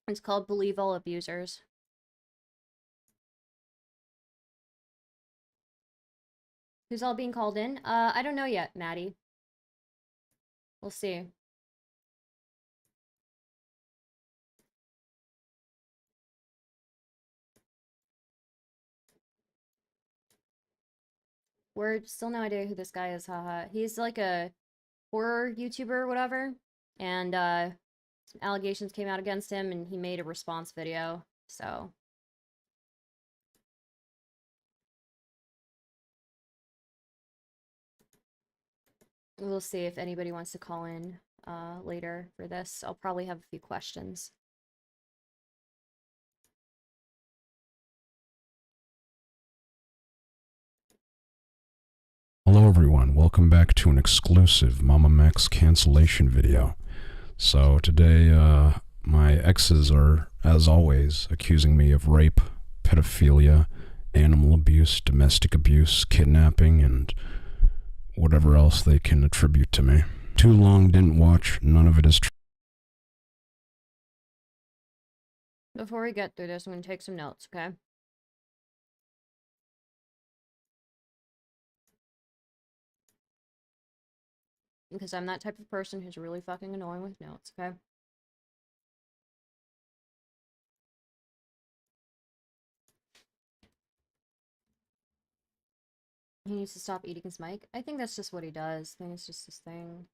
It's called Believe All Abusers. Who's all being called in? I don't know yet, Maddie. We'll see. We're still no idea who this guy is, haha. He's like a horror YouTuber or whatever. And some allegations came out against him and he made a response video. So we'll see if anybody wants to call in later for this. I'll probably have a few questions. Hello everyone, welcome back to an exclusive Mama Max cancellation video. So today, my exes are, as always, accusing me of rape, pedophilia, animal abuse, domestic abuse, kidnapping, and whatever else they can attribute to me. Too long, didn't watch, none of it is true. Before we get through this, I'm going to take some notes, okay? Because I'm that type of person who's really fucking annoying with notes, okay? He needs to stop eating his mic. I think that's just what he does. I think it's just his thing.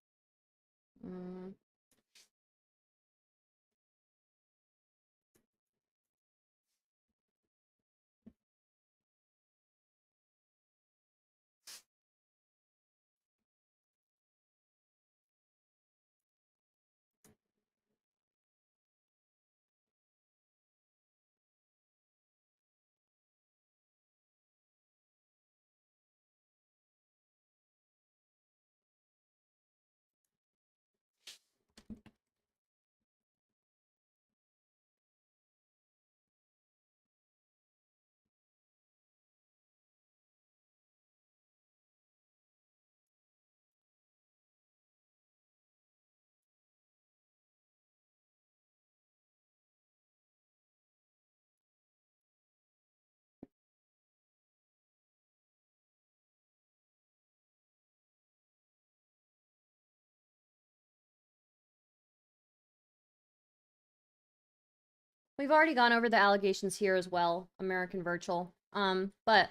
We've already gone over the allegations here as well, American Virtual. But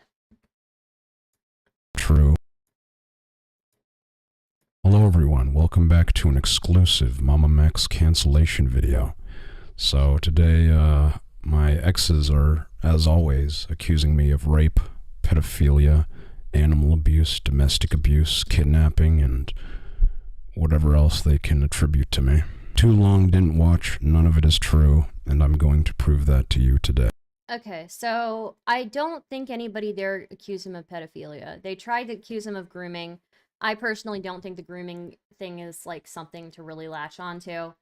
True. Hello everyone, welcome back to an exclusive Mama Max cancellation video. So today, my exes are, as always, accusing me of rape, pedophilia, animal abuse, domestic abuse, kidnapping, and whatever else they can attribute to me. Too long, didn't watch, none of it is true, and I'm going to prove that to you today. okay, so I don't think anybody there accused him of pedophilia. They tried to accuse him of grooming. I personally don't think the grooming thing is like something to really latch onto.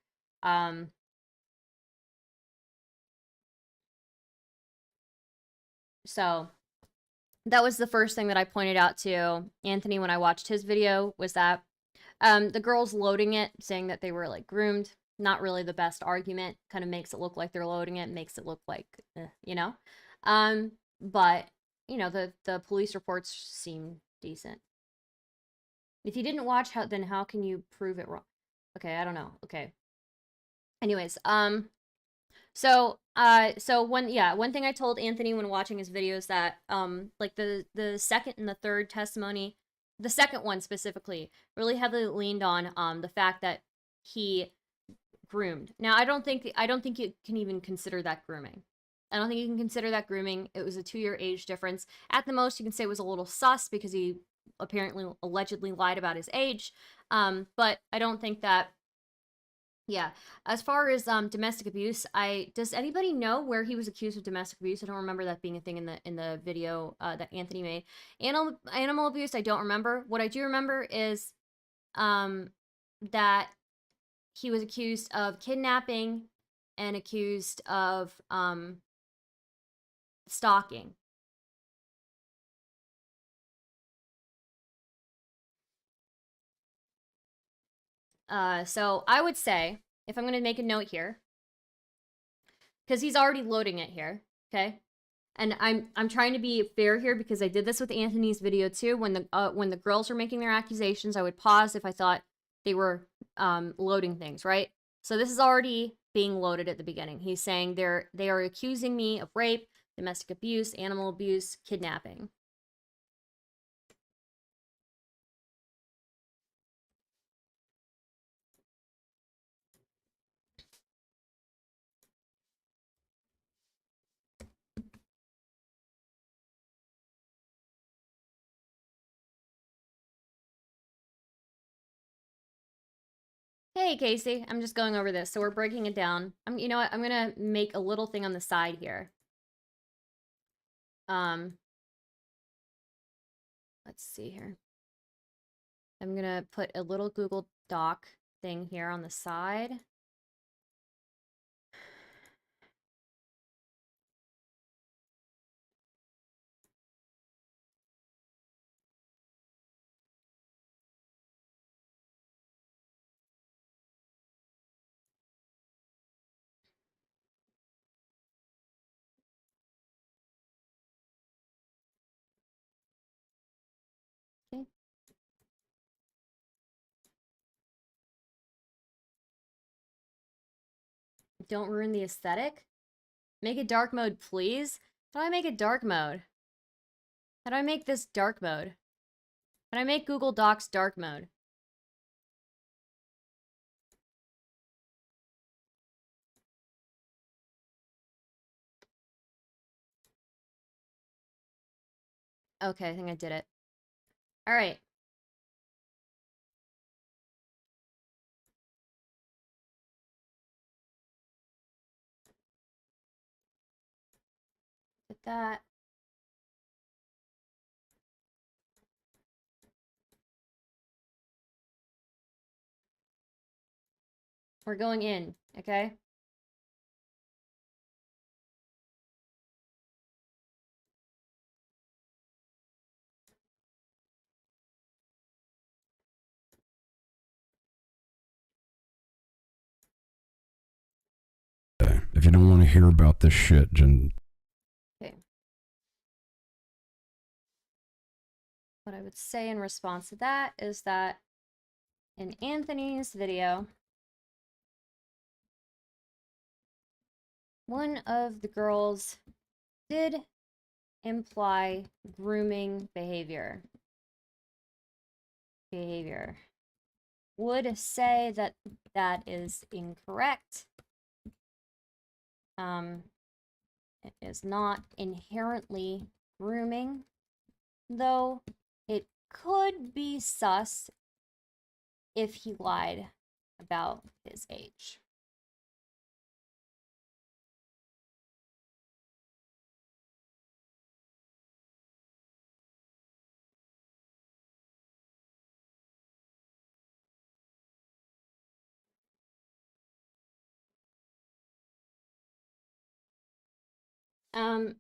So that was the first thing that I pointed out to Anthony when I watched his video, was that the girls loading it, saying that they were like groomed, not really the best argument. Kind of makes it look like they're loading it, makes it look like, you know. But you know, the police reports seem decent. If you didn't watch, then how can you prove it wrong? Okay, I don't know. Okay. Anyways, one thing I told Anthony when watching his videos, that like the second and the third testimony, the second one specifically, really heavily leaned on the fact that he groomed. Now, I don't think you can even consider that grooming. I don't think you can consider that grooming. It was a 2-year age difference. At the most, you can say it was a little sus because he apparently allegedly lied about his age. But I don't think that. Yeah. As far as domestic abuse, does anybody know where he was accused of domestic abuse? I don't remember that being a thing in the video that Anthony made. Animal abuse, I don't remember. What I do remember is that he was accused of kidnapping and accused of stalking. So I would say, if I'm going to make a note here, because he's already loading it here, okay? And I'm trying to be fair here because I did this with Anthony's video too. When the girls were making their accusations, I would pause if I thought they were loading things, right? So this is already being loaded at the beginning. He's saying they are accusing me of rape, domestic abuse, animal abuse, kidnapping. Hey, Casey, I'm just going over this. So we're breaking it down. You know what? I'm gonna make a little thing on the side here. Let's see here. I'm gonna put a little Google Doc thing here on the side. Okay. Don't ruin the aesthetic. Make it dark mode, please. How do I make it dark mode? How do I make this dark mode? How do I make Google Docs dark mode? Okay, I think I did it. All right. Did that. We're going in, okay? If you don't want to hear about this shit, Jen. Okay. What I would say in response to that is that in Anthony's video, one of the girls did imply grooming behavior. Would say that that is incorrect. It is not inherently grooming, though it could be sus if he lied about his age.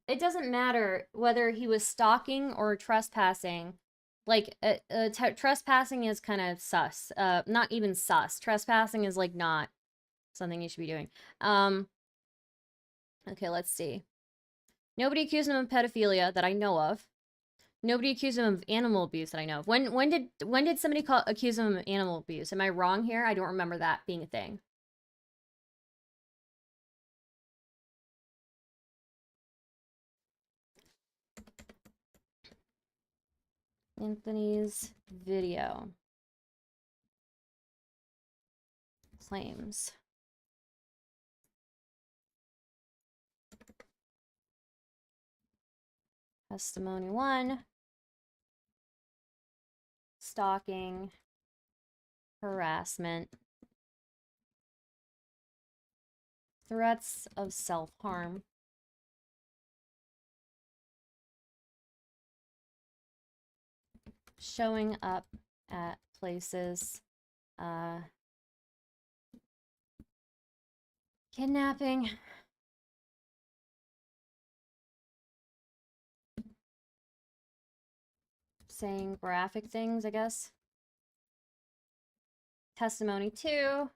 It doesn't matter whether he was stalking or trespassing. Like, trespassing is kind of sus. Not even sus. Trespassing is, like, not something you should be doing. Okay, let's see. Nobody accused him of pedophilia that I know of. Nobody accused him of animal abuse that I know of. When did somebody accuse him of animal abuse? Am I wrong here? I don't remember that being a thing. Anthony's video claims. Testimony 1. Stalking, harassment, threats of self-harm, showing up at places, kidnapping, saying graphic things, I guess. Testimony 2,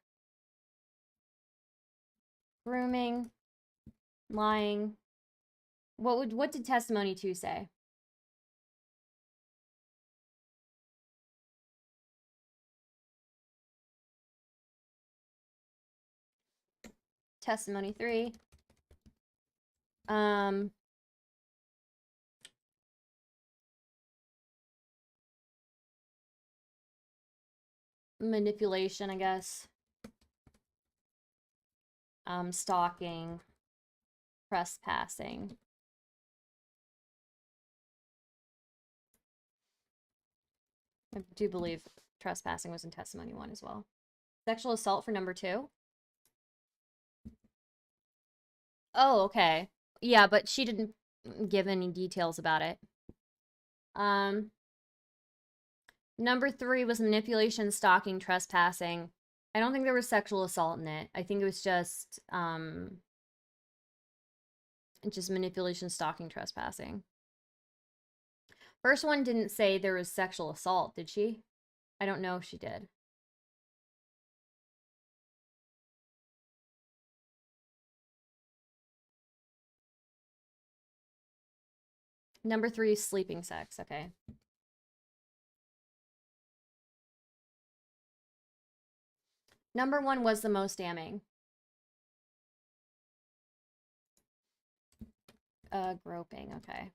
grooming, lying. What did testimony 2 say? Testimony 3. Manipulation, I guess. Stalking, trespassing. I do believe trespassing was in testimony 1 as well. Sexual assault for number 2. Oh, okay. Yeah, but she didn't give any details about it. Number 3 was manipulation, stalking, trespassing. I don't think there was sexual assault in it. I think it was just manipulation, stalking, trespassing. First one didn't say there was sexual assault, did she? I don't know if she did. Number 3 is sleeping sex, okay. Number 1 was the most damning. Groping, okay.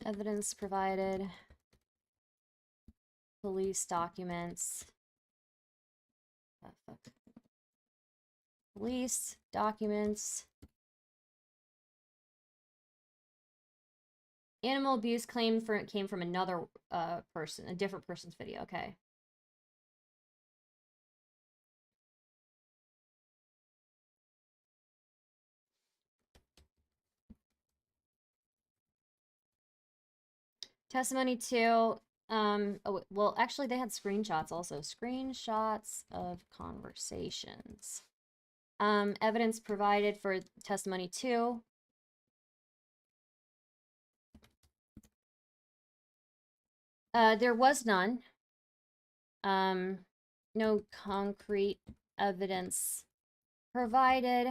Evidence provided. Police documents. Police documents. Animal abuse claim came from another person, a different person's video. Okay. Testimony 2. Oh, well, actually, they had screenshots also. Screenshots of conversations. Evidence provided for testimony 2. There was none. No concrete evidence provided.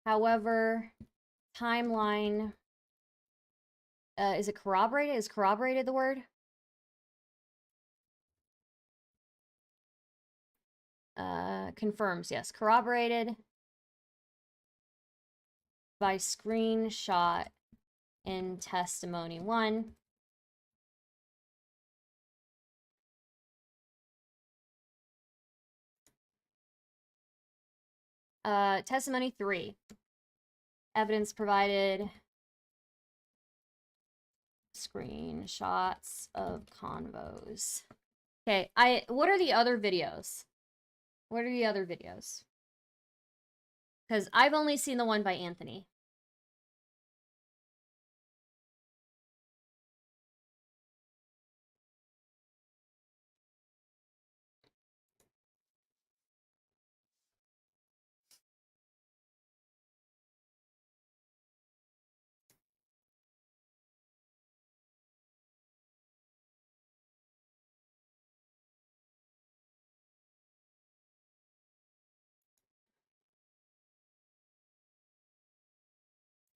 However, timeline. Is it corroborated? Is corroborated the word? Confirms, yes. Corroborated by screenshot in testimony 1. Testimony 3. Evidence provided. Screenshots of convos. Okay, what are the other videos? What are the other videos? Because I've only seen the one by Anthony.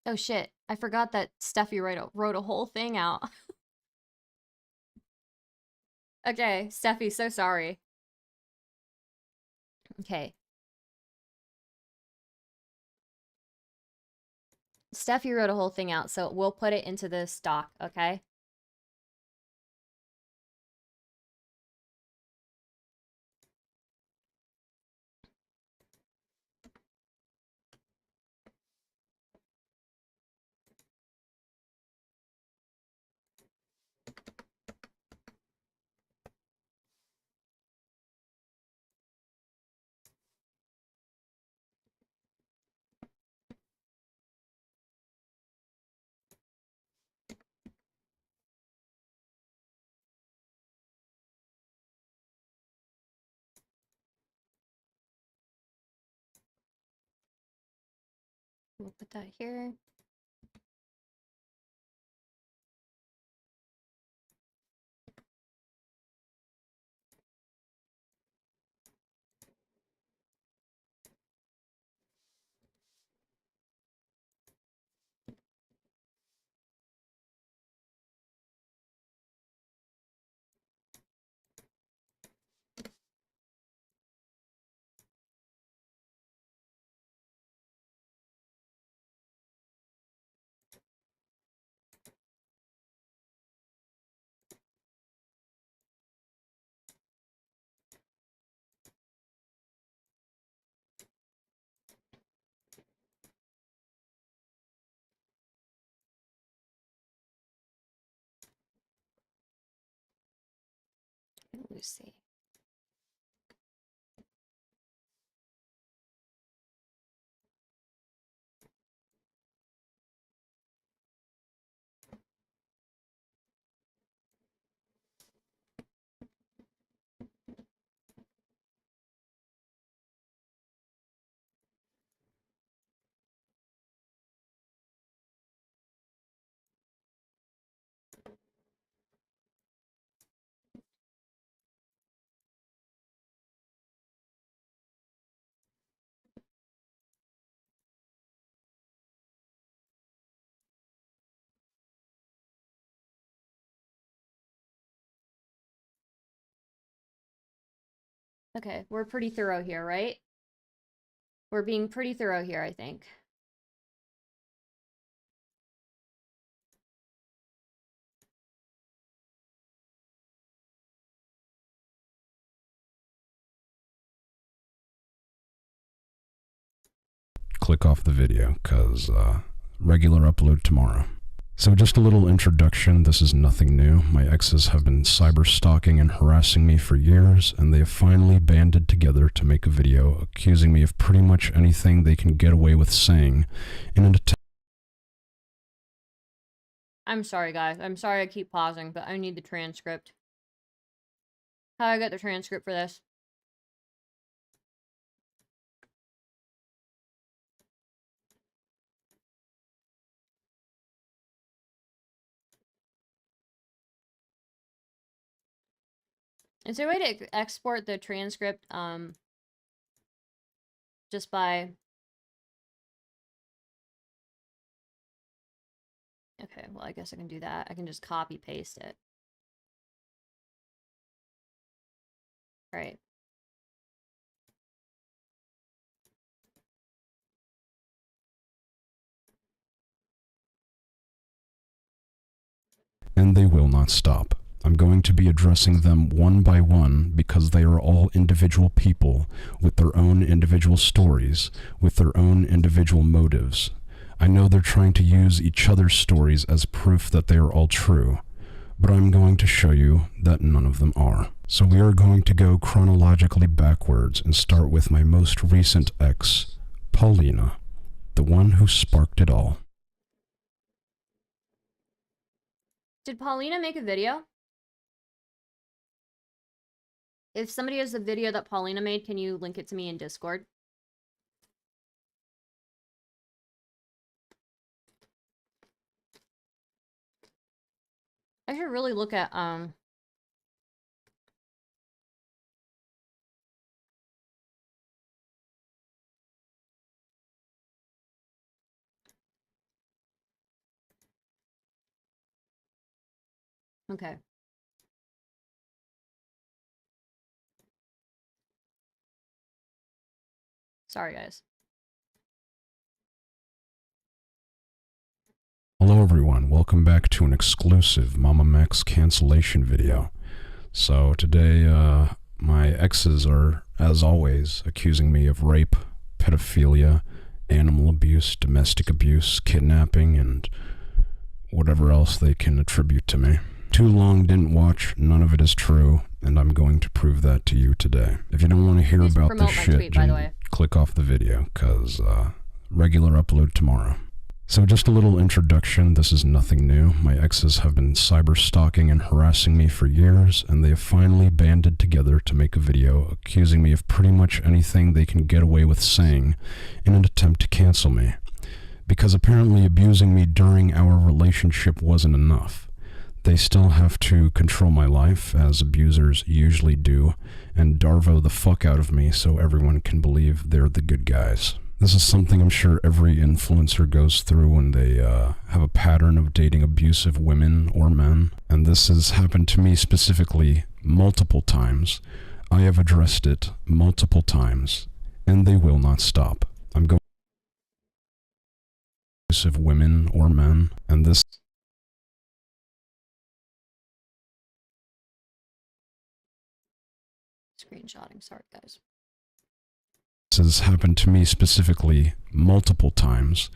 Oh shit, I forgot that Steffi wrote a whole thing out. Okay, Steffi, so sorry. Okay. Steffi wrote a whole thing out, so we'll put it into the stock, okay? We'll put that here. Lucy. Okay, we're pretty thorough here, right? We're being pretty thorough here, I think. Click off the video, because regular upload tomorrow. So just a little introduction, this is nothing new. My exes have been cyber stalking and harassing me for years, and they have finally banded together to make a video accusing me of pretty much anything they can get away with saying in an attempt. I'm sorry, guys. I'm sorry I keep pausing, but I need the transcript. How do I get the transcript for this? Is there a way to export the transcript, just by... Okay, well, I guess I can do that. I can just copy paste it. Right. And they will not stop. I'm going to be addressing them one by one because they are all individual people with their own individual stories, with their own individual motives. I know they're trying to use each other's stories as proof that they are all true, but I'm going to show you that none of them are. So we are going to go chronologically backwards and start with my most recent ex, Paulina, the one who sparked it all. Did Paulina make a video? If somebody has a video that Paulina made, can you link it to me in Discord? I should really look at, okay. Sorry, guys. Hello everyone, welcome back to an exclusive Mama Max cancellation video. So today, my exes are, as always, accusing me of rape, pedophilia, animal abuse, domestic abuse, kidnapping, and whatever else they can attribute to me. Too long didn't watch, none of it is true, and I'm going to prove that to you today. If you don't want to hear Please about promote this my shit, tweet, by the way. click off the video, because regular upload tomorrow. So just a little introduction, this is nothing new. My exes have been cyber stalking and harassing me for years, and they have finally banded together to make a video accusing me of pretty much anything they can get away with saying in an attempt to cancel me. because apparently abusing me during our relationship wasn't enough. They still have to control my life, as abusers usually do, and Darvo the fuck out of me so everyone can believe they're the good guys. This is something I'm sure every influencer goes through when they have a pattern of dating abusive women or men, and this has happened to me specifically multiple times. I have addressed it multiple times, and they will not stop. I'm going abusive women or men, and this Screenshotting, sorry guys. This has happened to me specifically multiple times.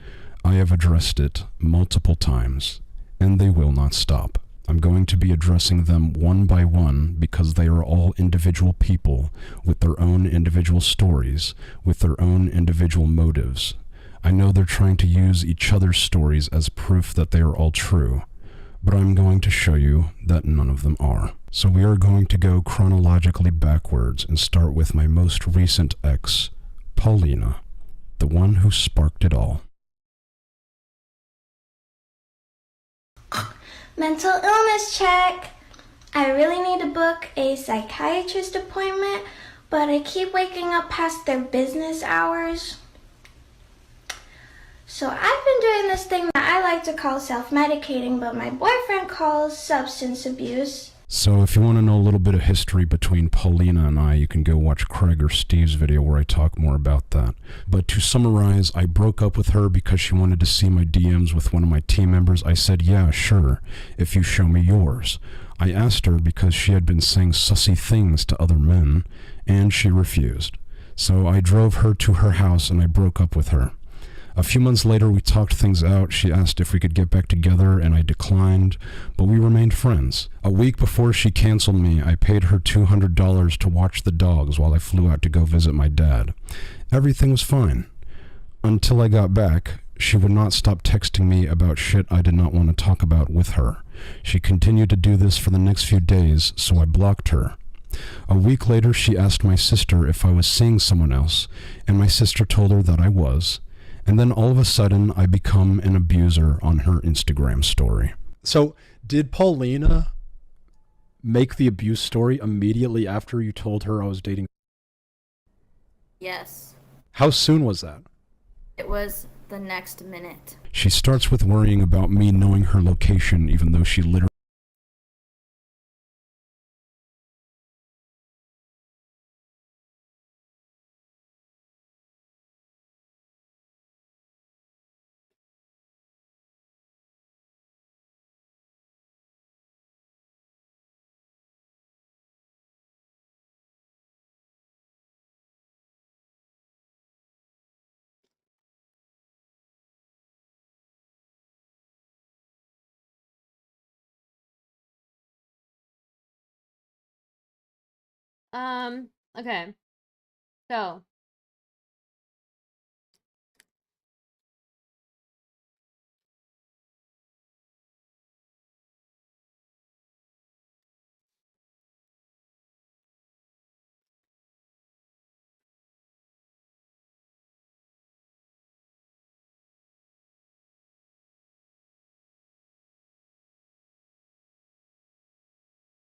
I have addressed it multiple times, and they will not stop. I'm going to be addressing them one by one because they are all individual people with their own individual stories, with their own individual motives. I know they're trying to use each other's stories as proof that they are all true, but I'm going to show you that none of them are. So we are going to go chronologically backwards and start with my most recent ex, Paulina, the one who sparked it all. Mental illness check. I really need to book a psychiatrist appointment, but I keep waking up past their business hours. So I've been doing this thing that I like to call self-medicating, but my boyfriend calls substance abuse. So if you want to know a little bit of history between Paulina and I, you can go watch Craig or Steve's video where I talk more about that. But to summarize, I broke up with her because she wanted to see my DMs with one of my team members. I said, yeah, sure, if you show me yours. I asked her because she had been saying sussy things to other men, and she refused. So I drove her to her house and I broke up with her. A few months later, we talked things out. She asked if we could get back together, and I declined, but we remained friends. A week before she canceled me, I paid her $200 to watch the dogs while I flew out to go visit my dad. Everything was fine. Until I got back, she would not stop texting me about shit I did not want to talk about with her. She continued to do this for the next few days, so I blocked her. A week later, she asked my sister if I was seeing someone else, and my sister told her that I was. And then all of a sudden, I become an abuser on her Instagram story. So, did Paulina make the abuse story immediately after you told her I was dating? Yes. How soon was that? It was the next minute. She starts with worrying about me knowing her location, even though she literally Okay. So,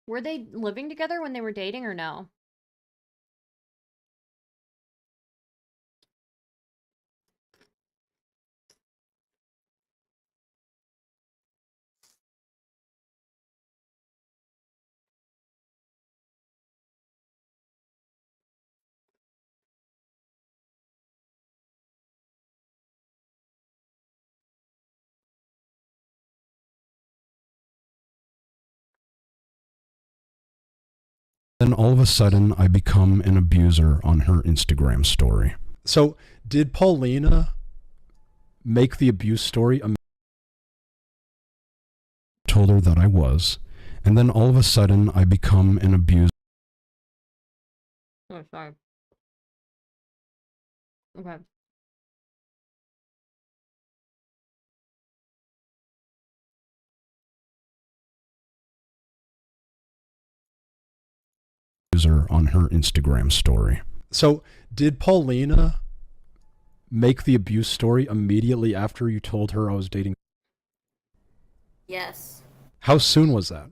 were they living together when they were dating or no? Then all of a sudden, I become an abuser on her Instagram story. So, did Paulina make the abuse story? Told her that I was, and then all of a sudden, I become an abuser. Oh, sorry. Okay. On her Instagram story. So, did Paulina make the abuse story immediately after you told her I was dating? Yes. How soon was that?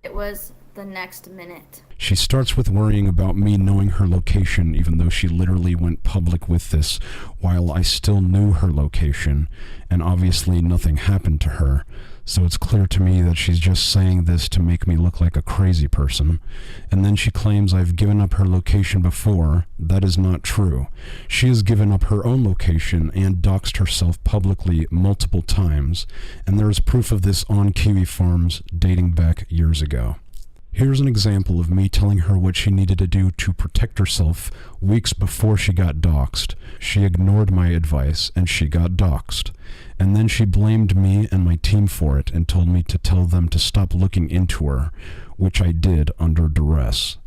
It was the next minute. She starts with worrying about me knowing her location, even though she literally went public with this while I still knew her location, and obviously nothing happened to her. So it's clear to me that she's just saying this to make me look like a crazy person. And then she claims I've given up her location before. That is not true. She has given up her own location and doxed herself publicly multiple times, and there is proof of this on Kiwi Farms dating back years ago. Here's an example of me telling her what she needed to do to protect herself weeks before she got doxed. She ignored my advice and she got doxed. And then she blamed me and my team for it and told me to tell them to stop looking into her, which I did under duress.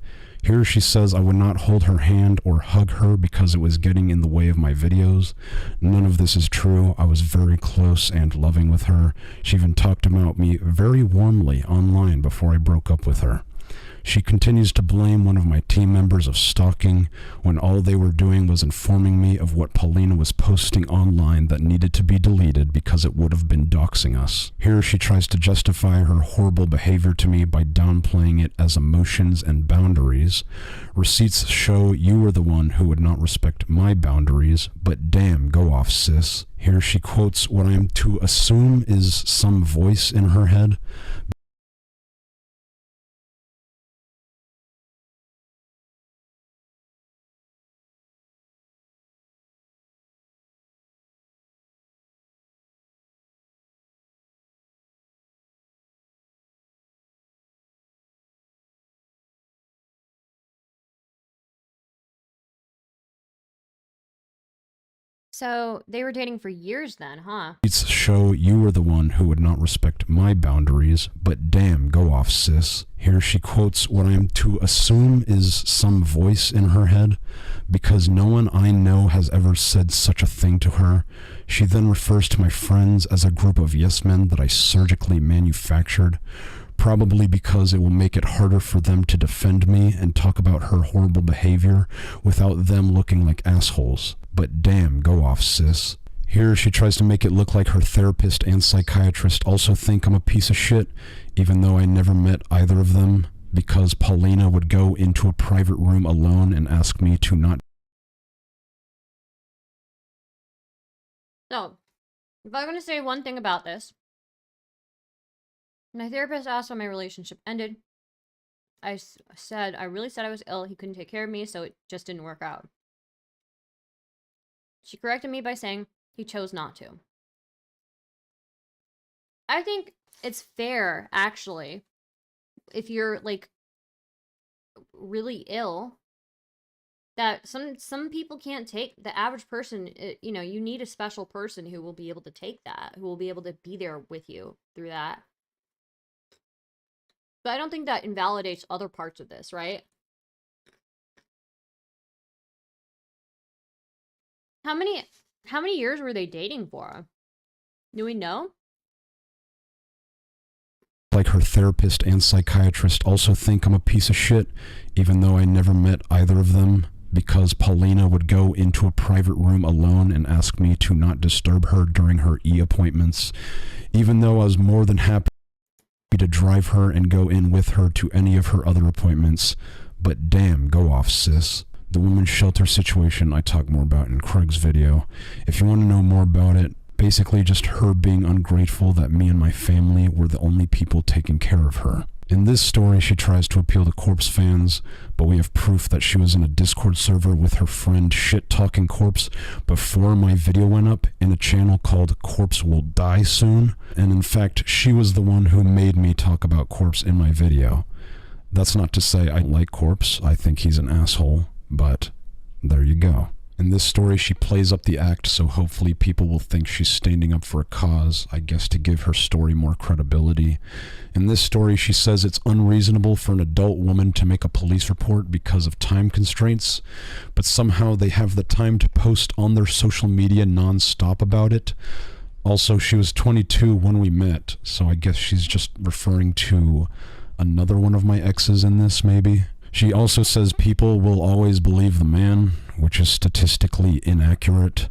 Here she says I would not hold her hand or hug her because it was getting in the way of my videos. None of this is true. I was very close and loving with her. She even talked about me very warmly online before I broke up with her. She continues to blame one of my team members of stalking when all they were doing was informing me of what Paulina was posting online that needed to be deleted because it would have been doxing us. Here she tries to justify her horrible behavior to me by downplaying it as emotions and boundaries. Receipts show you were the one who would not respect my boundaries, but damn, go off, sis. Here she quotes what I am to assume is some voice in her head. So they were dating for years then, huh? Receipts show you were the one who would not respect my boundaries, but damn, go off, sis. Here she quotes what I am to assume is some voice in her head, because no one I know has ever said such a thing to her. She then refers to my friends as a group of yes men that I surgically manufactured, probably because it will make it harder for them to defend me and talk about her horrible behavior without them looking like assholes. But damn, go off, sis. Here she tries to make it look like her therapist and psychiatrist also think I'm a piece of shit, even though I never met either of them, because Paulina would go into a private room alone and ask me to not. So, if I'm going to say one thing about this, my therapist asked when my relationship ended. I said I was ill. He couldn't take care of me, so it just didn't work out. She corrected me by saying he chose not to. I think it's fair, actually, if you're, like, really ill, that some people can't take, the average person, you know, you need a special person who will be able to take that, who will be able to be there with you through that. But I don't think that invalidates other parts of this, right? How many years were they dating for? Do we know? Like her therapist and psychiatrist also think I'm a piece of shit, even though I never met either of them, because Paulina would go into a private room alone and ask me to not disturb her during her appointments, even though I was more than happy to drive her and go in with her to any of her other appointments. But damn, go off, sis. The women's shelter situation I talk more about in Craig's video. If you want to know more about it, basically just her being ungrateful that me and my family were the only people taking care of her. In this story, she tries to appeal to Corpse fans, but we have proof that she was in a Discord server with her friend shit-talking Corpse before my video went up in a channel called Corpse Will Die Soon, and in fact, she was the one who made me talk about Corpse in my video. That's not to say I like Corpse, I think he's an asshole, but there you go. In this story, she plays up the act, so hopefully people will think she's standing up for a cause, I guess to give her story more credibility. In this story, she says it's unreasonable for an adult woman to make a police report because of time constraints, but somehow they have the time to post on their social media non-stop about it. Also, she was 22 when we met, so I guess she's just referring to another one of my exes in this, maybe. She also says people will always believe the man, which is statistically inaccurate,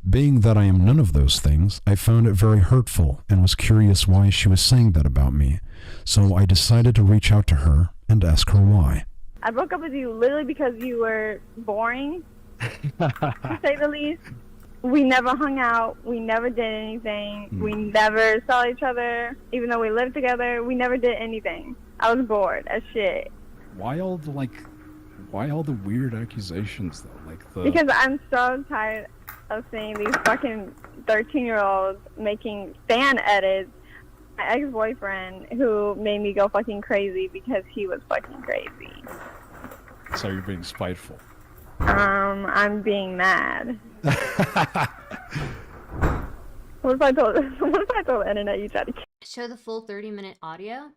Being that I am none of those things, I found it very hurtful and was curious why she was saying that about me. So I decided to reach out to her and ask her why. I broke up with you literally because you were boring, to say the least. We never hung out. We never did anything. We never saw each other. Even though we lived together, we never did anything. I was bored as shit. Why all the weird accusations though? Because I'm so tired of seeing these fucking 13-year-olds making fan edits. My ex-boyfriend who made me go fucking crazy because he was fucking crazy. So you're being spiteful. I'm being mad. What if I told the internet you tried to kill? Show the full 30-minute audio?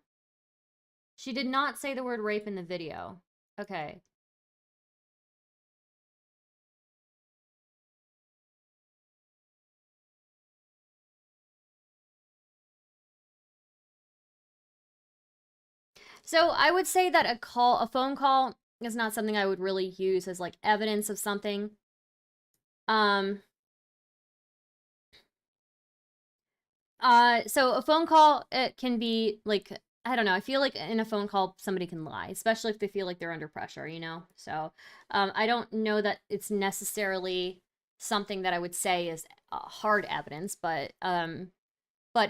She did not say the word rape in the video. Okay. So I would say that a phone call is not something I would really use as like evidence of something. So a phone call, it can be like, I don't know, I feel like in a phone call somebody can lie, especially if they feel like they're under pressure, you know? So I don't know that it's necessarily something that I would say is hard evidence, but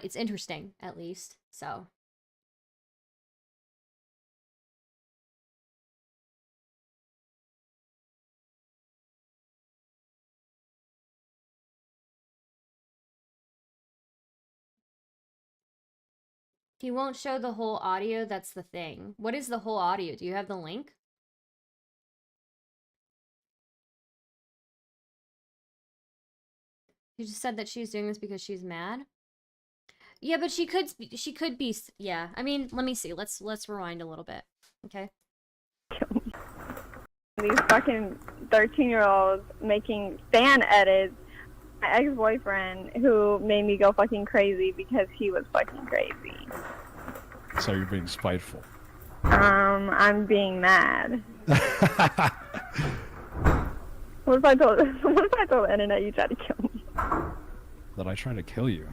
it's interesting at least. So if you won't show the whole audio, that's the thing. What is the whole audio? Do you have the link? You just said that she's doing this because she's mad? Yeah, but she could be, yeah. I mean, let me see. Let's rewind a little bit. Okay? These fucking 13-year-olds making fan edits. My ex-boyfriend who made me go fucking crazy because he was fucking crazy. So you're being spiteful. I'm being mad. What if I told the internet you tried to kill me? That I tried to kill you?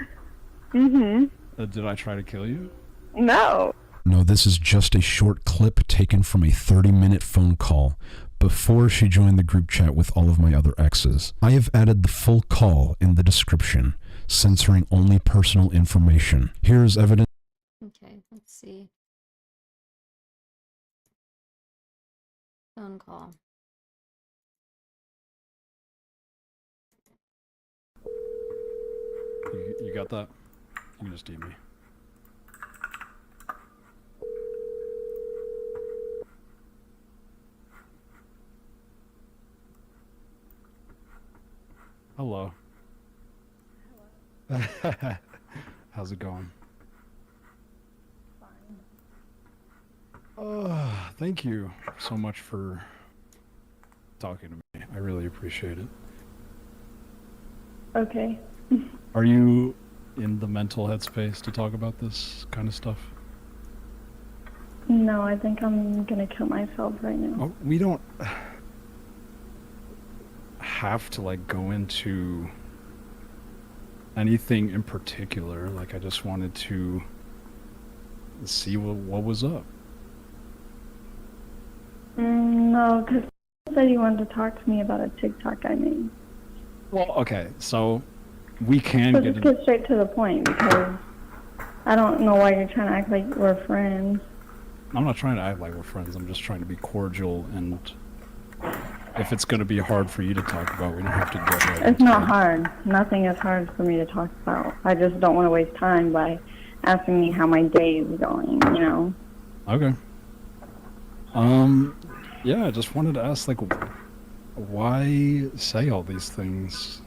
Mm-hmm. Did I try to kill you? No. No, this is just a short clip taken from a 30-minute phone call before she joined the group chat with all of my other exes. I have added the full call in the description, censoring only personal information. Here's evidence. Okay, let's see. Phone call. You got that? You can just DM me. Hello. Hello. How's it going? Fine. Thank you so much for talking to me. I really appreciate it. Okay. Are you in the mental headspace to talk about this kind of stuff? No, I think I'm gonna kill myself right now. Oh, we don't have to like go into anything in particular. Like I just wanted to see what was up. No, because you said you wanted to talk to me about a TikTok I made. Well, okay, so we can So get just get straight to the point because I don't know why you're trying to act like we're friends. I'm not trying to act like we're friends. I'm just trying to be cordial, and if it's going to be hard for you to talk about, we don't have to get right It's into not it. hard. Nothing is hard for me to talk about. I just don't want to waste time by asking me how my day is going, you know? Okay. Yeah, I just wanted to ask, like, why say all these things?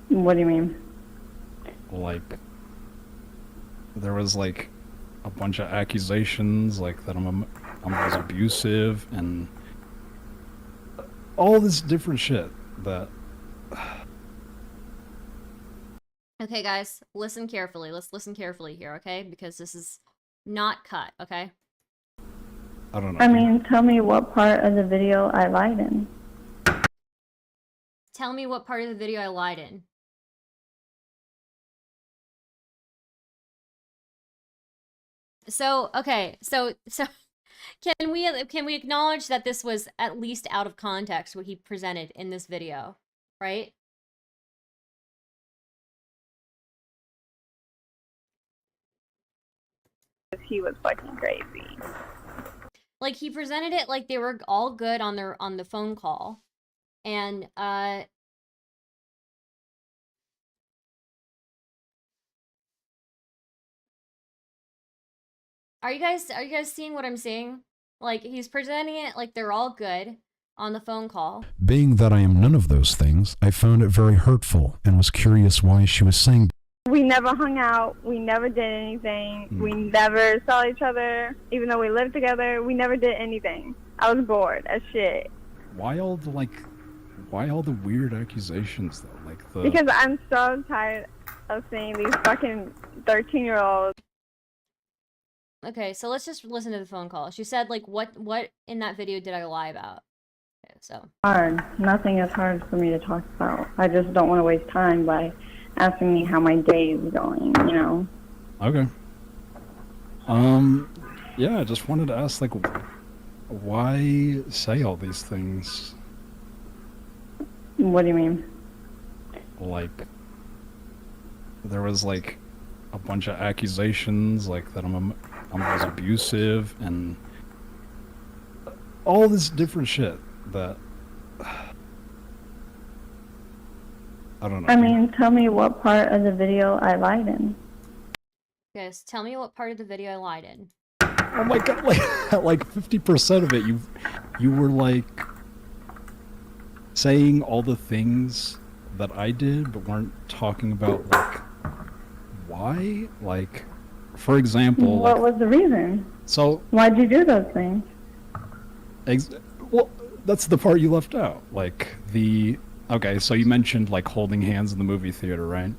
What do you mean? Like, there was, like, a bunch of accusations, like, that I was abusive, and all this different shit that... Okay, guys, listen carefully. Let's listen carefully here, okay? Because this is not cut, okay? I don't know. I mean, tell me what part of the video I lied in. tell me what part of the video I lied in. So, okay, so can we acknowledge that this was at least out of context what he presented in this video, right? He was fucking crazy. Like, he presented it like they were all good on the phone call. And are you guys seeing what I'm saying? Like, he's presenting it like they're all good on the phone call. Being that I am none of those things, I found it very hurtful and was curious why she was saying. We never hung out. We never did anything. We never saw each other. Even though we lived together, we never did anything. I was bored as shit. Why all the weird accusations though? Like the Because I'm so tired of seeing these fucking 13-year-olds. Okay, so let's just listen to the phone call. She said, like, what in that video did I lie about? Okay, so. Hard. Nothing is hard for me to talk about. I just don't want to waste time by asking me how my day is going, you know? Okay. Yeah, I just wanted to ask, like, why say all these things? What do you mean? Like, there was, like, a bunch of accusations, like, that I was abusive, and all this different shit that... I don't know. I mean, tell me what part of the video I lied in. Yes, tell me what part of the video I lied in. Oh my god, like 50% of it, you were like saying all the things that I did, but weren't talking about like why. Like, for example, What was the reason? So Why'd you do those things? well, that's the part you left out. Like okay, so you mentioned like holding hands in the movie theater, right?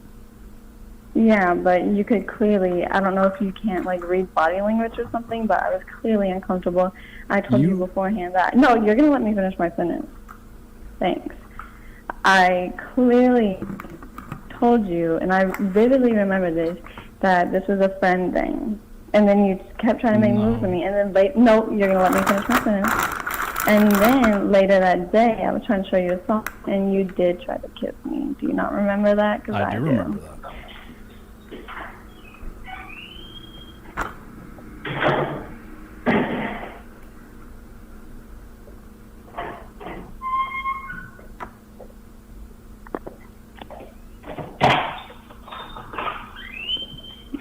Yeah, but you could clearly, I don't know if you can't like read body language or something, but I was clearly uncomfortable. I told you beforehand that, no, you're going to let me finish my sentence. Thanks. I clearly told you, and I vividly remember this, that this was a friend thing. And then you kept trying to make moves with me, and then no, you're going to let me finish my sentence. And then later that day, I was trying to show you a song, and you did try to kiss me. Do you not remember that? 'Cause I do remember that.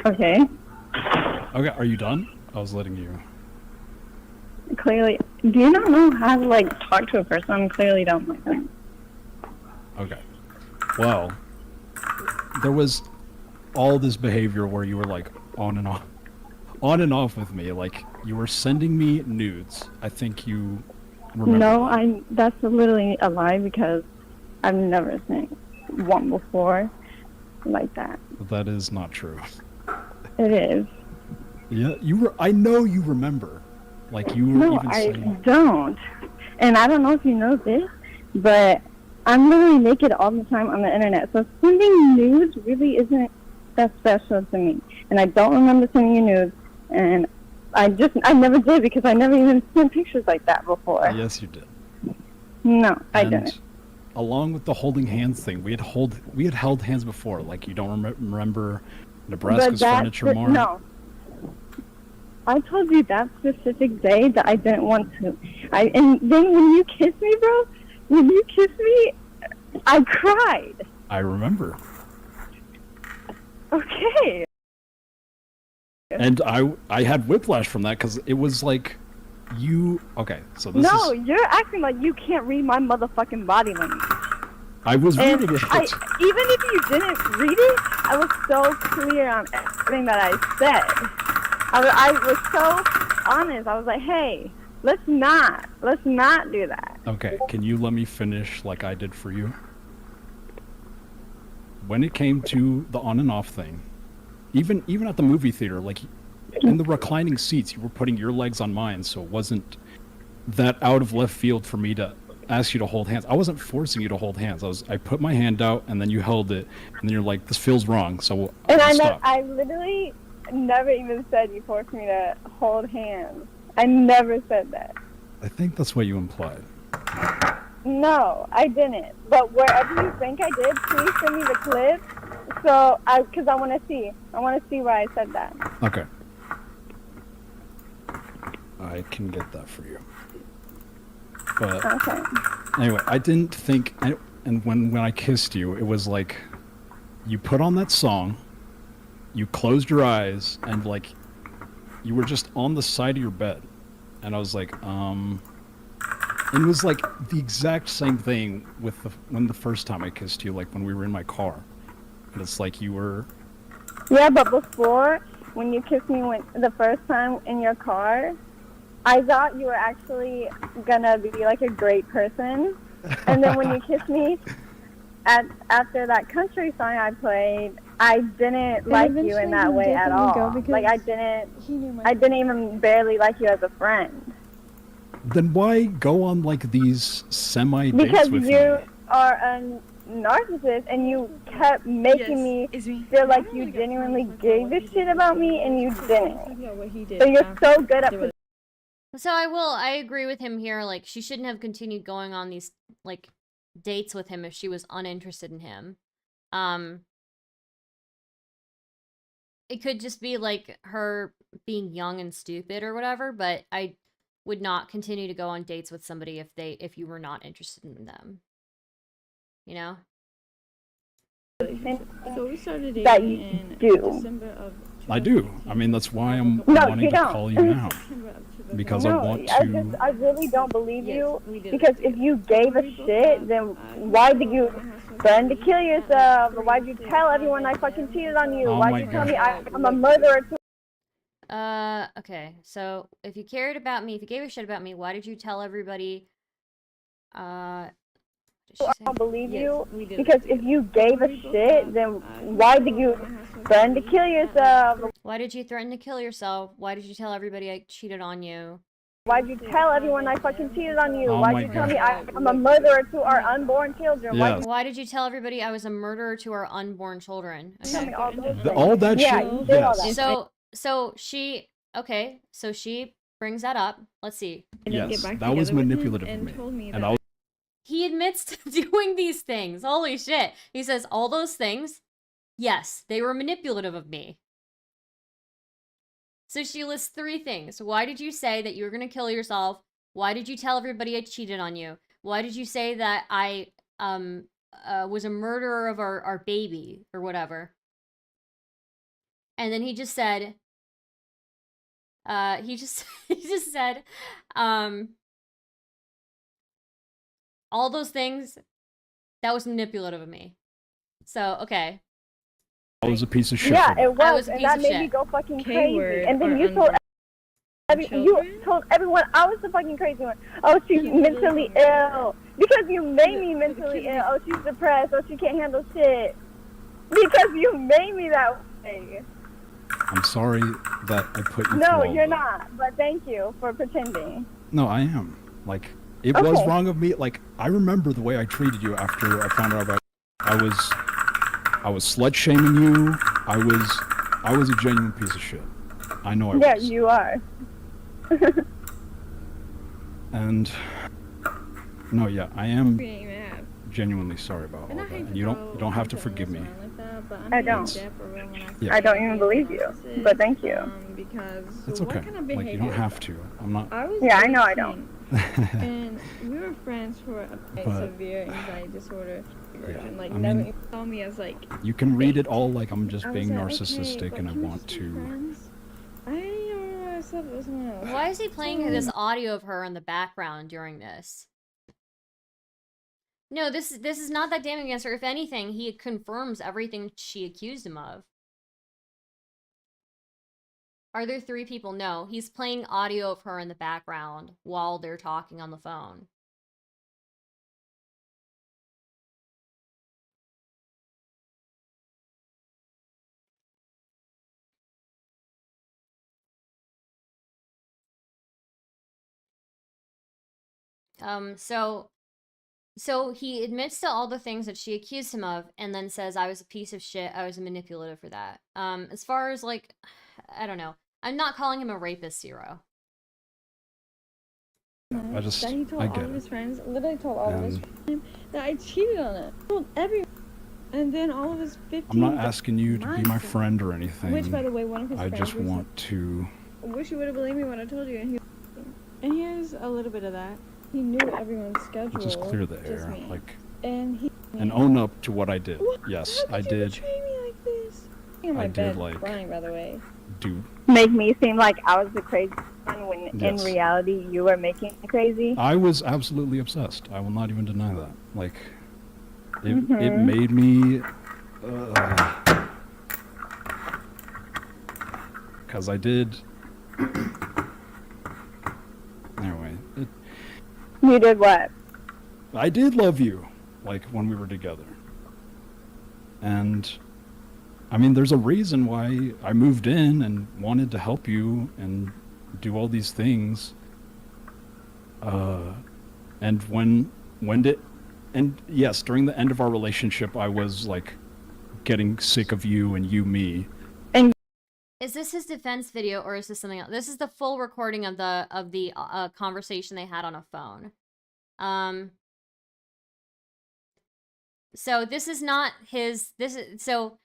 Okay. Okay, are you done? I was letting you. Clearly, do you not know how to like talk to a person? Clearly don't like them. Okay. Well, there was all this behavior where you were like on and off with me. Like you were sending me nudes. I think you remember. No, that's literally a lie because I've never seen one before like that. That is not true. It is. Yeah, I know you remember. Like you were No, even I saying. don't. And I don't know if you know this, but I'm literally naked all the time on the internet. So sending nudes really isn't that special to me. And I don't remember sending you nudes. And I never did because I never even sent pictures like that before. Yes, you did. No, I didn't. Along with the holding hands thing, we had held hands before. Like you don't remember Nebraska's Furniture Mart? No. I told you that specific day that I didn't want to. And then when you kissed me, bro, I cried. I remember. Okay. And I had whiplash from that because it was like you. Okay, so this No, is. you're acting like you can't read my motherfucking body language. I was And reading it. even if you didn't read it, I was so clear on everything that I said. I was so honest. I was like, hey, let's not do that. Okay, can you let me finish like I did for you? When it came to the on and off thing, even at the movie theater, like in the reclining seats, you were putting your legs on mine, so it wasn't that out of left field for me to ask you to hold hands. I wasn't forcing you to hold hands. I put my hand out, and then you held it, and then you're like, "This feels wrong." So And stop. I literally never even said you forced me to hold hands. I never said that. I think that's what you implied. No, I didn't. But wherever you think I did, please send me the clip. So, because I want to see. I want to see where I said that. Okay. I can get that for you. But Okay. anyway, I didn't think, and when I kissed you, it was like, you put on that song, you closed your eyes, and like, you were just on the side of your bed, and I was like, and it was like the exact same thing with when the first time I kissed you, like when we were in my car, and it's like you were. Yeah, but before, when you kissed me the first time in your car, I thought you were actually gonna be like a great person. And then when you kissed me after that country song I played, I didn't like you in that way at all. Like I didn't even barely like you as a friend. Then why go on like these semi dates Because with you me? are a narcissist and you kept making me feel like you genuinely gave a shit about me and you didn't. So you're so good at So I agree with him here. Like, she shouldn't have continued going on these, like, dates with him if she was uninterested in him. It could just be, like, her being young and stupid or whatever, but I would not continue to go on dates with somebody if you were not interested in them. You know? So we started dating that you in do. December of I do. I mean, that's why I'm No, wanting you to don't. call you now. Because I No, want I to. really don't believe you. we did Because it if you gave a shit, then why did you threaten to kill yourself? Or why'd you tell everyone I fucking cheated on you? Oh Why'd my you tell God. me I'm a murderer too? Okay. So, if you cared about me, if you gave a shit about me, why did you tell everybody, what did she I say? don't believe you. we did Because if you gave a shit, then why did you threaten to kill yourself? Or Why did you threaten to kill yourself? Why did you tell everybody I cheated on you? why'd you tell everyone I fucking cheated on you? Oh Why'd my you tell God. me I'm a murderer to our unborn children? Why'd Yes. Why did you tell everybody I was a murderer to our unborn children? you tell Okay. me all those All things? that Yeah, shit. you did all Yes. that. So she brings that up. Let's see. Yes. That was manipulative of me. And I was. He admits to doing these things. Holy shit. He says all those things. Yes, they were manipulative of me. So she lists 3 things. Why did you say that you were going to kill yourself? Why did you tell everybody I cheated on you? Why did you say that I was a murderer of our baby or whatever? And then he just said he just said all those things, that was manipulative of me. So, okay. I was a piece of shit. Yeah, for it that. I was, was a and piece that of made shit. me go fucking K-word crazy. And then or you told children? everyone I was the fucking crazy one. Oh, she's mentally ill. Because you made me mentally ill. Oh, she's depressed. Oh, she can't handle shit. Because you made me that way. I'm sorry that I put you through No, all you're that. not. But thank you for pretending. No, I am. Like, it was Okay. wrong of me. Like, I remember the way I treated you after I found out about. I was slut shaming you. I was a genuine piece of shit. I know I Yeah, was. you are. And no, yeah, I am We didn't even have. genuinely sorry about all And I that. hate And to you go don't don't have to into forgive me. around like that, but I'm I being don't. dead for real when I Yeah. say I don't I'm even a believe you. narcissist, But thank you. Because It's what okay. kind of Like, you behavior? don't have to. I'm not. I was Yeah, I know I don't. 18, and we were friends for a But- severe anxiety disorder. Yeah, And like I never mean- even saw me as like. You can read it all like I'm just I was being like, okay, narcissistic but and I can we want just be to. friends? I didn't remember myself as someone else. Why is he playing this audio of her in the background during this? No, this is not that damning against her. If anything, he confirms everything she accused him of. Are there 3 people? No, he's playing audio of her in the background while they're talking on the phone. So So he admits to all the things that she accused him of, and then says, "I was a piece of shit. I was a manipulative for that." As far as like, I don't know. I'm not calling him a rapist, Zero. I just, That he told I all get of it. his friends, literally told all of his And friends that I cheated on it. Told everyone. And then all of his 15 I'm not asking you to be my mindset. friend or anything. Which, by the way, one of his I friends just was want to. like, wish you would have believed me when I told you. And here's a little bit of that. He knew everyone's schedule. Just clear the just air, me. like, And he and own up to what I did. What? Yes, How I could you did betray me like this? In my I did, bed, like- crying, by the way. do. Make me seem like I was the crazy one when in Yes. reality you were making me crazy. I was absolutely obsessed. I will not even deny that. Like, it Mhm. made me. Because I did. Anyway, You did what? I did love you, like, when we were together. And, I mean, there's a reason why I moved in and wanted to help you and do all these things. And and yes, during the end of our relationship, I was, like, getting sick of you and you me. Is this his defense video or is this something else? This is the full recording of the conversation they had on a phone. So this is not his. So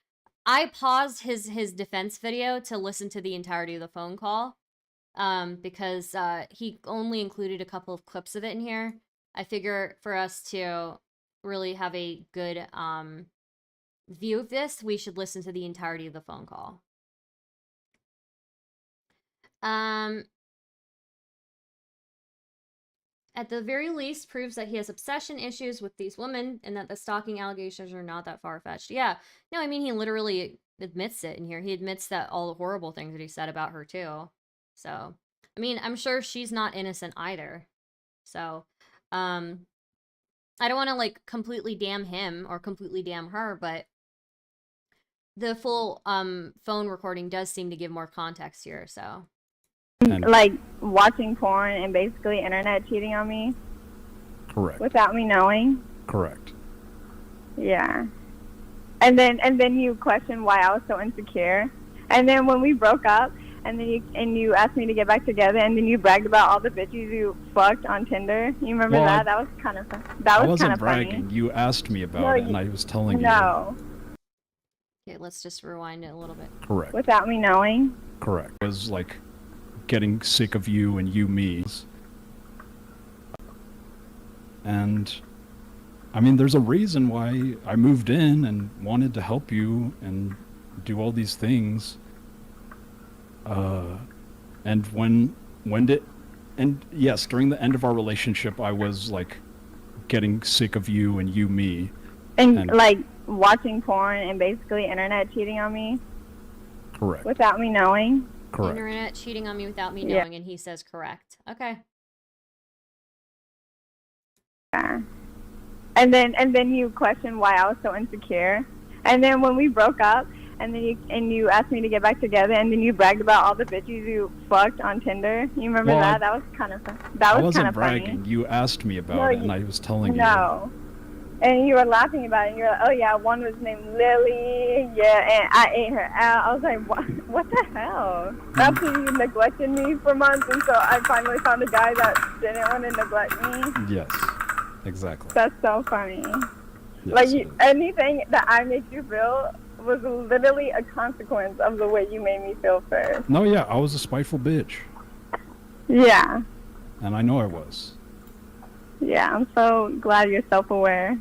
I paused his defense video to listen to the entirety of the phone call, because he only included a couple of clips of it in here. I figure for us to really have a good view of this, we should listen to the entirety of the phone call. At the very least, proves that he has obsession issues with these women and that the stalking allegations are not that far-fetched. Yeah, no, I mean, he literally admits it in here. He admits that all the horrible things that he said about her, too. So, I mean, I'm sure she's not innocent either. So, I don't want to, like, completely damn him or completely damn her, but the full, phone recording does seem to give more context here, so. And Like watching porn and basically internet cheating on me correct. without me knowing. Correct. Yeah. And then you question why I was so insecure. And then when we broke up, and then you asked me to get back together, and then you bragged about all the bitches you fucked on Tinder. You remember Well, that? That was kind of I kind wasn't of bragging. funny. You asked me about No, it, and I was telling you. No, Okay, let's just rewind it a little bit. Correct. without me knowing. Correct. I was, like, getting sick of you and you me. And, I mean, there's a reason why I moved in and wanted to help you and do all these things. And and yes, during the end of our relationship, I was, like, getting sick of you and you me. And like watching porn and basically internet cheating on me Correct. without me knowing. Correct. Internet cheating on me without me Yeah. knowing, and he says correct. Okay. Yeah. And then you question why I was so insecure. And then when we broke up, and then you asked me to get back together, and then you bragged about all the bitches you fucked on Tinder. You remember Well, that? That was kind of I kind of wasn't funny. bragging. You asked me about No, it, and I was telling you. No. And you were laughing about it. And you're like, oh yeah, one was named Lily. Yeah, and I ate her out. I was like, what the hell? After you neglected me for months, and so I finally found a guy that didn't want to neglect me. Yes, exactly. That's so funny. Yes. Like anything that I made you feel was literally a consequence of the way you made me feel first. No, yeah, I was a spiteful bitch, Yeah. and I know I was. Yeah, I'm so glad you're self-aware.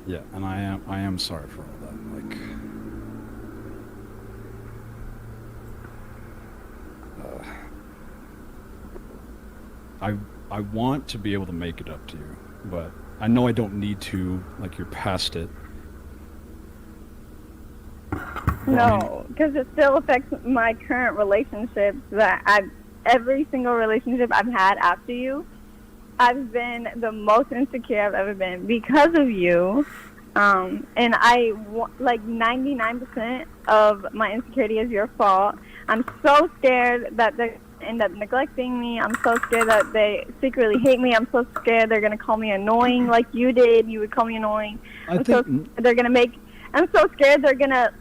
Yeah, and I am sorry for all that. Like, I want to be able to make it up to you, but I know I don't need to. Like, you're past it. No, because it still affects my current relationships. Every single relationship I've had after you, I've been the most insecure I've ever been because of you. And like 99% of my insecurity is your fault. I'm so scared that they're end up neglecting me. I'm so scared that they secretly hate me. I'm so scared they're gonna call me annoying like you did. You would call me annoying. I'm so scared they're gonna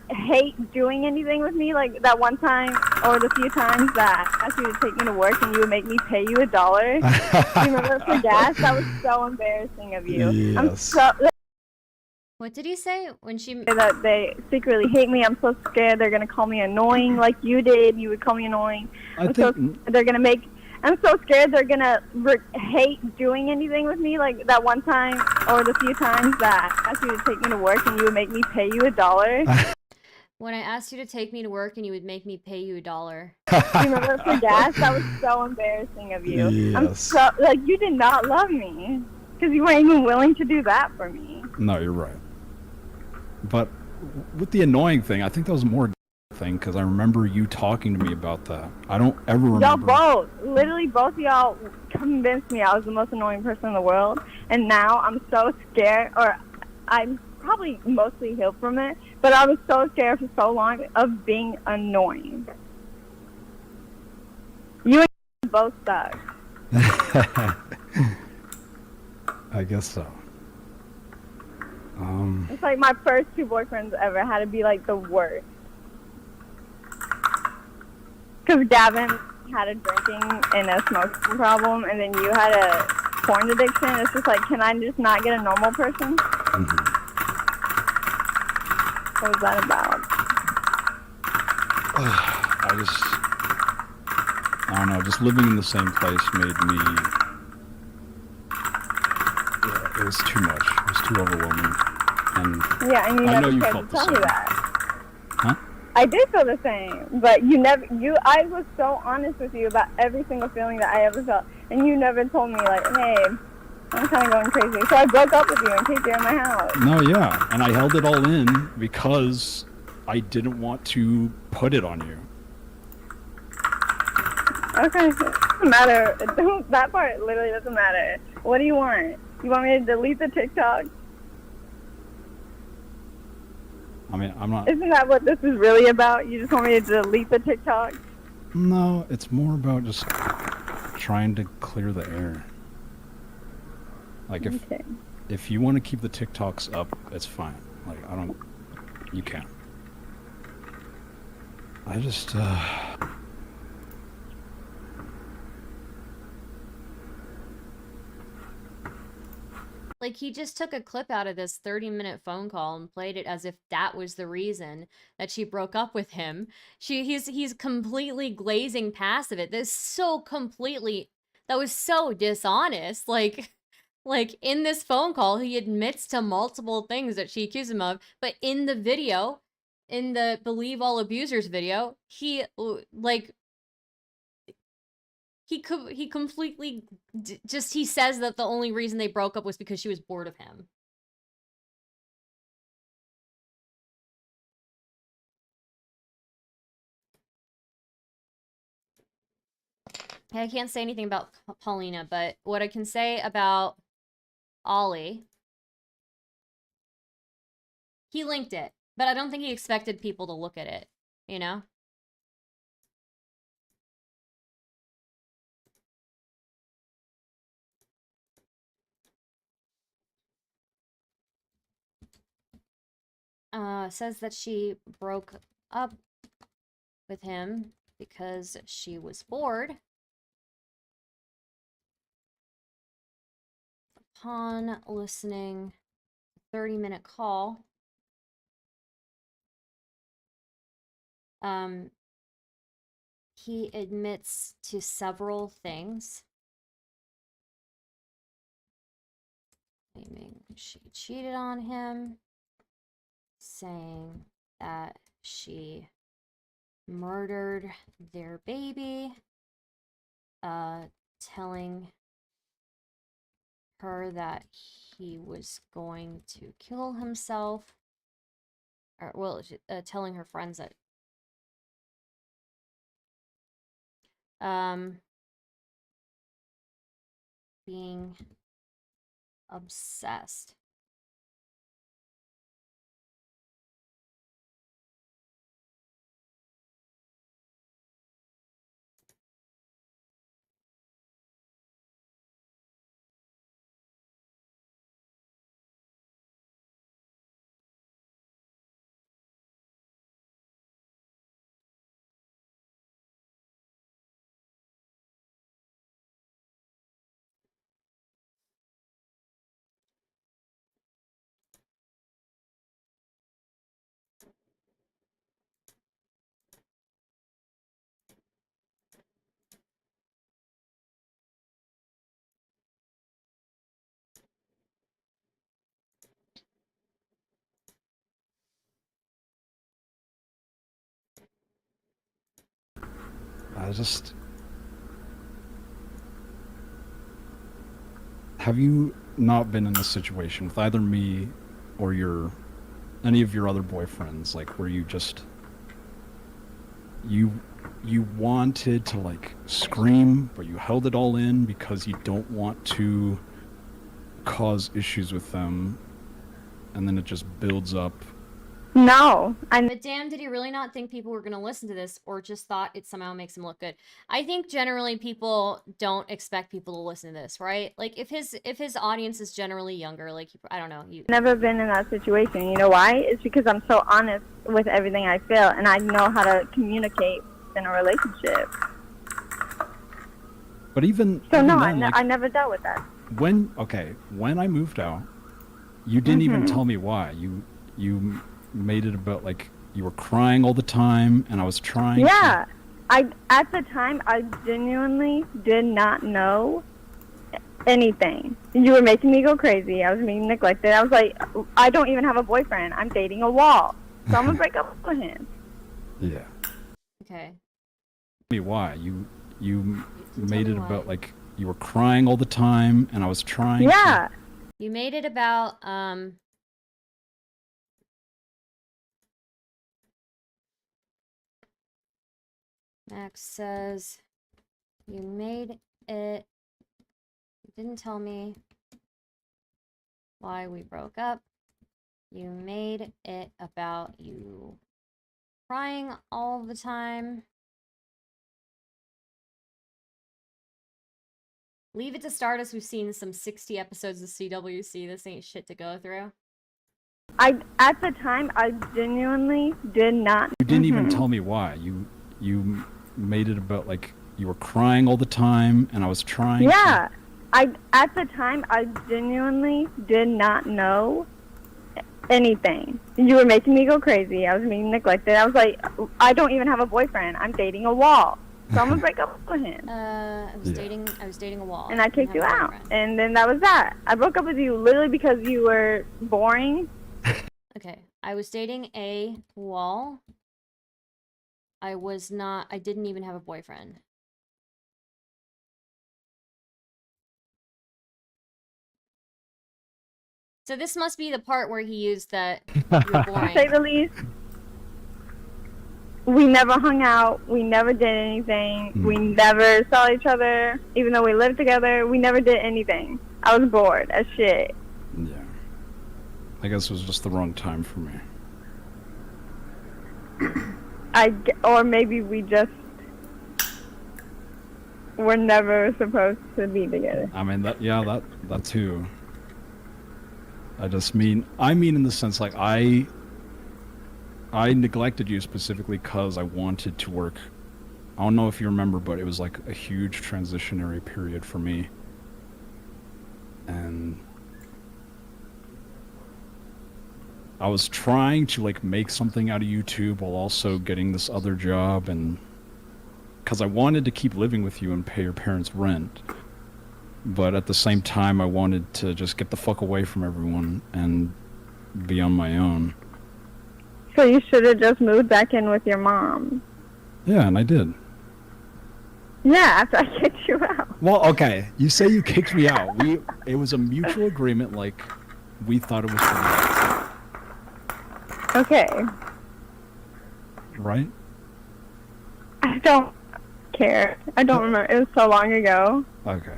hate doing anything with me, like that one time or the few times that I asked you to take me to work and you would make me pay you $1. You remember for gas? That was so embarrassing of you. I'm Yes. so What did he say when she? that they secretly hate me. I'm so scared they're gonna call me annoying like you did. You would call me annoying. I'm so scared they're gonna hate doing anything with me, like that one time or the few times that I asked you to take me to work and you would make me pay you $1. When I asked you to take me to work and you would make me pay you $1. You remember for gas? That was so embarrassing of you. I'm Yes. so you did not love me because you weren't even willing to do that for me. No, you're right. But with the annoying thing, I think that was more a thing because I remember you talking to me about that. I don't ever remember. Y'all literally both of y'all convinced me I was the most annoying person in the world, and now I'm so scared, or I'm probably mostly healed from it, but I was so scared for so long of being annoying. You and both suck. I guess so. It's like my first 2 boyfriends ever had to be like the worst. Because Gavin had a drinking and a smoking problem, and then you had a porn addiction. It's just like, can I just not get a normal person? What was that about? I don't know, just living in the same place made me, it was too much. It was too overwhelming. And Yeah, and you I know never you tried felt to the tell me same. that. Huh? I did feel the same, but I was so honest with you about every single feeling that I ever felt, and you never told me, like, hey, I'm kind of going crazy. So I broke up with you and kicked you out of my house. No, yeah, and I held it all in because I didn't want to put it on you. Okay, it doesn't matter. That part literally doesn't matter. What do you want? You want me to delete the TikTok? I mean, I'm not. Isn't that what this is really about? You just want me to delete the TikTok? No, it's more about just trying to clear the air. Like if you want to keep the TikToks up, it's fine. Like you can. I just Like, he just took a clip out of this 30-minute phone call and played it as if that was the reason that she broke up with him. He's completely glazing past of it. That was so dishonest. Like in this phone call, he admits to multiple things that she accused him of, but in the video, in the Believe All Abusers video, he completely he says that the only reason they broke up was because she was bored of him. I can't say anything about Paulina, but what I can say about Ollie, he linked it, but I don't think he expected people to look at it, you know? Says that she broke up with him because she was bored. Upon listening, 30-minute call, he admits to several things, claiming she cheated on him, saying that she murdered their baby, telling her that he was going to kill himself, or well, telling her friends that being obsessed. I just... Have you not been in this situation with either me or any of your other boyfriends, like, where you just... You wanted to, like, scream, but you held it all in because you don't want to cause issues with them, and then it just builds up. No, But damn, did he really not think people were going to listen to this, or just thought it somehow makes him look good? I think generally people don't expect people to listen to this, right? Like, if his audience is generally younger, like, I don't know, never been in that situation. You know why? It's because I'm so honest with everything I feel, and I know how to communicate in a relationship. But even So even no, then, like, I never dealt with that. when I moved out, you didn't even tell me why. You made it about, like, you were crying all the time, and I was trying Yeah, at the time I genuinely did not know anything. You were making me go crazy. I was being neglected. I was like, I don't even have a boyfriend. I'm dating a wall, so I'm gonna break up with him. Yeah. okay. Me why. You made me it why. about, like, you were crying all the time, and I was trying Yeah, You made it about, Max says, you made it, you didn't tell me why we broke up. You made it about you crying all the time. Leave it to Stardust, who's seen some 60 episodes of CWC. This ain't shit to go through. at the time I genuinely did not. You didn't even tell me why. You made it about, like, you were crying all the time, and I was trying Yeah, at the time I genuinely did not know anything. You were making me go crazy. I was being neglected. I was like, I don't even have a boyfriend. I'm dating a wall, so I'm gonna break up with him. I was Yeah. dating a wall. And I kicked you didn't have a out. boyfriend. And then that was that. I broke up with you literally because you were boring. Okay, I was dating a wall. I didn't even have a boyfriend. So this must be the part where he used that you're To boring. say the least. We never hung out. We never did anything. We never saw each other. Even though we lived together, we never did anything. I was bored as shit. Yeah. I guess it was just the wrong time for me. Or maybe we just were never supposed to be together. I mean, that too. I mean in the sense, like, I neglected you specifically because I wanted to work. I don't know if you remember, but it was like a huge transitionary period for me. And I was trying to, like, make something out of YouTube while also getting this other job, and because I wanted to keep living with you and pay your parents' rent. But at the same time, I wanted to just get the fuck away from everyone and be on my own. So you should have just moved back in with your mom. Yeah, and I did. Yeah, after I kicked you out. Well, okay, you say you kicked me out. It was a mutual agreement, like, we thought it was for the Okay. best, right? I don't care. I don't remember. It was so long ago. Okay.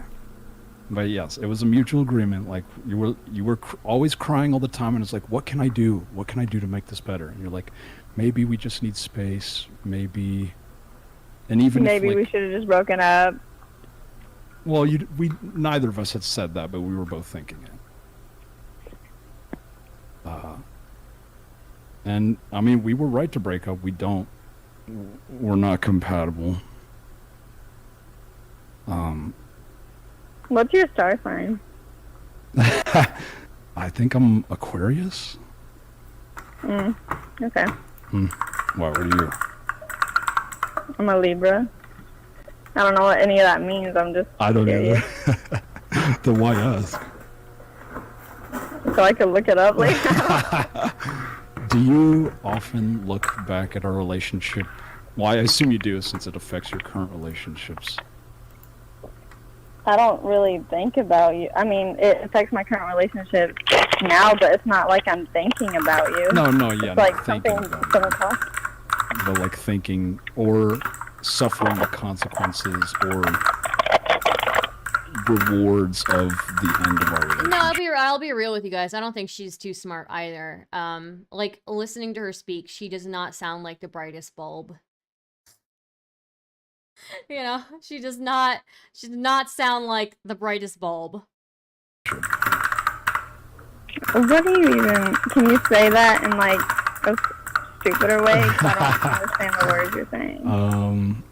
But yes, it was a mutual agreement. Like, you were always crying all the time, and it's like, what can I do? What can I do to make this better? And you're like, maybe we just need space. Maybe, and even Maybe if, like, we should have just broken up. well, neither of us had said that, but we were both thinking it. And I mean, we were right to break up. We're not compatible. What's your star sign? I think I'm Aquarius. Okay. What are you? I'm a Libra. I don't know what any of that means. I'm just I don't curious. either. Then why ask? So I could look it up later. Do you often look back at our relationship Well, I assume you do since it affects your current relationships. I don't really think about you. I mean, it affects my current relationship now, but it's not like I'm thinking about you. No, yeah, It's like not something thinking about from the past. it, but like thinking or suffering the consequences or rewards of the end of our relationship. No, I'll be real with you guys. I don't think she's too smart either. Like listening to her speak, she does not sound like the brightest bulb. You know, she does not sound like the brightest bulb. What do you even? Can you say that in like a stupider way? 'Cause I don't understand the words you're saying.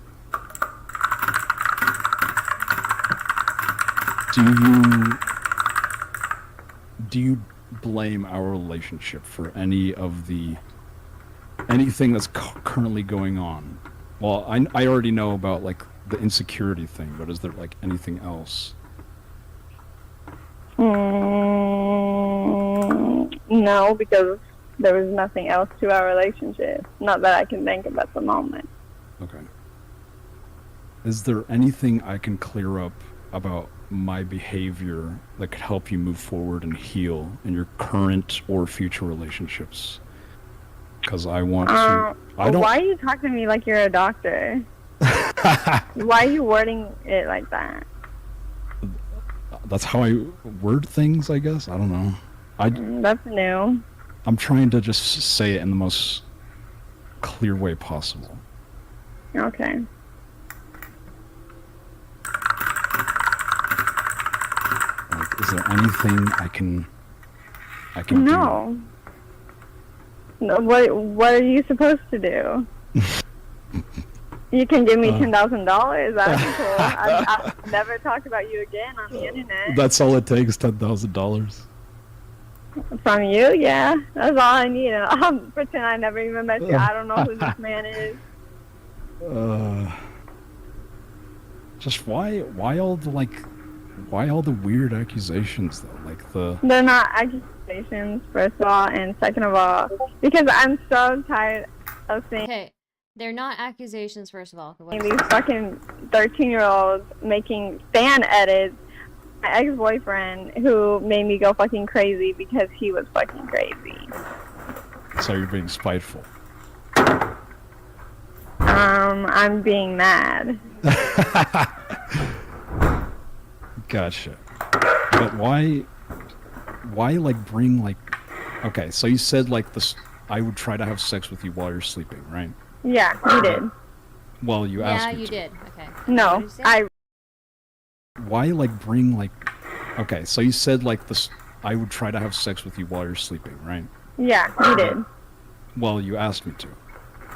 Do you blame our relationship for anything that's currently going on? Well, I already know about like the insecurity thing, but is there like anything else? No, because there was nothing else to our relationship. Not that I can think of at the moment. Okay. Is there anything I can clear up about my behavior that could help you move forward and heal in your current or future relationships? Because I want to. Why are you talking to me like you're a doctor? Why are you wording it like that? That's how I word things, I guess. I don't know. That's new. I'm trying to just say it in the most clear way possible. Okay. Like, is there anything I can do? No. What are you supposed to do? You can give me $10,000. That's cool. I'll never talk about you again on the internet. That's all it takes, $10,000. From you, yeah. That's all I need. I'll pretend I never even met you. I don't know who this man is. Just why all the weird accusations though? Like They're not accusations, first of all, and second of all, because I'm so tired of seeing Okay, they're not accusations, first of all. these fucking 13-year-olds making fan edits. My ex-boyfriend who made me go fucking crazy because he was fucking crazy. So you're being spiteful. I'm being mad. Gotcha. But why like bring like, okay, so you said like this, I would try to have sex with you while you're sleeping, right? Yeah, you did. Well, you asked me Yeah, you to. did. Okay. No, What did you say? Why like bring like, okay, so you said like this, I would try to have sex with you while you're sleeping, right? Yeah, you did. Well, you asked me to.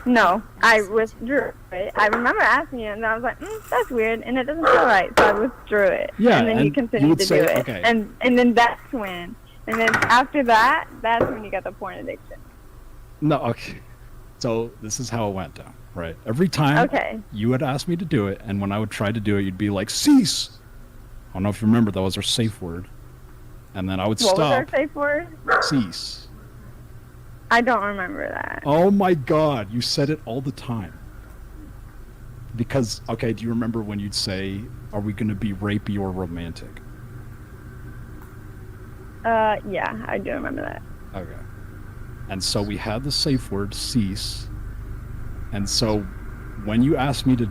No, I withdrew it. I remember asking you, and I was like, that's weird, and it doesn't feel right, so I withdrew it. Yeah, and then you and continued you would to say, do it. okay. And then that's when. And then after that, that's when you got the porn addiction. No, okay. So this is how it went down, right? Every time you would ask me to do it, and when I would try to do it, you'd be like, cease! I don't know if you remember, that was our safe word. And then I would What stop. was our safe word? Cease. I don't remember that. Oh my god, you said it all the time. Because, okay, do you remember when you'd say, are we going to be rapey or romantic? Yeah, I do remember that. Okay. And so we had the safe word, cease. And so when you asked me to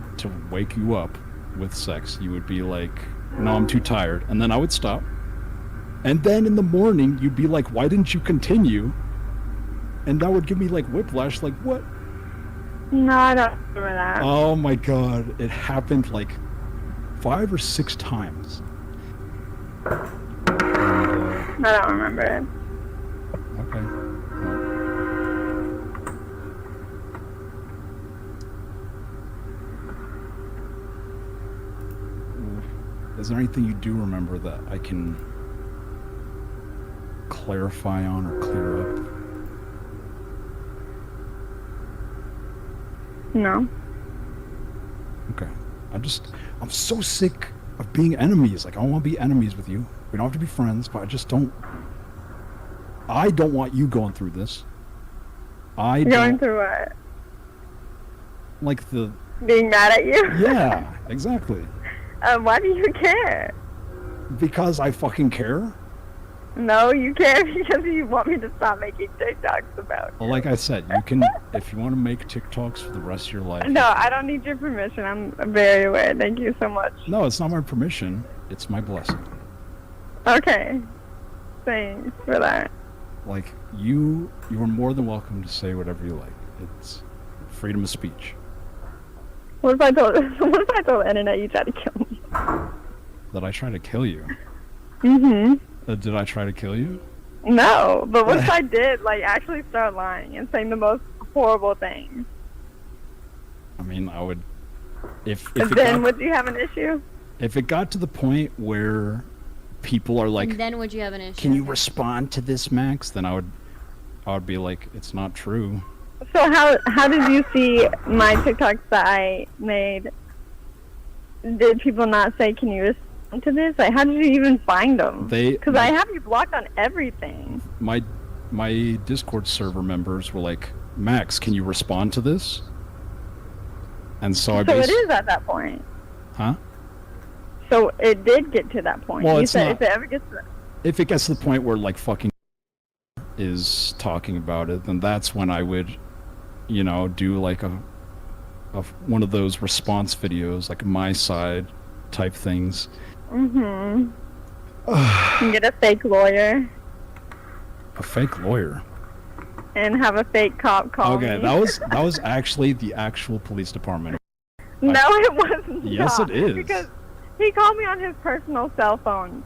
wake you up with sex, you would be like, no, I'm too tired. And then I would stop. And then in the morning, you'd be like, why didn't you continue? And that would give me like whiplash, like, what? No, I don't remember that. Oh my god, it happened like 5 or 6 times. I don't remember it. Okay. Well, is there anything you do remember that I can clarify on or clear up? No. Okay. I'm so sick of being enemies. Like, I don't want to be enemies with you. We don't have to be friends, but I don't want you going through this. Going through what? like the... Being mad at you? Yeah, exactly. Why do you care? Because I fucking care. No, you care because you want me to stop making TikToks about you. Well, like I said, you can, if you want to make TikToks for the rest of your life. No, I don't need your permission. I'm very aware. Thank you so much. No, it's not my permission. It's my blessing. Okay. Thanks for that. Like, you are more than welcome to say whatever you like. It's freedom of speech. What if I told the internet you tried to kill me? That I try to kill you. Mm-hmm. Did I try to kill you? No, but what if I did, like, actually start lying and saying the most horrible things? I mean, I would... If then would you have an issue? If it got to the point where people are like... Then would you have an issue? Can you respond to this, Max? Then I would be like, it's not true. So how did you see my TikToks that I made? Did people not say, can you respond to this? Like, how did you even find them? Because I have you blocked on everything. My Discord server members were like, Max, can you respond to this? And so I So it is at that point. Huh? So it did get to that point. Well, You it's said not... if it ever gets to that. If it gets to the point where, like, fucking is talking about it, then that's when I would, you know, do like a one of those response videos, like my side type things. Mm-hmm. And get a fake lawyer. A fake lawyer? And have a fake cop call Okay, me. that was actually the actual police department. No, it wasn't. Yes, it is. Because he called me on his personal cell phone.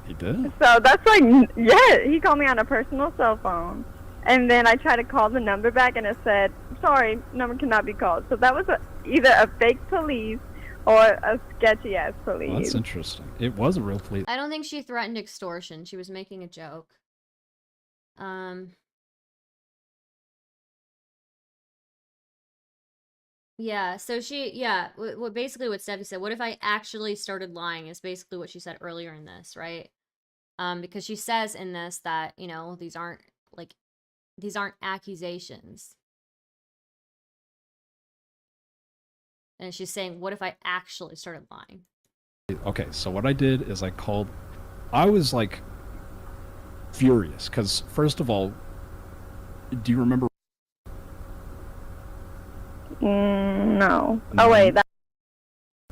He did? So that's like, yeah, he called me on a personal cell phone. And then I tried to call the number back and it said, sorry, number cannot be called. So that was either a fake police or a sketchy ass police. Well, that's interesting. It was a real police. I don't think she threatened extortion. She was making a joke. Yeah, so what basically what Steffi said, what if I actually started lying is basically what she said earlier in this, right? Because she says in this that, you know, these aren't accusations. And she's saying, what if I actually started lying? Okay, so what I did is I was like furious, because first of all, do you remember? No. Oh wait, that.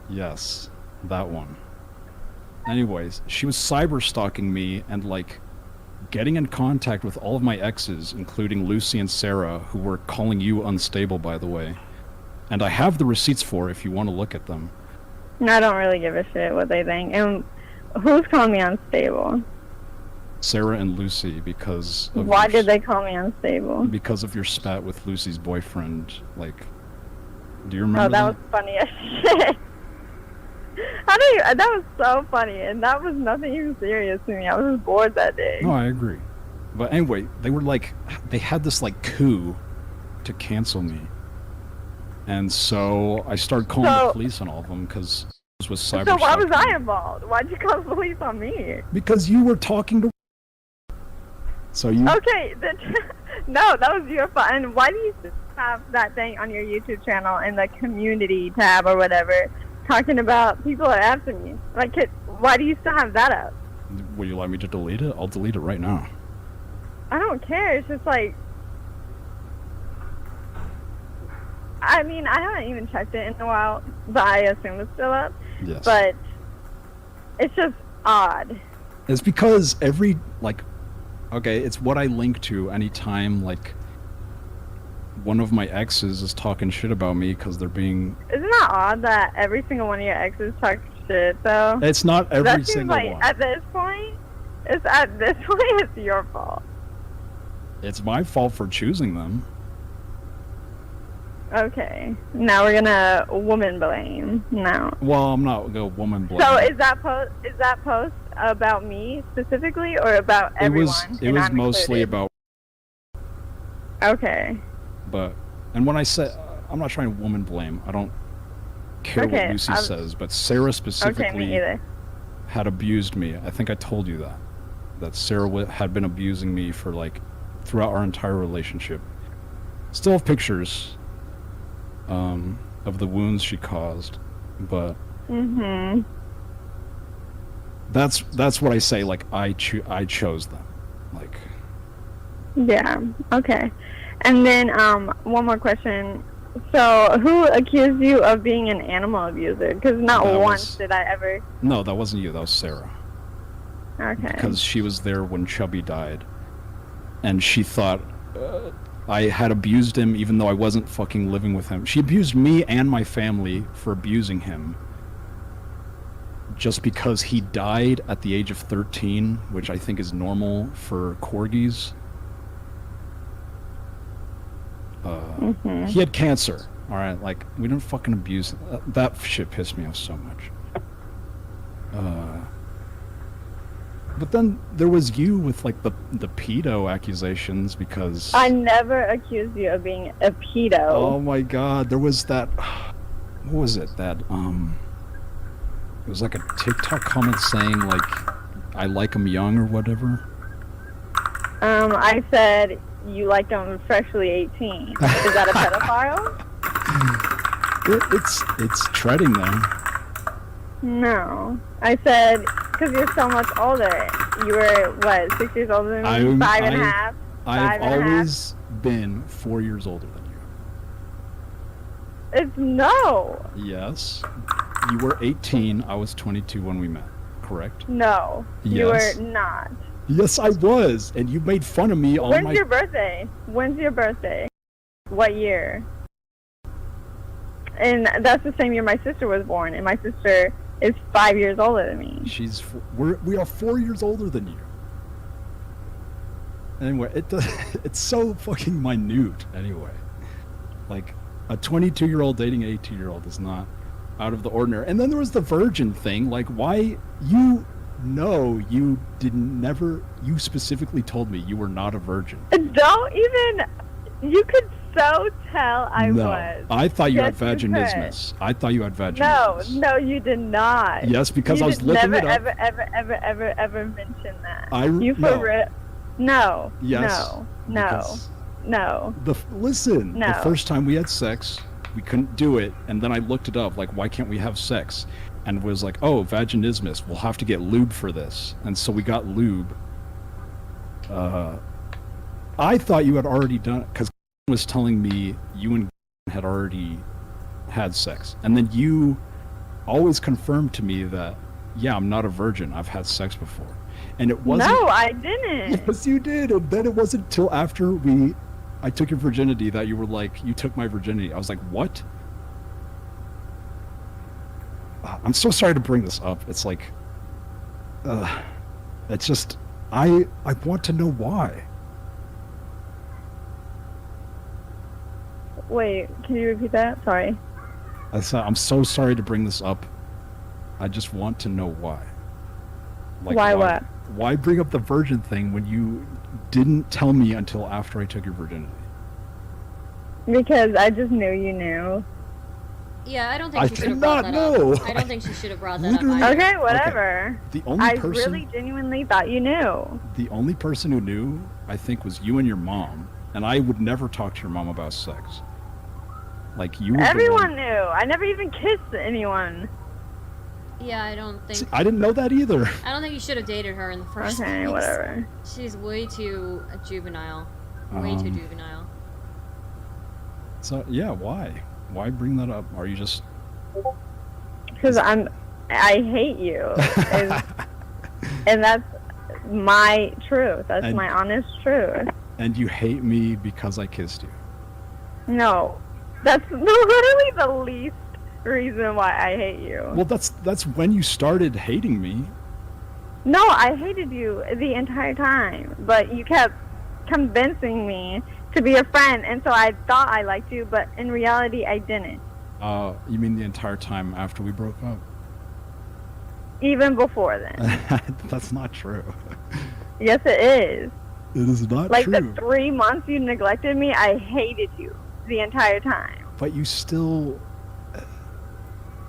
Yes, that one. Anyways, she was cyber stalking me and like getting in contact with all of my exes, including Lucy and Sarah, who were calling you unstable, by the way. And I have the receipts for if you want to look at them. I don't really give a shit what they think. And who's calling me unstable? Sarah and Lucy, because of Why did they call me unstable? Because of your spat with Lucy's boyfriend. Like, do you remember? Oh, that was funny as shit. That was so funny, and that was nothing even serious to me. I was just bored that day. No, I agree. But anyway, they had this like coup to cancel me. And so I started calling the police on all of them because it was cyber. So why was I involved? Why'd you call the police on me? Because you were talking to. So you. Okay, no, that was your fault. And why do you have that thing on your YouTube channel in the community tab or whatever, talking about people are after me? Like, why do you still have that up? Will you let me to delete it? I'll delete it right now. I don't care. It's just like. I mean, I haven't even checked it in a while, but I assume it's still up. Yes. But it's just odd. It's because it's what I link to anytime, like, one of my exes is talking shit about me because they're being... Isn't that odd that every single one of your exes talk shit, though? It's not every single like, one. At this point, it's your fault. It's my fault for choosing them. Okay, now we're gonna woman blame. No. Well, I'm not gonna woman blame. So is that post about me specifically, or about everyone? It was mostly about. Okay. And when I say I'm not trying to woman blame, I don't care what Lucy says, but Sarah specifically had abused me. I think I told you that Sarah had been abusing me for like throughout our entire relationship. Still have pictures. of the wounds she caused, but Mhm. that's what I say. Like I chose them. Like Yeah. Okay. And then one more question. So, who accused you of being an animal abuser? Because not That once was- did I ever. no, that wasn't you. That was Sarah. Okay. Because she was there when Chubby died, and she thought I had abused him even though I wasn't fucking living with him. She abused me and my family for abusing him just because he died at the age of 13, which I think is normal for corgis. He had cancer. All right, like we didn't fucking abuse him. That shit pissed me off so much. But then there was you with like the pedo accusations because I never accused you of being a pedo. oh my god, there was that what was it? That it was like a TikTok comment saying like I like him young or whatever. I said you like them freshly 18. Is that a pedophile? It's treading there. No. I said, because you're so much older. You were, what, 6 years older than me? I'm- Five and a I- half? I've 5.5? always been 4 years older than you. It's no. Yes. You were 18, I was 22 when we met, correct? No. You Yes. were not. Yes, I was, and you made fun of me on When's my... your birthday? When's your birthday? What year? And that's the same year my sister was born, and my sister is 5 years older than me. We are 4 years older than you. Anyway, it's so fucking minute. Anyway, like a 22-year-old dating an 18-year-old is not out of the ordinary. And then there was the virgin thing. Like, why you you specifically told me you were not a virgin. Don't even. You could so tell I no, was. I thought you had Yes, you could. vaginismus. I thought you had No, vaginismus. no, you did not. Yes, because you I was did looking never, it up. ever mention that. No. No. Yes. No. because No. Listen. No. The first time we had sex, we couldn't do it, and then I looked it up. Like, why can't we have sex? And it was like, oh, vaginismus. We'll have to get lube for this, and so we got lube. I thought you had already done it because was telling me you and had already had sex, and then you always confirmed to me that yeah, I'm not a virgin. I've had sex before, and it wasn't. No, I didn't. Yes, you did, and then it wasn't until after I took your virginity that you were like, you took my virginity. I was like, what? I'm so sorry to bring this up. It's like, it's just, I want to know why. Wait, can you repeat that? Sorry. I said, I'm so sorry to bring this up. I just want to know why. Like, Why what? Why bring up the virgin thing when you didn't tell me until after I took your virginity? Because I just knew you knew. Yeah, I don't think I she should have did brought not that know. up. I don't think she should have brought that up. Literally- either. Okay, whatever. The only I person, really genuinely thought you knew. the only person who knew, I think, was you and your mom. And I would never talk to your mom about sex. Like, you were the Everyone one- knew. I never even kissed anyone. Yeah, I don't think. See, I didn't know that either. I don't think you should have dated her in the first Okay, place. whatever. She's way too juvenile. Way too juvenile. So, yeah, why? Why bring that up? Are you just... Because I hate you. And that's my truth. That's And- my honest truth. And you hate me because I kissed you. No. That's literally the least reason why I hate you. Well, that's when you started hating me. No, I hated you the entire time. But you kept convincing me to be a friend. And so I thought I liked you, but in reality, I didn't. You mean the entire time after we broke up? Even before then. That's not true. Yes, it is. It is not Like true. the 3 months you neglected me, I hated you the entire time. But you still...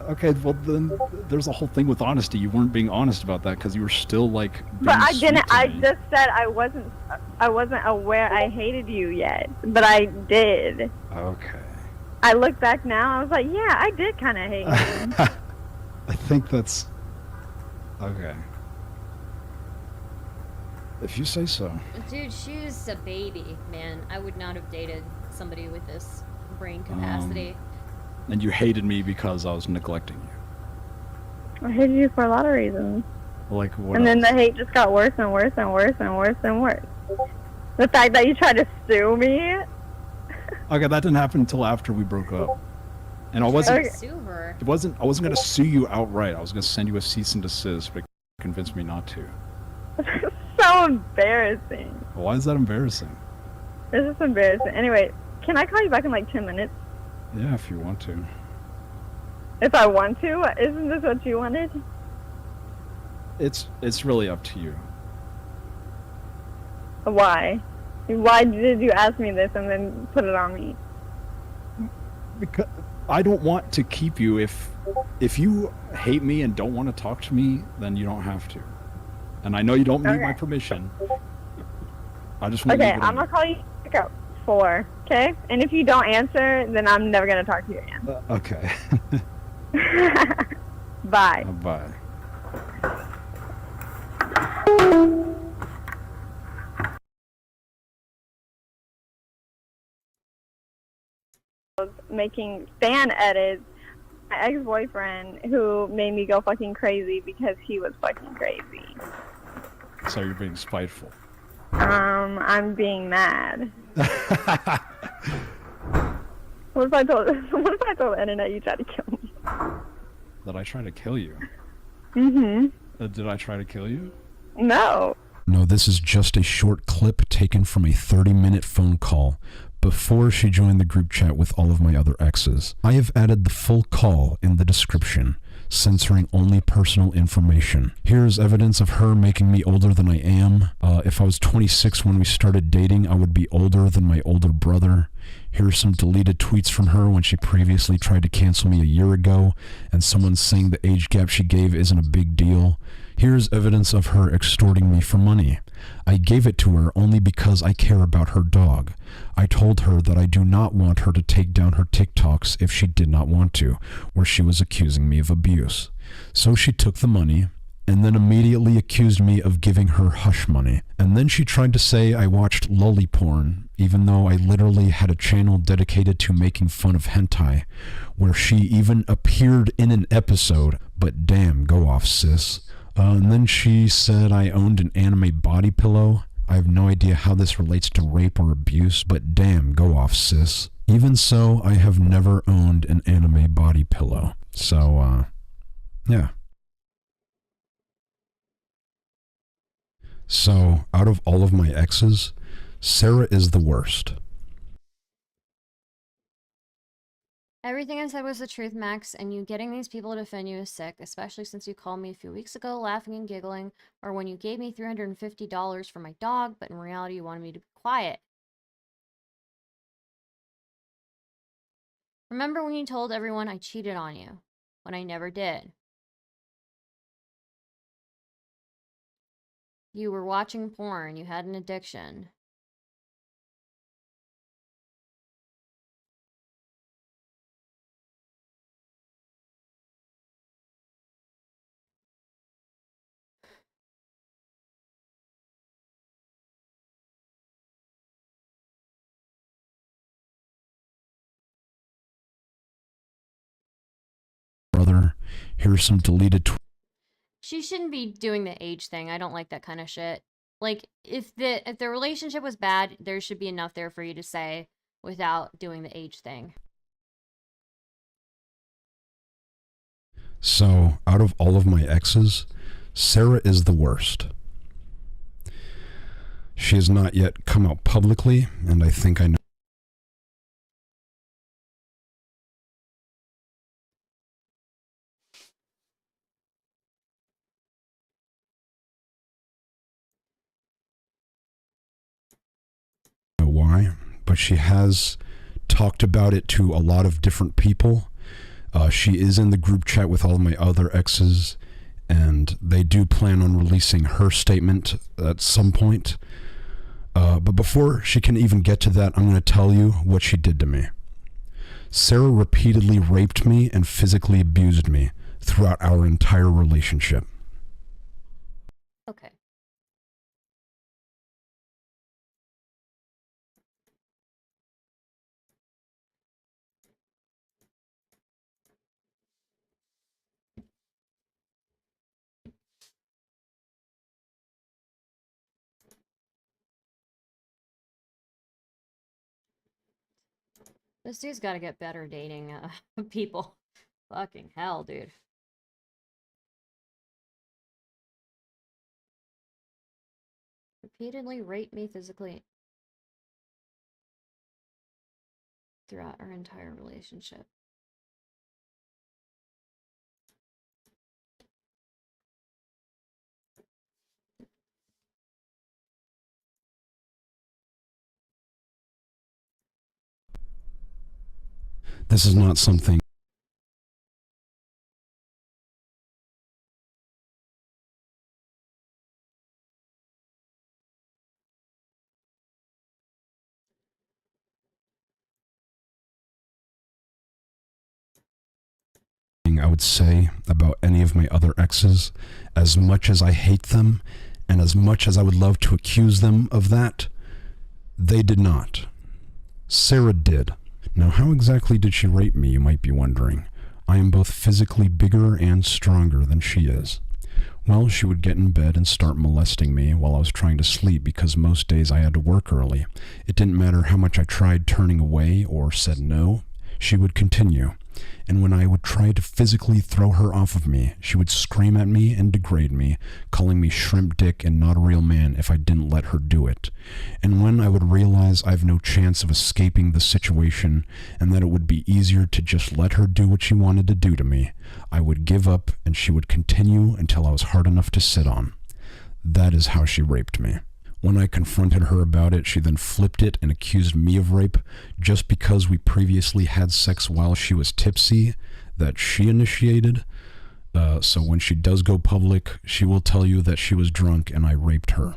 Okay, well then, there's a whole thing with honesty. You weren't being honest about that because you were still like. But I being didn't. sweet to I me. just said I wasn't aware I hated you yet. But I did. Okay. I look back now, I was like, yeah, I did kind of hate him. I think that's... Okay. If you say so. Dude, she's a baby, man. I would not have dated somebody with this brain capacity. And you hated me because I was neglecting you. I hated you for a lot of reasons. Like what And then else? the hate just got worse and worse and worse and worse and worse. The fact that you tried to sue me. Okay, that didn't happen until after we broke up. And I Tried wasn't... to sue her. I wasn't gonna sue you outright. I was gonna send you a cease and desist, but you convinced me not to. So embarrassing. Why is that embarrassing? This is embarrassing. Anyway, can I call you back in like 10 minutes? Yeah, if you want to. If I want to? Isn't this what you wanted? It's really up to you. Why? Why did you ask me this and then put it on me? Because I don't want to keep you. If you hate me and don't want to talk to me, then you don't have to. And I know you don't need my permission. I just want Okay, to I'm gonna call you back up 4, okay? And if you don't answer, then I'm never gonna talk to you again. Okay. Bye. Bye. Making fan edits. My ex-boyfriend who made me go fucking crazy because he was fucking crazy. So you're being spiteful. I'm being mad. What if I told the internet you tried to kill me? That I try to kill you. Mm-hmm. Did I try to kill you? No. No, this is just a short clip taken from a 30-minute phone call before she joined the group chat with all of my other exes. I have added the full call in the description, censoring only personal information. Here's evidence of her making me older than I am. If I was 26 when we started dating, I would be older than my older brother. Here's some deleted tweets from her when she previously tried to cancel me a year ago, and someone saying the age gap she gave isn't a big deal. Here's evidence of her extorting me for money. I gave it to her only because I care about her dog. I told her that I do not want her to take down her TikToks if she did not want to, where she was accusing me of abuse. So she took the money, and then immediately accused me of giving her hush money. And then she tried to say I watched lolly porn, even though I literally had a channel dedicated to making fun of hentai, where she even appeared in an episode, but damn, go off, sis. And then she said I owned an anime body pillow. I have no idea how this relates to rape or abuse, but damn, go off, sis. Even so, I have never owned an anime body pillow. So, yeah. So, out of all of my exes, Sarah is the worst. Everything I said was the truth, Max, and you getting these people to defend you is sick, especially since you called me a few weeks ago laughing and giggling, or when you gave me $350 for my dog, but in reality you wanted me to be quiet. Remember when you told everyone I cheated on you, when I never did? You were watching porn, you had an addiction. Brother, here's some deleted tweets. She shouldn't be doing the age thing. I don't like that kind of shit. Like, if the relationship was bad, there should be enough there for you to say without doing the age thing. So, out of all of my exes, Sarah is the worst. She has not yet come out publicly, and I think I know why, but she has talked about it to a lot of different people. She is in the group chat with all of my other exes, and they do plan on releasing her statement at some point. But before she can even get to that, I'm going to tell you what she did to me. Sarah repeatedly raped me and physically abused me throughout our entire relationship. Okay. This dude's got to get better dating people. Fucking hell, dude. Repeatedly raped me physically throughout our entire relationship. This is not something I would say about any of my other exes. As much as I hate them, and as much as I would love to accuse them of that, they did not. Sarah did. Now, how exactly did she rape me, you might be wondering. I am both physically bigger and stronger than she is. Well, she would get in bed and start molesting me while I was trying to sleep because most days I had to work early. It didn't matter how much I tried turning away or said no, she would continue. And when I would try to physically throw her off of me, she would scream at me and degrade me, calling me shrimp dick and not a real man if I didn't let her do it. And when I would realize I have no chance of escaping the situation and that it would be easier to just let her do what she wanted to do to me, I would give up and she would continue until I was hard enough to sit on. That is how she raped me. When I confronted her about it, she then flipped it and accused me of rape just because we previously had sex while she was tipsy that she initiated. So when she does go public, she will tell you that she was drunk and I raped her.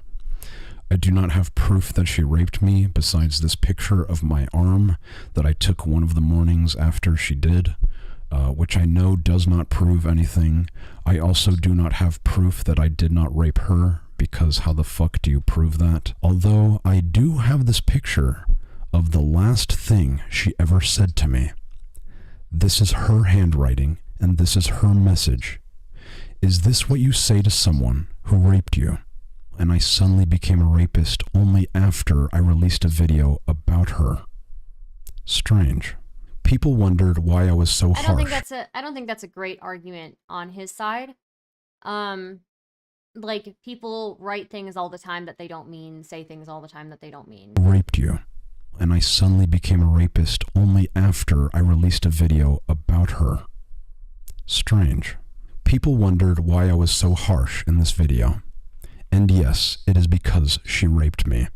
I do not have proof that she raped me besides this picture of my arm that I took one of the mornings after she did, which I know does not prove anything. I also do not have proof that I did not rape her, because how the fuck do you prove that? Although I do have this picture of the last thing she ever said to me. This is her handwriting, and this is her message. Is this what you say to someone who raped you? And I suddenly became a rapist only after I released a video about her. Strange. People wondered why I was so harsh. I don't think that's a great argument on his side. Like, people write things all the time that they don't mean, say things all the time that they don't mean. Raped you. And I suddenly became a rapist only after I released a video about her. Strange. People wondered why I was so harsh in this video. And yes, it is because she raped me.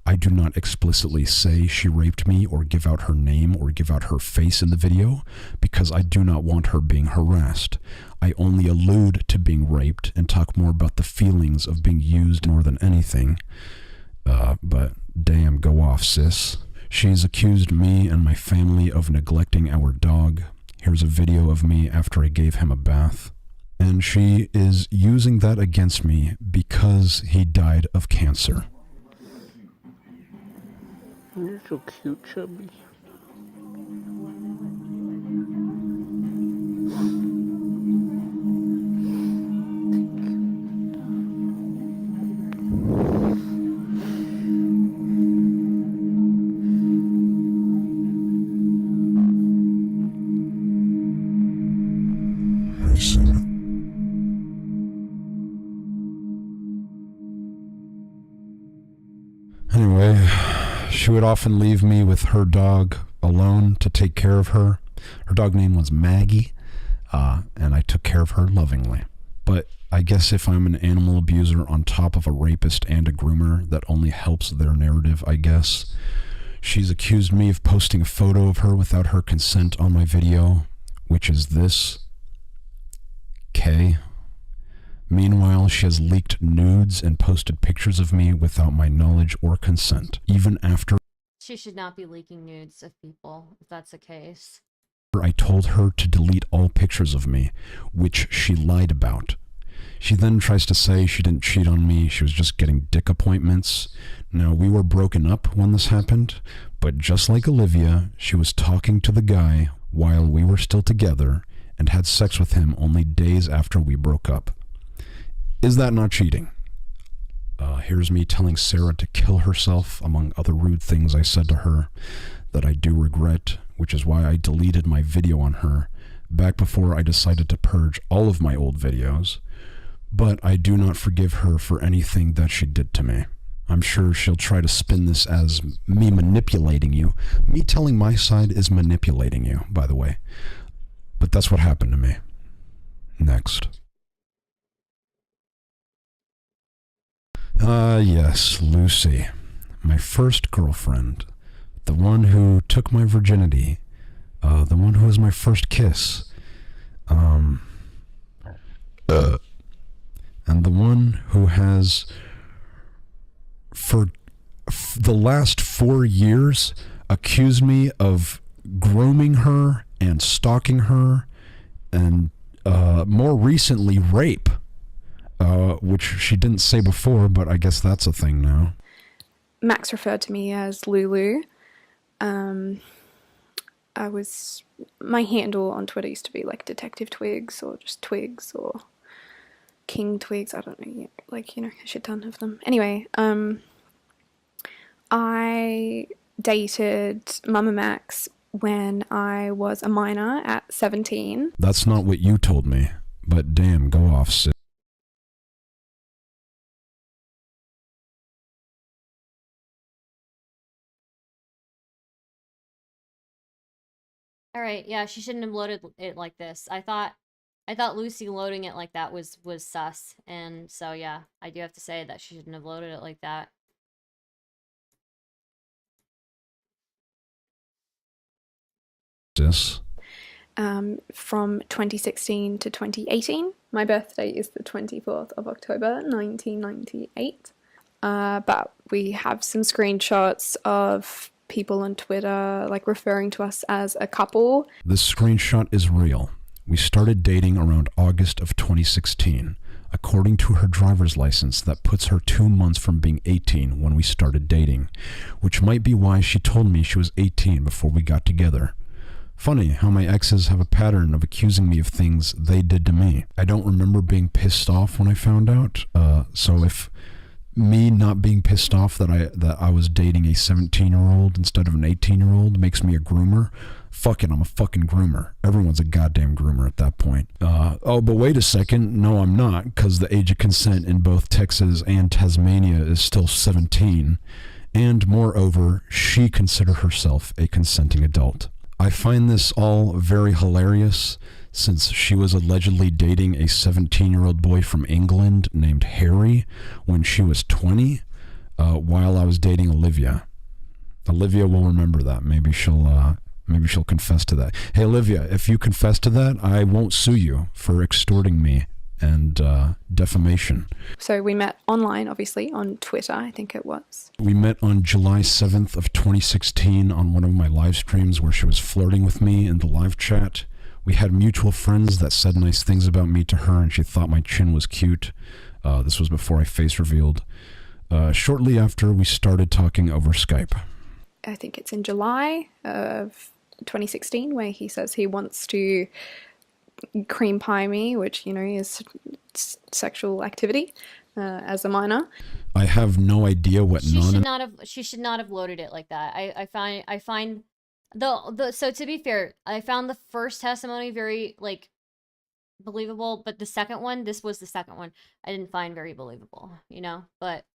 I do not explicitly say she raped me or give out her name or give out her face in the video because I do not want her being harassed. I only allude to being raped and talk more about the feelings of being used more than anything. But damn, go off, sis. She's accused me and my family of neglecting our dog. Here's a video of me after I gave him a bath. And she is using that against me because he died of cancer. You're so cute, Chubby. Anyway, she would often leave me with her dog alone to take care of her. Her dog name was Maggie, and I took care of her lovingly. But I guess if I'm an animal abuser on top of a rapist and a groomer, that only helps their narrative, I guess. She's accused me of posting a photo of her without her consent on my video, which is this. K. Meanwhile, she has leaked nudes and posted pictures of me without my knowledge or consent, even after She should not be leaking nudes of people, if that's the case. I told her to delete all pictures of me, which she lied about. She then tries to say she didn't cheat on me, she was just getting dick appointments. Now, we were broken up when this happened, but just like Olivia, she was talking to the guy while we were still together and had sex with him only days after we broke up. Is that not cheating? Here's me telling Sarah to kill herself, among other rude things I said to her that I do regret, which is why I deleted my video on her back before I decided to purge all of my old videos. But I do not forgive her for anything that she did to me. I'm sure she'll try to spin this as me manipulating you. Me telling my side is manipulating you, by the way. But that's what happened to me. Next. Yes, Lucy. My first girlfriend. The one who took my virginity. The one who was my first kiss. And the one who has, for the last 4 years, accused me of grooming her and stalking her, and more recently, rape. Which she didn't say before, but I guess that's a thing now. Max referred to me as Lulu. My handle on Twitter used to be like Detective Twigs, or just Twigs, or King Twigs, I don't know, like, a shit ton of them. Anyway, I dated Mama Max when I was a minor at 17. That's not what you told me, but damn, go off, sis. Alright, yeah, she shouldn't have loaded it like this. I thought Lucy loading it like that was sus, and so yeah, I do have to say that she shouldn't have loaded it like that. Sis. From 2016 to 2018. My birthday is the 24th of October, 1998. But we have some screenshots of people on Twitter, like, referring to us as a couple. This screenshot is real. We started dating around August of 2016. According to her driver's license, that puts her 2 months from being 18 when we started dating, which might be why she told me she was 18 before we got together. Funny how my exes have a pattern of accusing me of things they did to me. I don't remember being pissed off when I found out, so if me not being pissed off that I was dating a 17-year-old instead of an 18-year-old makes me a groomer, fuck it, I'm a fucking groomer. Everyone's a goddamn groomer at that point. Oh, but wait a second, no I'm not, because the age of consent in both Texas and Tasmania is still 17, and moreover, she considered herself a consenting adult. I find this all very hilarious, since she was allegedly dating a 17-year-old boy from England named Harry when she was 20, while I was dating Olivia. Olivia will remember that. Maybe she'll confess to that. Hey Olivia, if you confess to that, I won't sue you for extorting me and defamation. So we met online, obviously, on Twitter, I think it was. We met on July 7th of 2016 on one of my live streams where she was flirting with me in the live chat. We had mutual friends that said nice things about me to her, and she thought my chin was cute. This was before I face revealed. Shortly after, we started talking over Skype. I think it's in July of 2016 where he says he wants to cream pie me, which, is sexual activity as a minor. I have no idea what She should not have loaded it like that. I find so to be fair, I found the first testimony very, like, believable, but the second one, this was the second one, I didn't find very believable, but...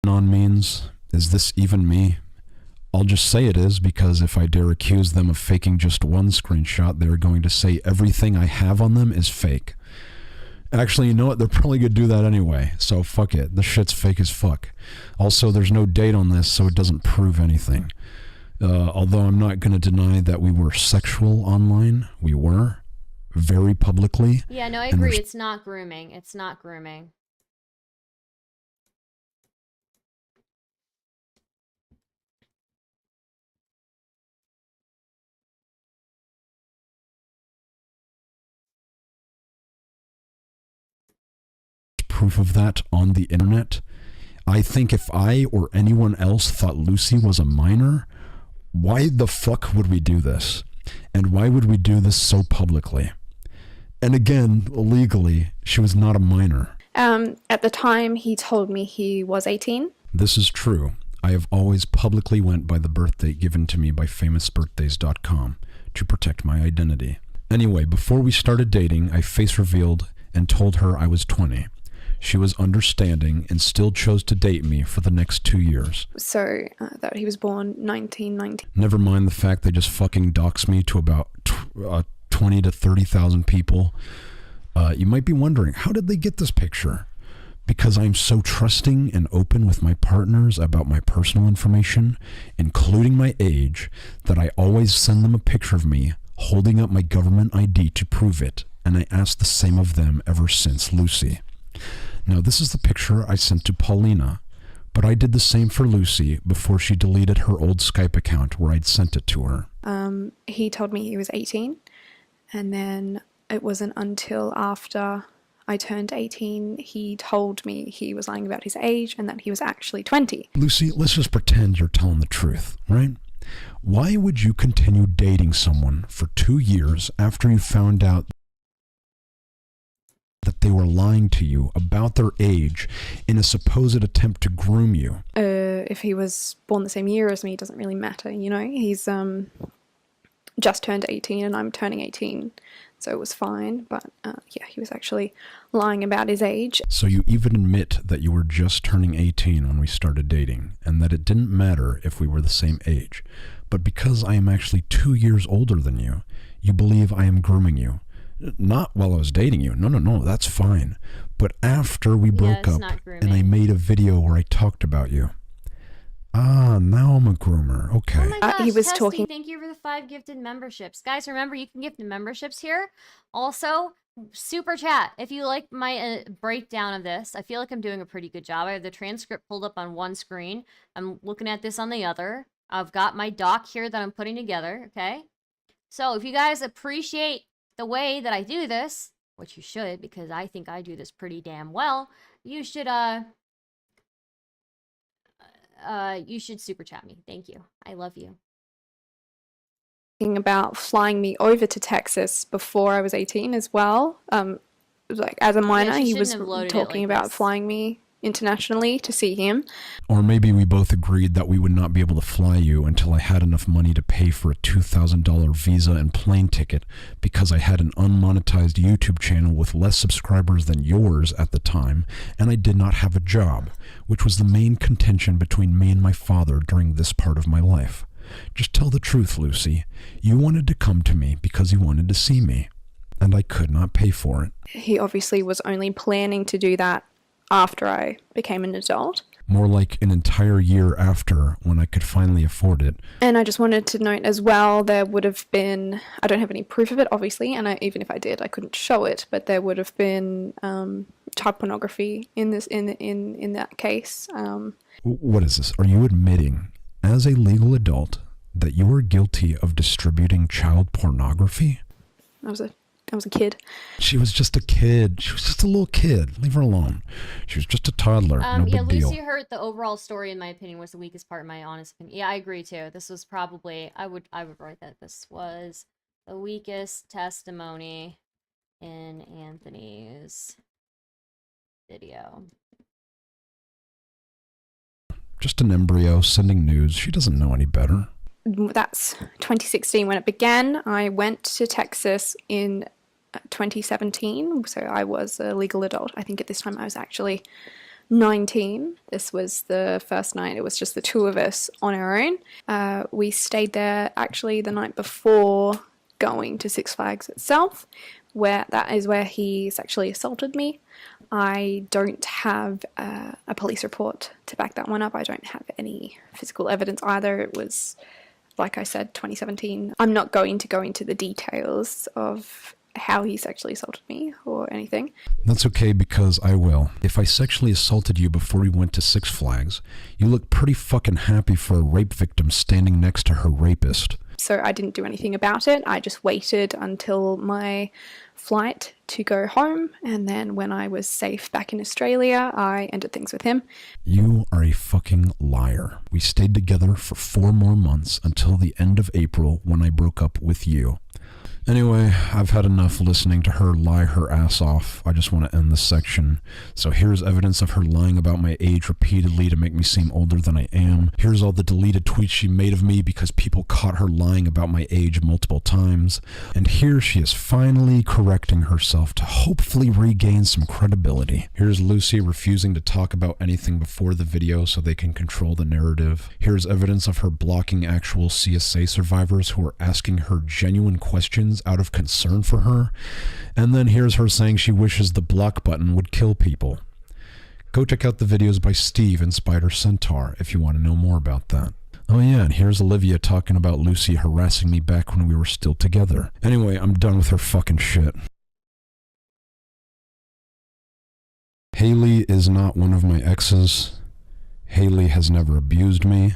Non means, is this even me? I'll just say it is, because if I dare accuse them of faking just one screenshot, they're going to say everything I have on them is fake. Actually, you know what? They're probably going to do that anyway, so fuck it. The shit's fake as fuck. Also, there's no date on this, so it doesn't prove anything. Although I'm not going to deny that we were sexual online. We were. Very publicly. Yeah, no, I agree. It's not grooming. It's not grooming. proof of that on the internet. I think if I or anyone else thought Lucy was a minor, why the fuck would we do this? And why would we do this so publicly? And again, legally, she was not a minor. At the time, he told me he was 18. This is true. I have always publicly went by the birth date given to me by famousbirthdays.com to protect my identity. Anyway, before we started dating, I face revealed and told her I was 20. She was understanding and still chose to date me for the next 2 years. So that he was born 1990. Never mind the fact they just fucking doxed me to about 20 to 30,000 people. You might be wondering, how did they get this picture? Because I'm so trusting and open with my partners about my personal information, including my age, that I always send them a picture of me holding up my government ID to prove it, and I ask the same of them ever since Lucy. Now, this is the picture I sent to Paulina, but I did the same for Lucy before she deleted her old Skype account where I'd sent it to her. He told me he was 18, and then it wasn't until after I turned 18 he told me he was lying about his age and that he was actually 20. Lucy, let's just pretend you're telling the truth, right? Why would you continue dating someone for 2 years after you found out that they were lying to you about their age in a supposed attempt to groom you? If he was born the same year as me, it doesn't really matter, you know? He's just turned 18 and I'm turning 18, so it was fine. But yeah, he was actually lying about his age. So you even admit that you were just turning 18 when we started dating, and that it didn't matter if we were the same age. But because I am actually 2 years older than you, you believe I am grooming you. Not while I was dating you. No, that's fine. But after we broke up and I made a video where I talked about you. Ah, now I'm a groomer. Okay. Oh my gosh, he was Testy, talking. thank you for the 5 gifted memberships. Guys, remember, you can gift the memberships here. Also, super chat. If you like my breakdown of this, I feel like I'm doing a pretty good job. I have the transcript pulled up on one screen. I'm looking at this on the other. I've got my doc here that I'm putting together, okay? So if you guys appreciate the way that I do this, which you should, because I think I do this pretty damn well, you should super chat me. Thank you. I love you. About flying me over to Texas before I was 18 as well. Like as a minor, he was talking about flying me internationally to see him. Or maybe we both agreed that we would not be able to fly you until I had enough money to pay for a $2,000 visa and plane ticket because I had an unmonetized YouTube channel with less subscribers than yours at the time, and I did not have a job, which was the main contention between me and my father during this part of my life. Just tell the truth, Lucy. You wanted to come to me because you wanted to see me, and I could not pay for it. He obviously was only planning to do that after I became an adult. More like an entire year after, when I could finally afford it. And I just wanted to note as well, there would have been, I don't have any proof of it, obviously, and even if I did, I couldn't show it, but there would have been child pornography in this in that case. What is this? Are you admitting, as a legal adult, that you were guilty of distributing child pornography? I was a kid. She was just a kid. She was just a little kid. Leave her alone. She was just a toddler. No big deal. Lucy Hurt, the overall story, in my opinion, was the weakest part, in my honest opinion. Yeah, I agree too. This was probably, I would write that this was the weakest testimony in Anthony's video. Just an embryo sending news. She doesn't know any better. That's 2016 when it began. I went to Texas in 2017, so I was a legal adult. I think at this time I was actually 19. This was the first night. It was just the two of us on our own. We stayed there actually the night before going to Six Flags itself, where that is where he sexually assaulted me. I don't have a police report to back that one up. I don't have any physical evidence either. It was, like I said, 2017. I'm not going to go into the details of how he sexually assaulted me or anything. That's okay, because I will. If I sexually assaulted you before we went to Six Flags, you look pretty fucking happy for a rape victim standing next to her rapist. So I didn't do anything about it. I just waited until my flight to go home, and then when I was safe back in Australia, I ended things with him. You are a fucking liar. We stayed together for 4 more months until the end of April when I broke up with you. Anyway, I've had enough listening to her lie her ass off. I just want to end this section. So here's evidence of her lying about my age repeatedly to make me seem older than I am. Here's all the deleted tweets she made of me because people caught her lying about my age multiple times. And here she is finally correcting herself to hopefully regain some credibility. Here's Lucy refusing to talk about anything before the video so they can control the narrative. Here's evidence of her blocking actual CSA survivors who are asking her genuine questions out of concern for her, and then here's her saying she wishes the block button would kill people. Go check out the videos by Steve and Spider Centaur if you want to know more about that. Oh yeah, and here's Olivia talking about Lucy harassing me back when we were still together. Anyway, I'm done with her fucking shit. Haley is not one of my exes. Haley has never abused me.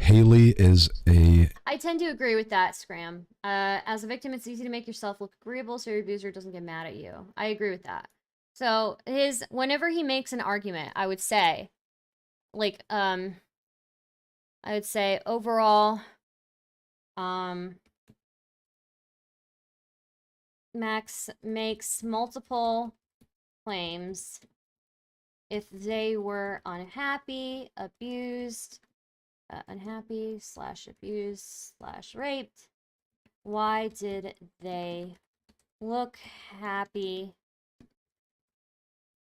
Haley is a... I tend to agree with that, Scram. As a victim, it's easy to make yourself look agreeable so your abuser doesn't get mad at you. I agree with that. So whenever he makes an argument, I would say, like, overall, Max makes multiple claims. If they were unhappy, abused, unhappy/abused/raped, why did they look happy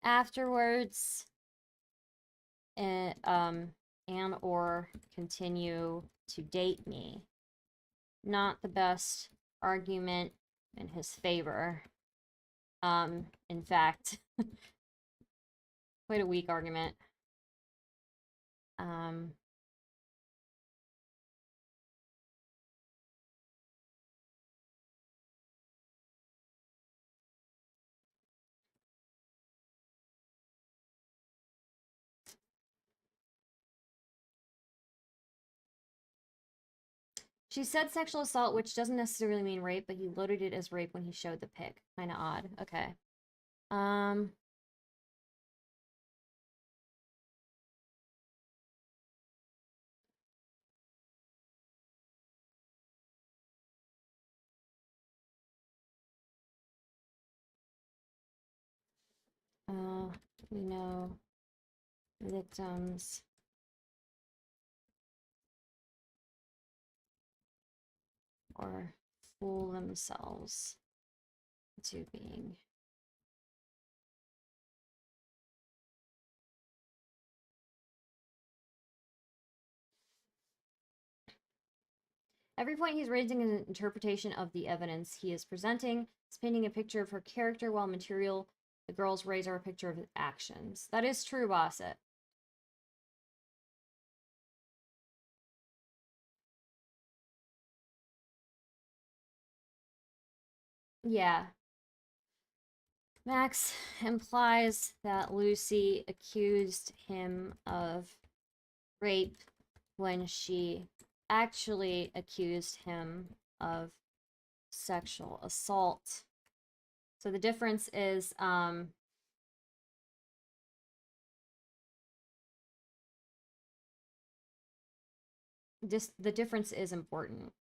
afterwards and or continue to date me? Not the best argument in his favor. In fact, quite a weak argument. She said sexual assault, which doesn't necessarily mean rape, but he loaded it as rape when he showed the pic. Kinda odd. Okay. We know victims or fool themselves into being every point he's raising an interpretation of the evidence he is presenting. He's painting a picture of her character while material the girls raise are a picture of his actions. That is true, Bassett. Yeah. Max implies that Lucy accused him of rape when she actually accused him of sexual assault. So the difference is, the difference is important.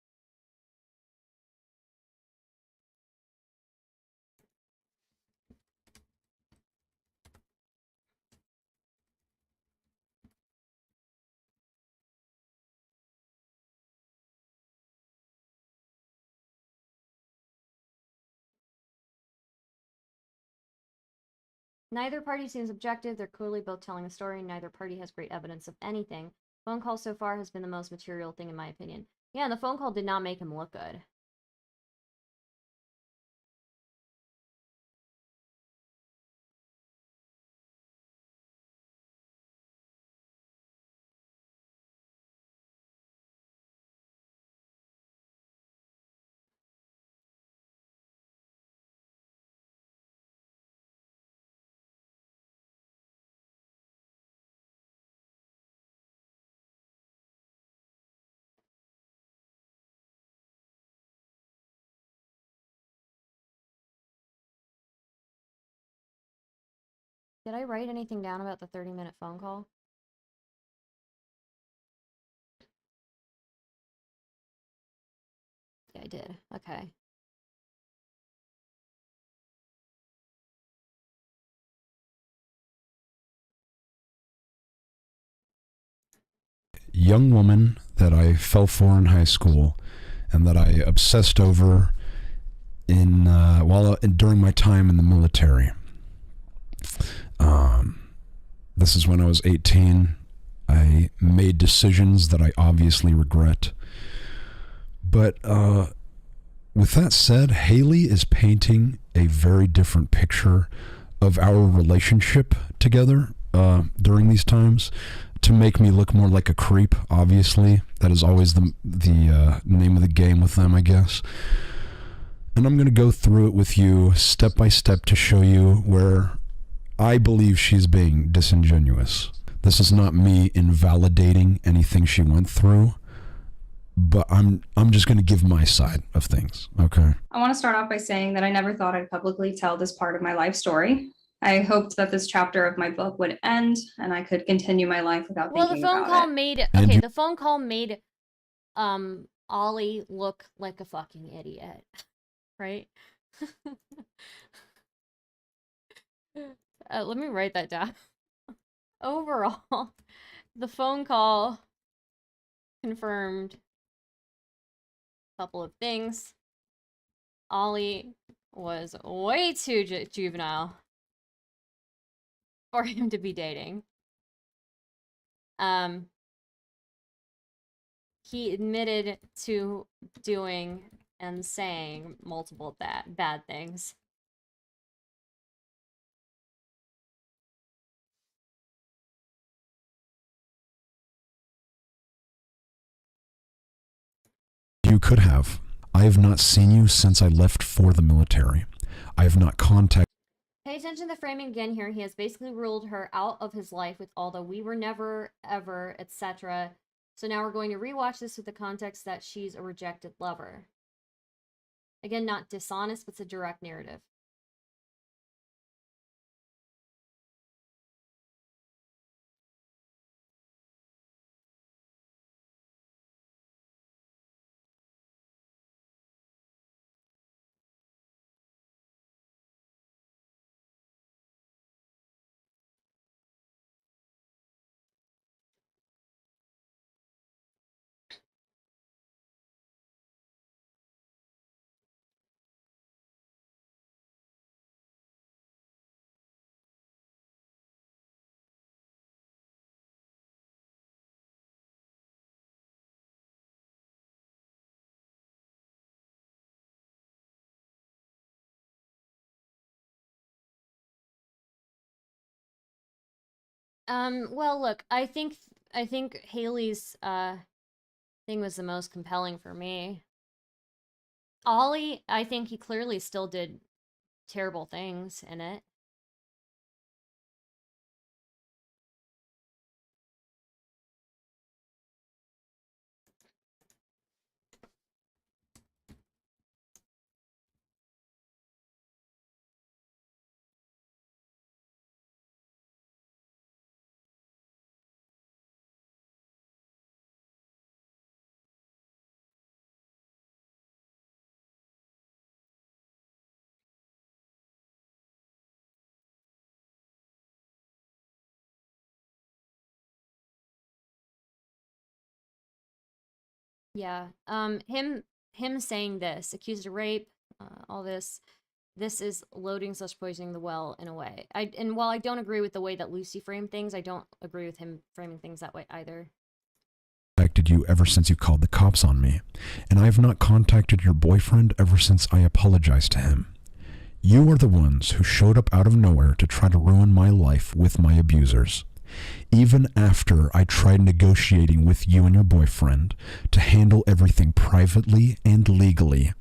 Neither party seems objective. They're clearly both telling a story. Neither party has great evidence of anything. Phone call so far has been the most material thing in my opinion. Yeah, and the phone call did not make him look good. Did I write anything down about the 30-minute phone call? Yeah, I did. Okay. Young woman that I fell for in high school and that I obsessed over during my time in the military. This is when I was 18. I made decisions that I obviously regret. But with that said, Haley is painting a very different picture of our relationship together during these times, to make me look more like a creep. Obviously, that is always the name of the game with them, I guess. And I'm going to go through it with you step by step to show you where I believe she's being disingenuous. This is not me invalidating anything she went through, but I'm just going to give my side of things, okay? I want to start off by saying that I never thought I'd publicly tell this part of my life story. I hoped that this chapter of my book would end and I could continue my life without thinking about it. The phone call made Ollie look like a fucking idiot. Right? Let me write that down. Overall, the phone call confirmed a couple of things. Ollie was way too juvenile for him to be dating. He admitted to doing and saying multiple bad things. You could have. I have not seen you since I left for the military. I have not contacted. Pay attention to the framing again here. He has basically ruled her out of his life with although we were never, ever, etc. So now we're going to rewatch this with the context that she's a rejected lover. Again, not dishonest, but it's a direct narrative. Well, look, I think Haley's thing was the most compelling for me. Ollie, I think he clearly still did terrible things in it. Yeah. Him saying this, accused of rape, all this is loading/poisoning the well in a way. And while I don't agree with the way that Lucy framed things, I don't agree with him framing things that way either. Contacted you ever since you called the cops on me, and I have not contacted your boyfriend ever since I apologized to him. You are the ones who showed up out of nowhere to try to ruin my life with my abusers. Even after I tried negotiating with you and your boyfriend to handle everything privately and legally,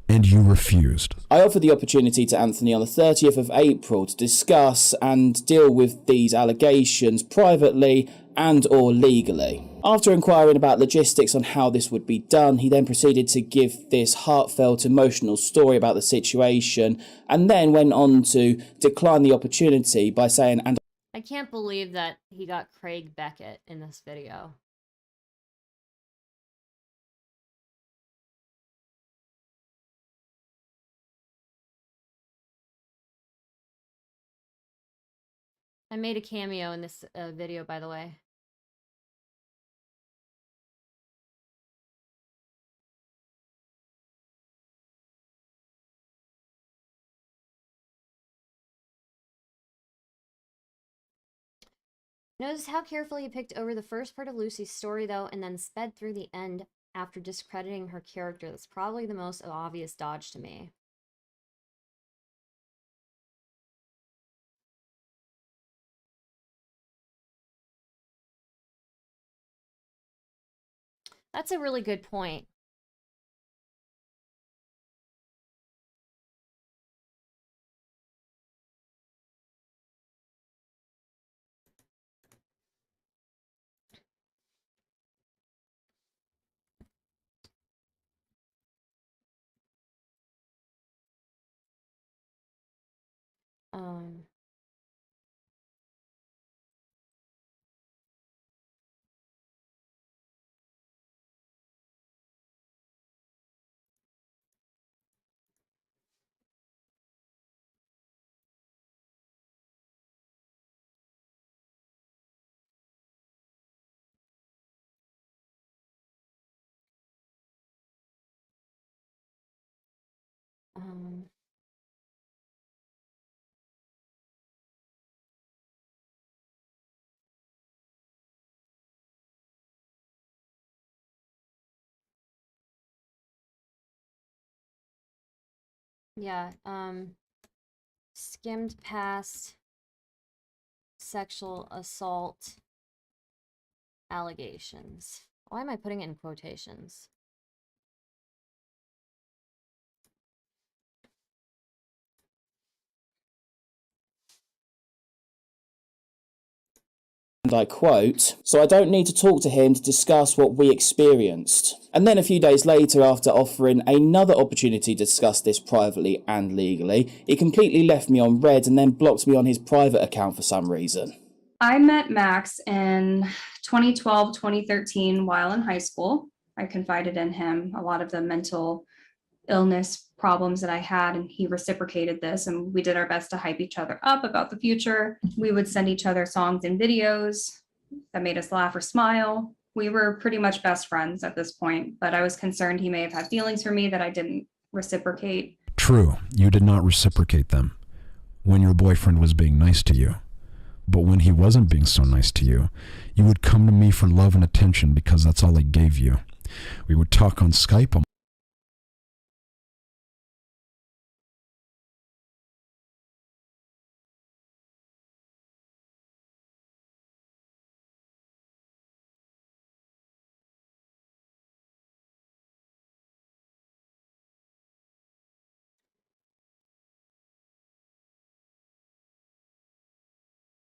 and you refused. I offered the opportunity to Anthony on the 30th of April to discuss and deal with these allegations privately and or legally. After inquiring about logistics on how this would be done, he then proceeded to give this heartfelt, emotional story about the situation, and then went on to decline the opportunity by saying, "And I can't believe that he got Craig Beckett in this video. I made a cameo in this video, by the way. Notice how carefully he picked over the first part of Lucy's story, though, and then sped through the end after discrediting her character. That's probably the most obvious dodge to me. That's a really good point. Um... Yeah, skimmed past sexual assault allegations. Why am I putting it in quotations? and I quote, "So I don't need to talk to him to discuss what we experienced." And then a few days later, after offering another opportunity to discuss this privately and legally, he completely left me on red and then blocked me on his private account for some reason. I met Max in 2012, 2013 while in high school. I confided in him a lot of the mental illness problems that I had, and he reciprocated this, and we did our best to hype each other up about the future. We would send each other songs and videos that made us laugh or smile. We were pretty much best friends at this point, but I was concerned he may have had feelings for me that I didn't reciprocate. True, you did not reciprocate them when your boyfriend was being nice to you. But when he wasn't being so nice to you, you would come to me for love and attention because that's all he gave you. We would talk on Skype.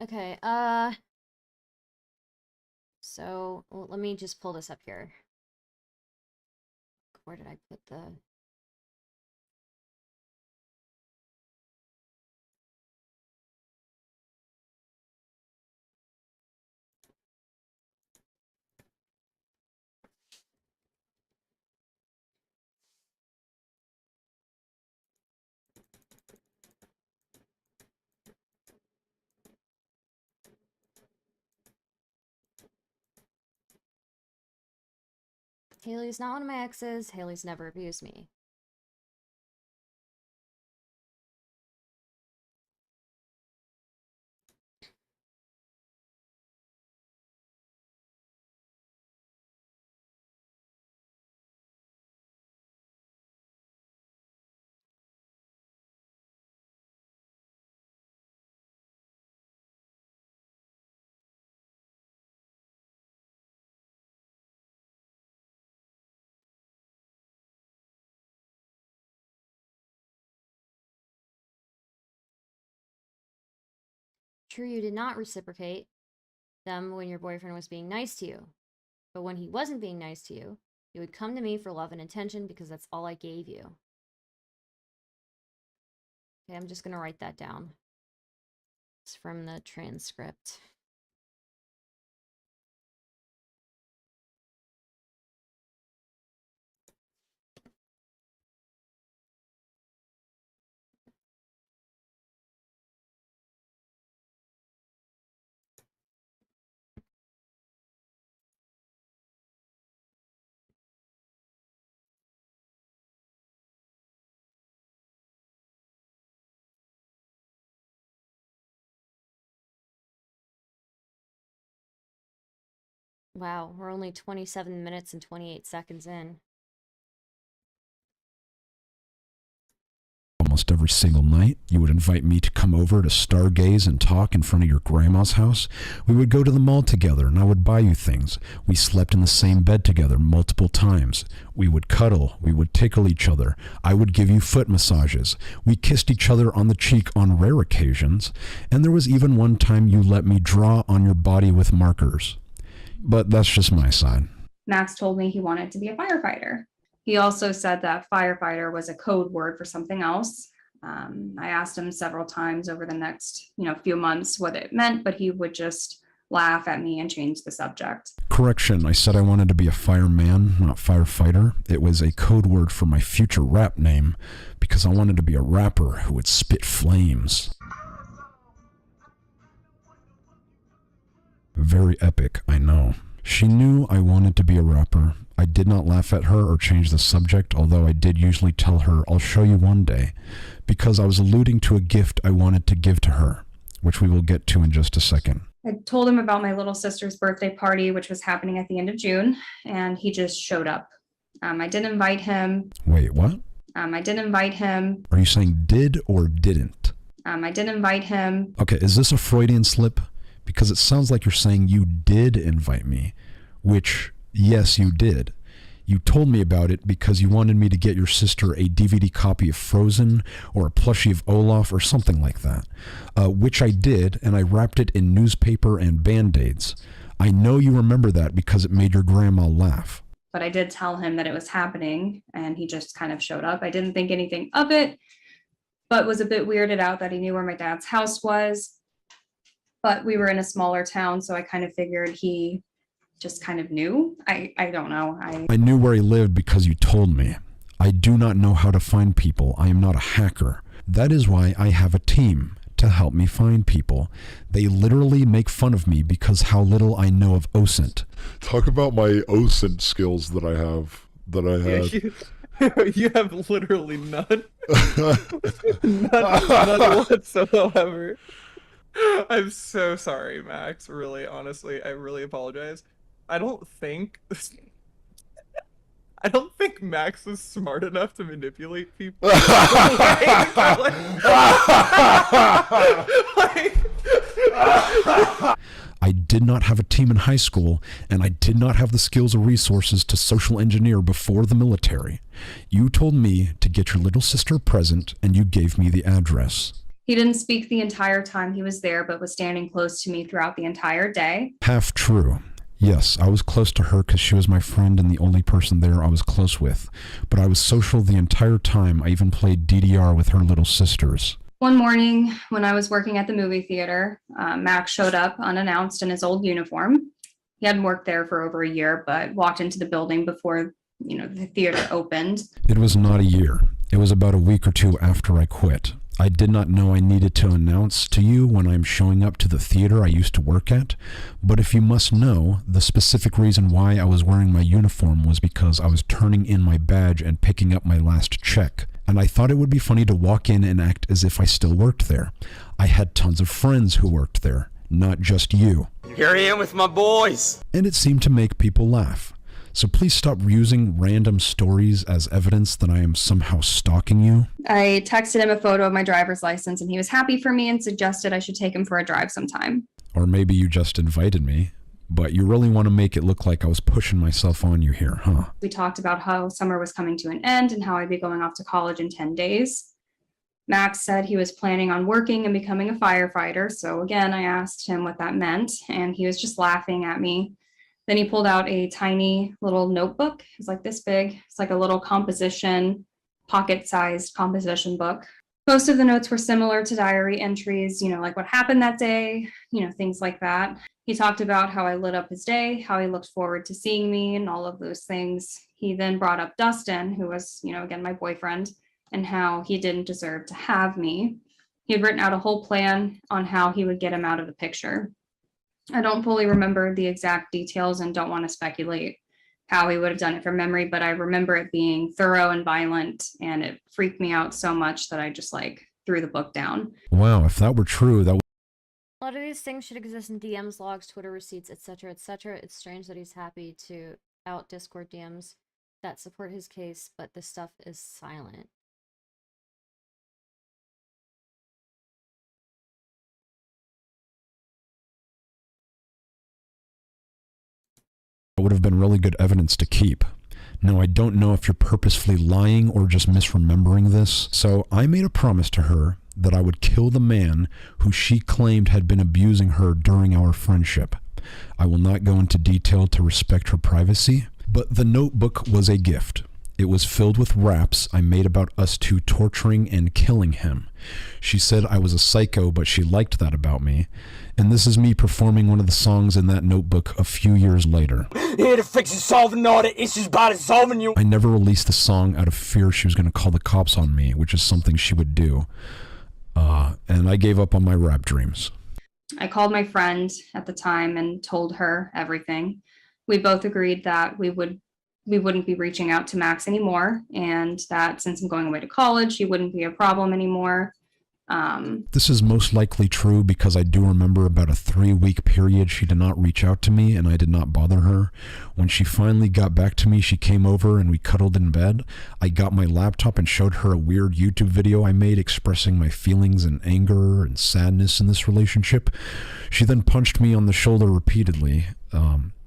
Okay, so let me just pull this up here. Where did I put the... Haley's not one of my exes. Haley's never abused me. True, you did not reciprocate. them when your boyfriend was being nice to you. But when he wasn't being nice to you, you would come to me for love and attention because that's all I gave you. Okay, I'm just going to write that down. It's from the transcript. Wow, we're only 27 minutes and 28 seconds in. Almost every single night, you would invite me to come over to stargaze and talk in front of your grandma's house. We would go to the mall together and I would buy you things. We slept in the same bed together multiple times. We would cuddle. We would tickle each other. I would give you foot massages. We kissed each other on the cheek on rare occasions. And there was even one time you let me draw on your body with markers. But that's just my side. Max told me he wanted to be a firefighter. He also said that firefighter was a code word for something else. I asked him several times over the next, few months what it meant, but he would just laugh at me and change the subject. Correction, I said I wanted to be a fireman, not firefighter. It was a code word for my future rap name because I wanted to be a rapper who would spit flames. Very epic, I know. She knew I wanted to be a rapper. I did not laugh at her or change the subject, although I did usually tell her I'll show you one day, because I was alluding to a gift I wanted to give to her, which we will get to in just a second. I told him about my little sister's birthday party, which was happening at the end of June, and he just showed up. I didn't invite him. Wait, what? I didn't invite him. Are you saying did or didn't? I didn't invite him. Okay, is this a Freudian slip? Because it sounds like you're saying you did invite me, which, yes, you did. You told me about it because you wanted me to get your sister a DVD copy of Frozen or a plushie of Olaf or something like that, which I did, and I wrapped it in newspaper and Band-Aids. I know you remember that because it made your grandma laugh. But I did tell him that it was happening, and he just kind of showed up. I didn't think anything of it, but was a bit weirded out that he knew where my dad's house was. But we were in a smaller town, so I kind of figured he just kind of knew. I don't know. I knew where he lived because you told me. I do not know how to find people. I am not a hacker. That is why I have a team to help me find people. They literally make fun of me because how little I know of OSINT. Talk about my OSINT skills that I have. You have literally none. none whatsoever. I'm so sorry, Max. Really, honestly, I really apologize. I don't think Max is smart enough to manipulate people. I did not have a team in high school, and I did not have the skills or resources to social engineer before the military. You told me to get your little sister a present, and you gave me the address. He didn't speak the entire time he was there, but was standing close to me throughout the entire day. Half true. Yes, I was close to her because she was my friend and the only person there I was close with. But I was social the entire time. I even played DDR with her little sisters. One morning, when I was working at the movie theater, Max showed up unannounced in his old uniform. He hadn't worked there for over a year, but walked into the building before, the theater opened. It was not a year. It was about a week or two after I quit. I did not know I needed to announce to you when I'm showing up to the theater I used to work at, but if you must know, the specific reason why I was wearing my uniform was because I was turning in my badge and picking up my last check, and I thought it would be funny to walk in and act as if I still worked there. I had tons of friends who worked there, not just you. Here I am with my boys! And it seemed to make people laugh. So please stop using random stories as evidence that I am somehow stalking you. I texted him a photo of my driver's license, and he was happy for me and suggested I should take him for a drive sometime. Or maybe you just invited me, but you really want to make it look like I was pushing myself on you here, huh? We talked about how summer was coming to an end and how I'd be going off to college in 10 days. Max said he was planning on working and becoming a firefighter. So again, I asked him what that meant, and he was just laughing at me. Then he pulled out a tiny little notebook. It's like this big. It's like a little composition, pocket-sized composition book. Most of the notes were similar to diary entries, like what happened that day, things like that. He talked about how I lit up his day, how he looked forward to seeing me, and all of those things. He then brought up Dustin, who was, again, my boyfriend, and how he didn't deserve to have me. He had written out a whole plan on how he would get him out of the picture. I don't fully remember the exact details and don't want to speculate how he would have done it from memory, but I remember it being thorough and violent, and it freaked me out so much that I just threw the book down. Wow, if that were true, that would... A lot of these things should exist in DMs, logs, Twitter receipts, etc., etc. It's strange that he's happy to out Discord DMs that support his case, but this stuff is silent. would have been really good evidence to keep. Now, I don't know if you're purposefully lying or just misremembering this, so I made a promise to her that I would kill the man who she claimed had been abusing her during our friendship. I will not go into detail to respect her privacy, but the notebook was a gift. It was filled with raps I made about us two torturing and killing him. She said I was a psycho, but she liked that about me. And this is me performing one of the songs in that notebook a few years later. Here to fix and solving all the issues by dissolving you. I never released the song out of fear she was going to call the cops on me, which is something she would do. And I gave up on my rap dreams. I called my friend at the time and told her everything. We both agreed that we wouldn't be reaching out to Max anymore, and that since I'm going away to college, he wouldn't be a problem anymore. This is most likely true because I do remember about a 3-week period she did not reach out to me and I did not bother her. When she finally got back to me, she came over and we cuddled in bed. I got my laptop and showed her a weird YouTube video I made expressing my feelings and anger and sadness in this relationship. She then punched me on the shoulder repeatedly.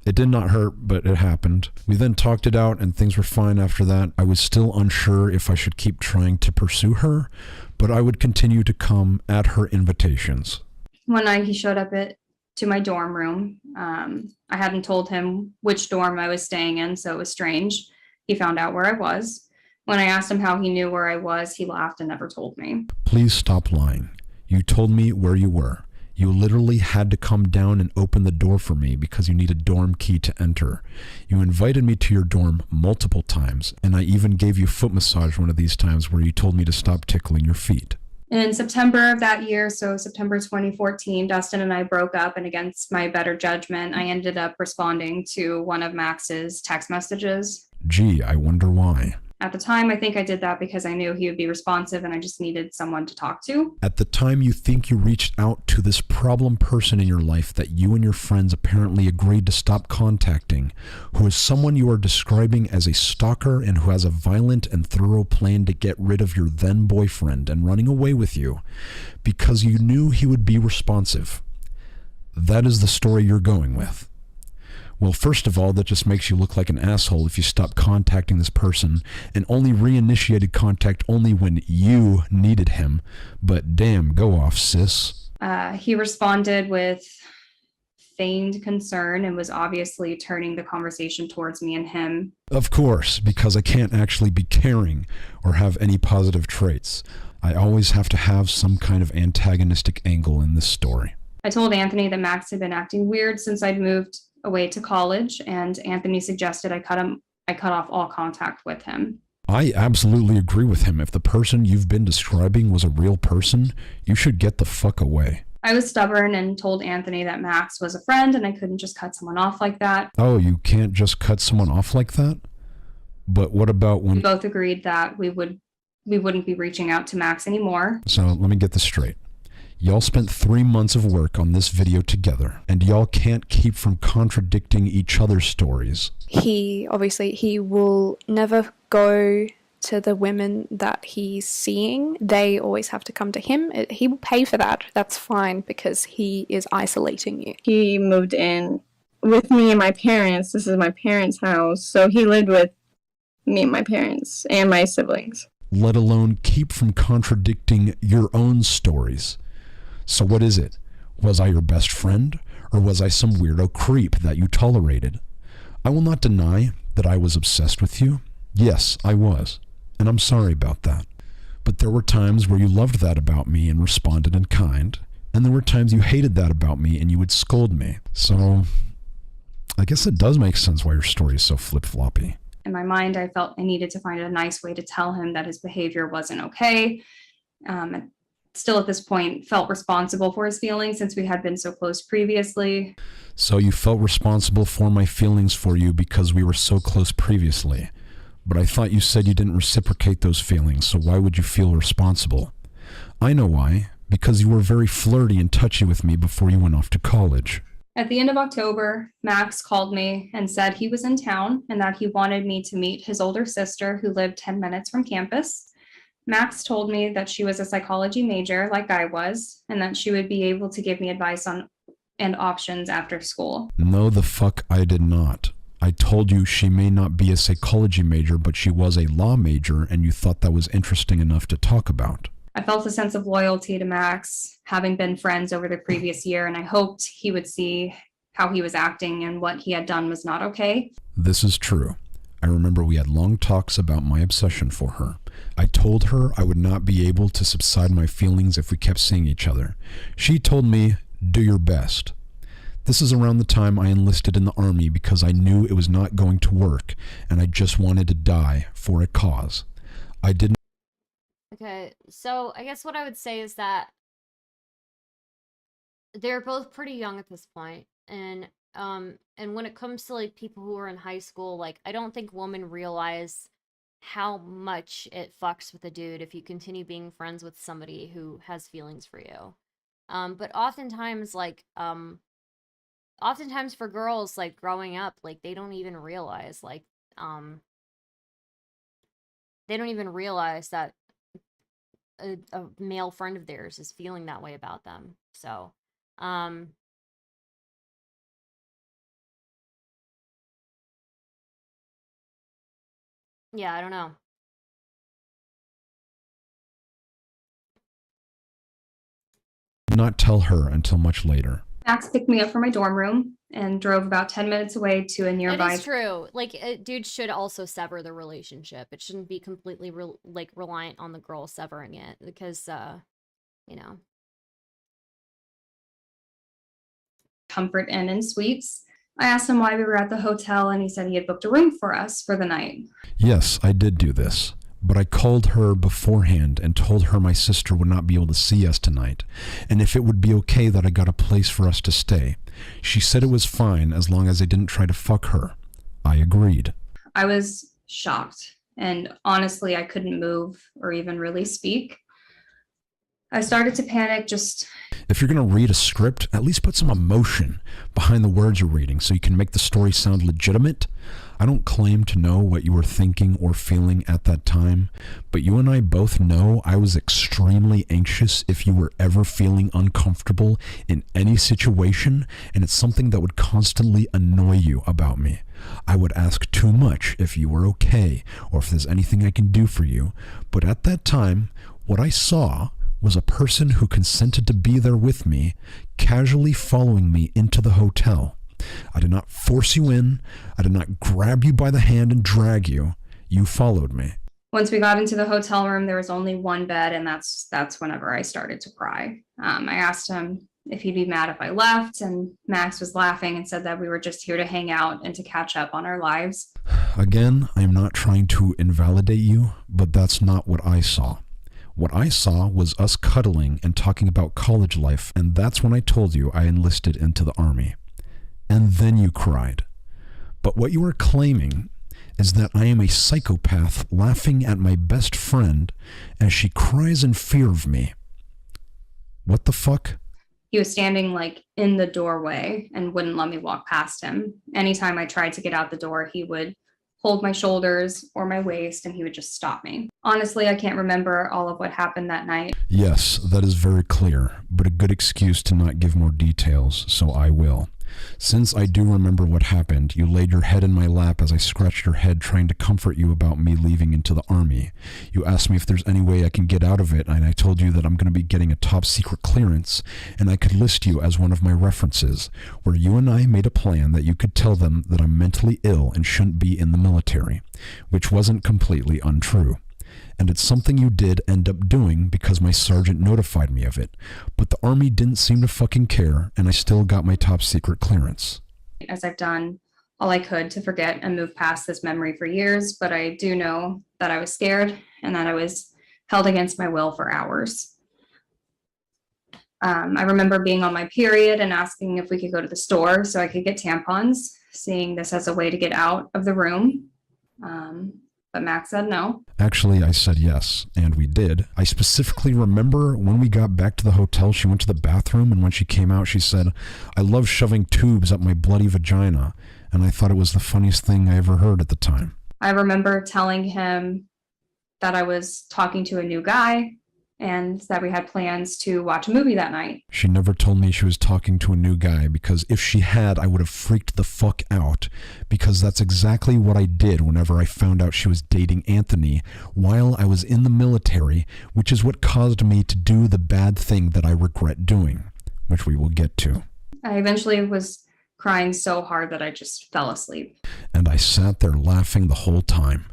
It did not hurt, but it happened. We then talked it out and things were fine after that. I was still unsure if I should keep trying to pursue her, but I would continue to come at her invitations. One night he showed up to my dorm room. I hadn't told him which dorm I was staying in, so it was strange. He found out where I was. When I asked him how he knew where I was, he laughed and never told me. Please stop lying. You told me where you were. You literally had to come down and open the door for me because you need a dorm key to enter. You invited me to your dorm multiple times, and I even gave you foot massage one of these times where you told me to stop tickling your feet. In September of that year, so September 2014, Dustin and I broke up, and against my better judgment, I ended up responding to one of Max's text messages. Gee, I wonder why. At the time, I think I did that because I knew he would be responsive and I just needed someone to talk to. At the time, you think you reached out to this problem person in your life that you and your friends apparently agreed to stop contacting, who is someone you are describing as a stalker and who has a violent and thorough plan to get rid of your then boyfriend and running away with you because you knew he would be responsive. That is the story you're going with. Well, first of all, that just makes you look like an asshole if you stop contacting this person and only reinitiated contact only when you needed him. But damn, go off, sis. He responded with feigned concern and was obviously turning the conversation towards me and him. Of course, because I can't actually be caring or have any positive traits. I always have to have some kind of antagonistic angle in this story. I told Anthony that Max had been acting weird since I'd moved away to college, and Anthony suggested I cut off all contact with him. I absolutely agree with him. If the person you've been describing was a real person, you should get the fuck away. I was stubborn and told Anthony that Max was a friend and I couldn't just cut someone off like that. Oh, you can't just cut someone off like that? But what about when... We both agreed that we wouldn't be reaching out to Max anymore. So let me get this straight. Y'all spent 3 months of work on this video together, and y'all can't keep from contradicting each other's stories. He will never go to the women that he's seeing. They always have to come to him. He will pay for that. That's fine because he is isolating you. He moved in with me and my parents. This is my parents' house. So he lived with me and my parents and my siblings. let alone keep from contradicting your own stories. So what is it? Was I your best friend, or was I some weirdo creep that you tolerated? I will not deny that I was obsessed with you. Yes, I was, and I'm sorry about that. But there were times where you loved that about me and responded in kind, and there were times you hated that about me and you would scold me. So I guess it does make sense why your story is so flip-floppy. In my mind, I felt I needed to find a nice way to tell him that his behavior wasn't okay. Still at this point felt responsible for his feelings since we had been so close previously. So you felt responsible for my feelings for you because we were so close previously. But I thought you said you didn't reciprocate those feelings, so why would you feel responsible? I know why. Because you were very flirty and touchy with me before you went off to college. At the end of October, Max called me and said he was in town and that he wanted me to meet his older sister who lived 10 minutes from campus. Max told me that she was a psychology major like I was, and that she would be able to give me advice on and options after school. No, the fuck I did not. I told you she may not be a psychology major, but she was a law major, and you thought that was interesting enough to talk about. I felt a sense of loyalty to Max, having been friends over the previous year, and I hoped he would see how he was acting and what he had done was not okay. This is true. I remember we had long talks about my obsession for her. I told her I would not be able to subside my feelings if we kept seeing each other. She told me, do your best. This is around the time I enlisted in the army because I knew it was not going to work, and I just wanted to die for a cause. I didn't. Okay, so I guess what I would say is that they're both pretty young at this point, and when it comes to like people who are in high school, like I don't think women realize how much it fucks with a dude if you continue being friends with somebody who has feelings for you. But oftentimes, like oftentimes for girls, like growing up, like they don't even realize, like they don't even realize that a male friend of theirs is feeling that way about them. So, yeah, I don't know. Not tell her until much later. Max picked me up from my dorm room and drove about 10 minutes away to a nearby. That is true. Like, dude should also sever the relationship. It shouldn't be completely reliant on the girl severing it because, you know. Comfort Inn and Suites. I asked him why we were at the hotel, and he said he had booked a room for us for the night. Yes, I did do this. But I called her beforehand and told her my sister would not be able to see us tonight, and if it would be okay that I got a place for us to stay. She said it was fine as long as I didn't try to fuck her. I agreed. I was shocked, and honestly, I couldn't move or even really speak. I started to panic. If you're going to read a script, at least put some emotion behind the words you're reading so you can make the story sound legitimate. I don't claim to know what you were thinking or feeling at that time, but you and I both know I was extremely anxious if you were ever feeling uncomfortable in any situation, and it's something that would constantly annoy you about me. I would ask too much if you were okay or if there's anything I can do for you, but at that time, what I saw was a person who consented to be there with me, casually following me into the hotel. I did not force you in. I did not grab you by the hand and drag you. You followed me. Once we got into the hotel room, there was only one bed, and that's whenever I started to cry. I asked him if he'd be mad if I left, and Max was laughing and said that we were just here to hang out and to catch up on our lives. Again, I am not trying to invalidate you, but that's not what I saw. What I saw was us cuddling and talking about college life, and that's when I told you I enlisted into the army. And then you cried. But what you are claiming is that I am a psychopath laughing at my best friend as she cries in fear of me. What the fuck? He was standing like in the doorway and wouldn't let me walk past him. Anytime I tried to get out the door, he would hold my shoulders or my waist, and he would just stop me. Honestly, I can't remember all of what happened that night. Yes, that is very clear, but a good excuse to not give more details, so I will. Since I do remember what happened, you laid your head in my lap as I scratched your head trying to comfort you about me leaving into the army. You asked me if there's any way I can get out of it, and I told you that I'm going to be getting a top secret clearance, and I could list you as one of my references, where you and I made a plan that you could tell them that I'm mentally ill and shouldn't be in the military, which wasn't completely untrue. And it's something you did end up doing because my sergeant notified me of it, but the army didn't seem to fucking care, and I still got my top secret clearance. As I've done all I could to forget and move past this memory for years, but I do know that I was scared and that I was held against my will for hours. I remember being on my period and asking if we could go to the store so I could get tampons, seeing this as a way to get out of the room. But Max said no. Actually, I said yes, and we did. I specifically remember when we got back to the hotel, she went to the bathroom, and when she came out, she said, "I love shoving tubes up my bloody vagina," and I thought it was the funniest thing I ever heard at the time. I remember telling him that I was talking to a new guy and that we had plans to watch a movie that night. She never told me she was talking to a new guy, because if she had, I would have freaked the fuck out, because that's exactly what I did whenever I found out she was dating Anthony while I was in the military, which is what caused me to do the bad thing that I regret doing, which we will get to. I eventually was crying so hard that I just fell asleep. And I sat there laughing the whole time.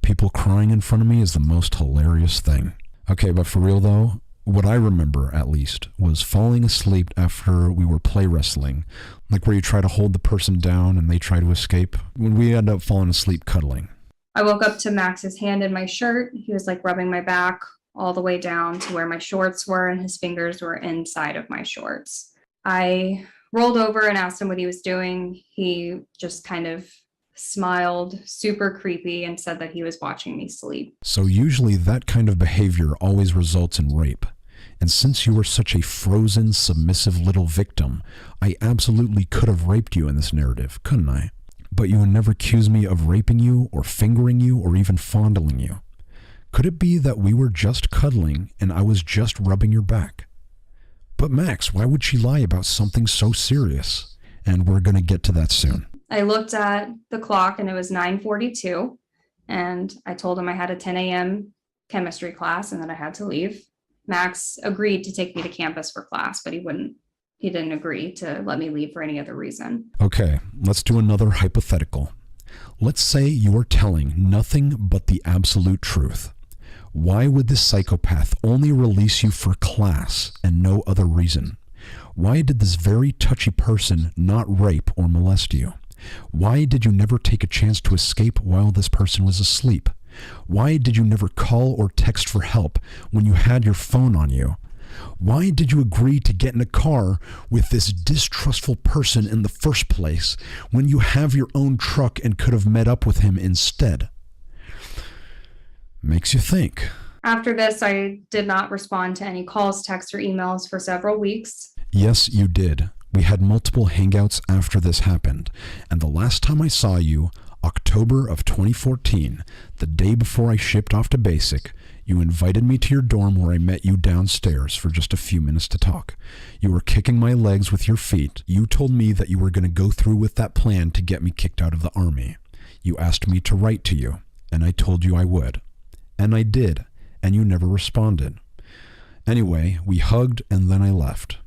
People crying in front of me is the most hilarious thing. Okay, but for real though, what I remember at least was falling asleep after we were play wrestling, like where you try to hold the person down and they try to escape, when we end up falling asleep cuddling. I woke up to Max's hand in my shirt. He was like rubbing my back all the way down to where my shorts were, and his fingers were inside of my shorts. I rolled over and asked him what he was doing. He just kind of smiled, super creepy, and said that he was watching me sleep. So usually that kind of behavior always results in rape. And since you were such a frozen, submissive little victim, I absolutely could have raped you in this narrative, couldn't I? But you would never accuse me of raping you, or fingering you, or even fondling you. Could it be that we were just cuddling and I was just rubbing your back? But Max, why would she lie about something so serious? And we're gonna get to that soon. I looked at the clock and it was 9:42, and I told him I had a 10 a.m. chemistry class and that I had to leave. Max agreed to take me to campus for class, but he didn't agree to let me leave for any other reason. Okay, let's do another hypothetical. Let's say you are telling nothing but the absolute truth. Why would this psychopath only release you for class and no other reason? Why did this very touchy person not rape or molest you? Why did you never take a chance to escape while this person was asleep? Why did you never call or text for help when you had your phone on you? Why did you agree to get in a car with this distrustful person in the first place when you have your own truck and could have met up with him instead? Makes you think. After this, I did not respond to any calls, texts, or emails for several weeks. Yes, you did. We had multiple hangouts after this happened, and the last time I saw you, October of 2014, the day before I shipped off to basic, you invited me to your dorm where I met you downstairs for just a few minutes to talk. You were kicking my legs with your feet. You told me that you were going to go through with that plan to get me kicked out of the army. You asked me to write to you, and I told you I would. And I did, and you never responded. Anyway, we hugged and then I left.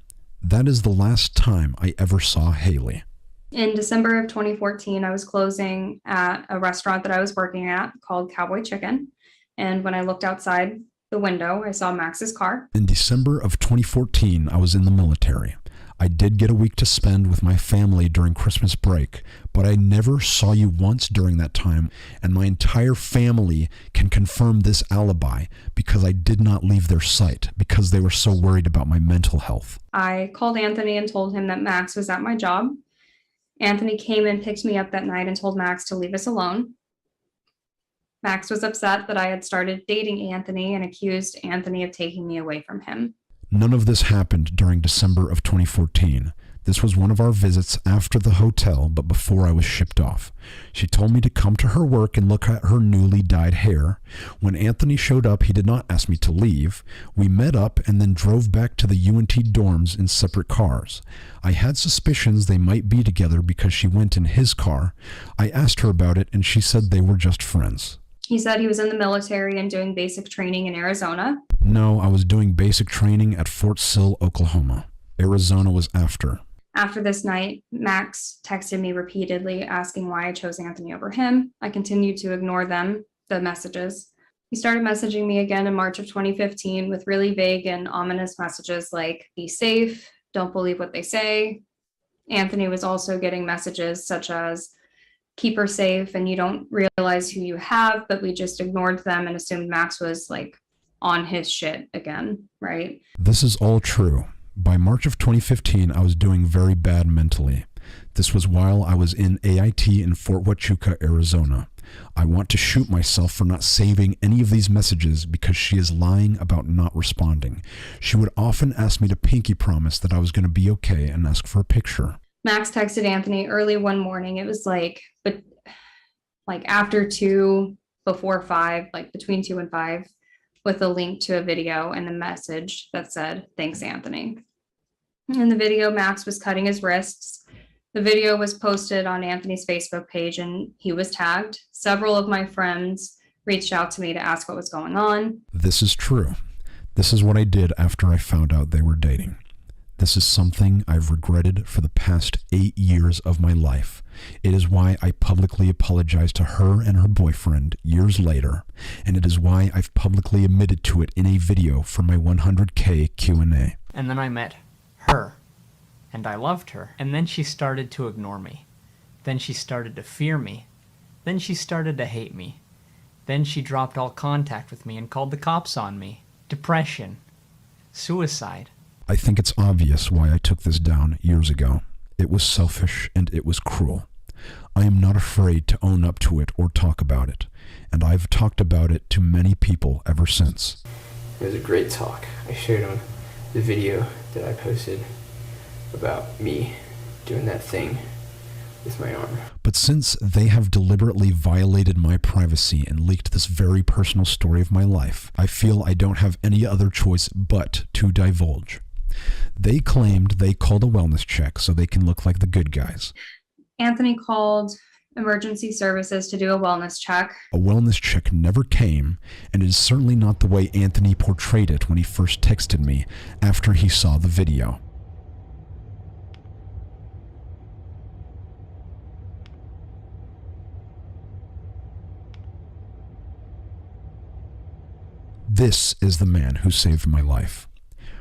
That is the last time I ever saw Haley. In December of 2014, I was closing at a restaurant that I was working at called Cowboy Chicken. And when I looked outside the window, I saw Max's car. In December of 2014, I was in the military. I did get a week to spend with my family during Christmas break, but I never saw you once during that time, and my entire family can confirm this alibi because I did not leave their sight because they were so worried about my mental health. I called Anthony and told him that Max was at my job. Anthony came and picked me up that night and told Max to leave us alone. Max was upset that I had started dating Anthony and accused Anthony of taking me away from him. None of this happened during December of 2014. This was one of our visits after the hotel, but before I was shipped off. She told me to come to her work and look at her newly dyed hair. When Anthony showed up, he did not ask me to leave. We met up and then drove back to the UNT dorms in separate cars. I had suspicions they might be together because she went in his car. I asked her about it and she said they were just friends. He said he was in the military and doing basic training in Arizona. No, I was doing basic training at Fort Sill, Oklahoma. Arizona was after. After this night, Max texted me repeatedly asking why I chose Anthony over him. I continued to ignore them, the messages. He started messaging me again in March of 2015 with really vague and ominous messages like, be safe, don't believe what they say. Anthony was also getting messages such as, keep her safe and you don't realize who you have, but we just ignored them and assumed Max was like on his shit again, right? This is all true. By March of 2015, I was doing very bad mentally. This was while I was in AIT in Fort Huachuca, Arizona. I want to shoot myself for not saving any of these messages because she is lying about not responding. She would often ask me to pinky promise that I was going to be okay and ask for a picture. Max texted Anthony early one morning. It was like after 2, before 5, like between 2 and 5, with a link to a video and a message that said, thanks, Anthony. In the video, Max was cutting his wrists. The video was posted on Anthony's Facebook page and he was tagged. Several of my friends reached out to me to ask what was going on. This is true. This is what I did after I found out they were dating. This is something I've regretted for the past 8 years of my life. It is why I publicly apologized to her and her boyfriend years later, and it is why I've publicly admitted to it in a video for my 100K Q&A. And then I met her, and I loved her, and then she started to ignore me. Then she started to fear me. Then she started to hate me. Then she dropped all contact with me and called the cops on me. Depression. Suicide. I think it's obvious why I took this down years ago. It was selfish and it was cruel. I am not afraid to own up to it or talk about it, and I've talked about it to many people ever since. It was a great talk. I showed him the video that I posted about me doing that thing with my arm. But since they have deliberately violated my privacy and leaked this very personal story of my life, I feel I don't have any other choice but to divulge. They claimed they called a wellness check so they can look like the good guys. Anthony called emergency services to do a wellness check. A wellness check never came, and it is certainly not the way Anthony portrayed it when he first texted me after he saw the video. This is the man who saved my life,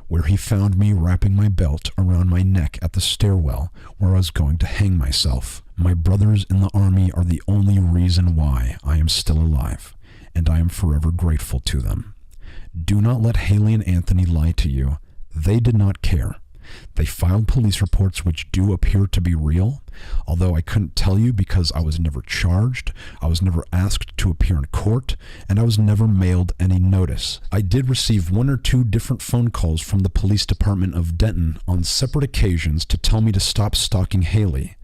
where he found me wrapping my belt around my neck at the stairwell where I was going to hang myself. My brothers in the army are the only reason why I am still alive, and I am forever grateful to them. Do not let Haley and Anthony lie to you. They did not care. They filed police reports which do appear to be real, although I couldn't tell you because I was never charged, I was never asked to appear in court, and I was never mailed any notice. I did receive 1 or 2 different phone calls from the police department of Denton on separate occasions to tell me to stop stalking Haley.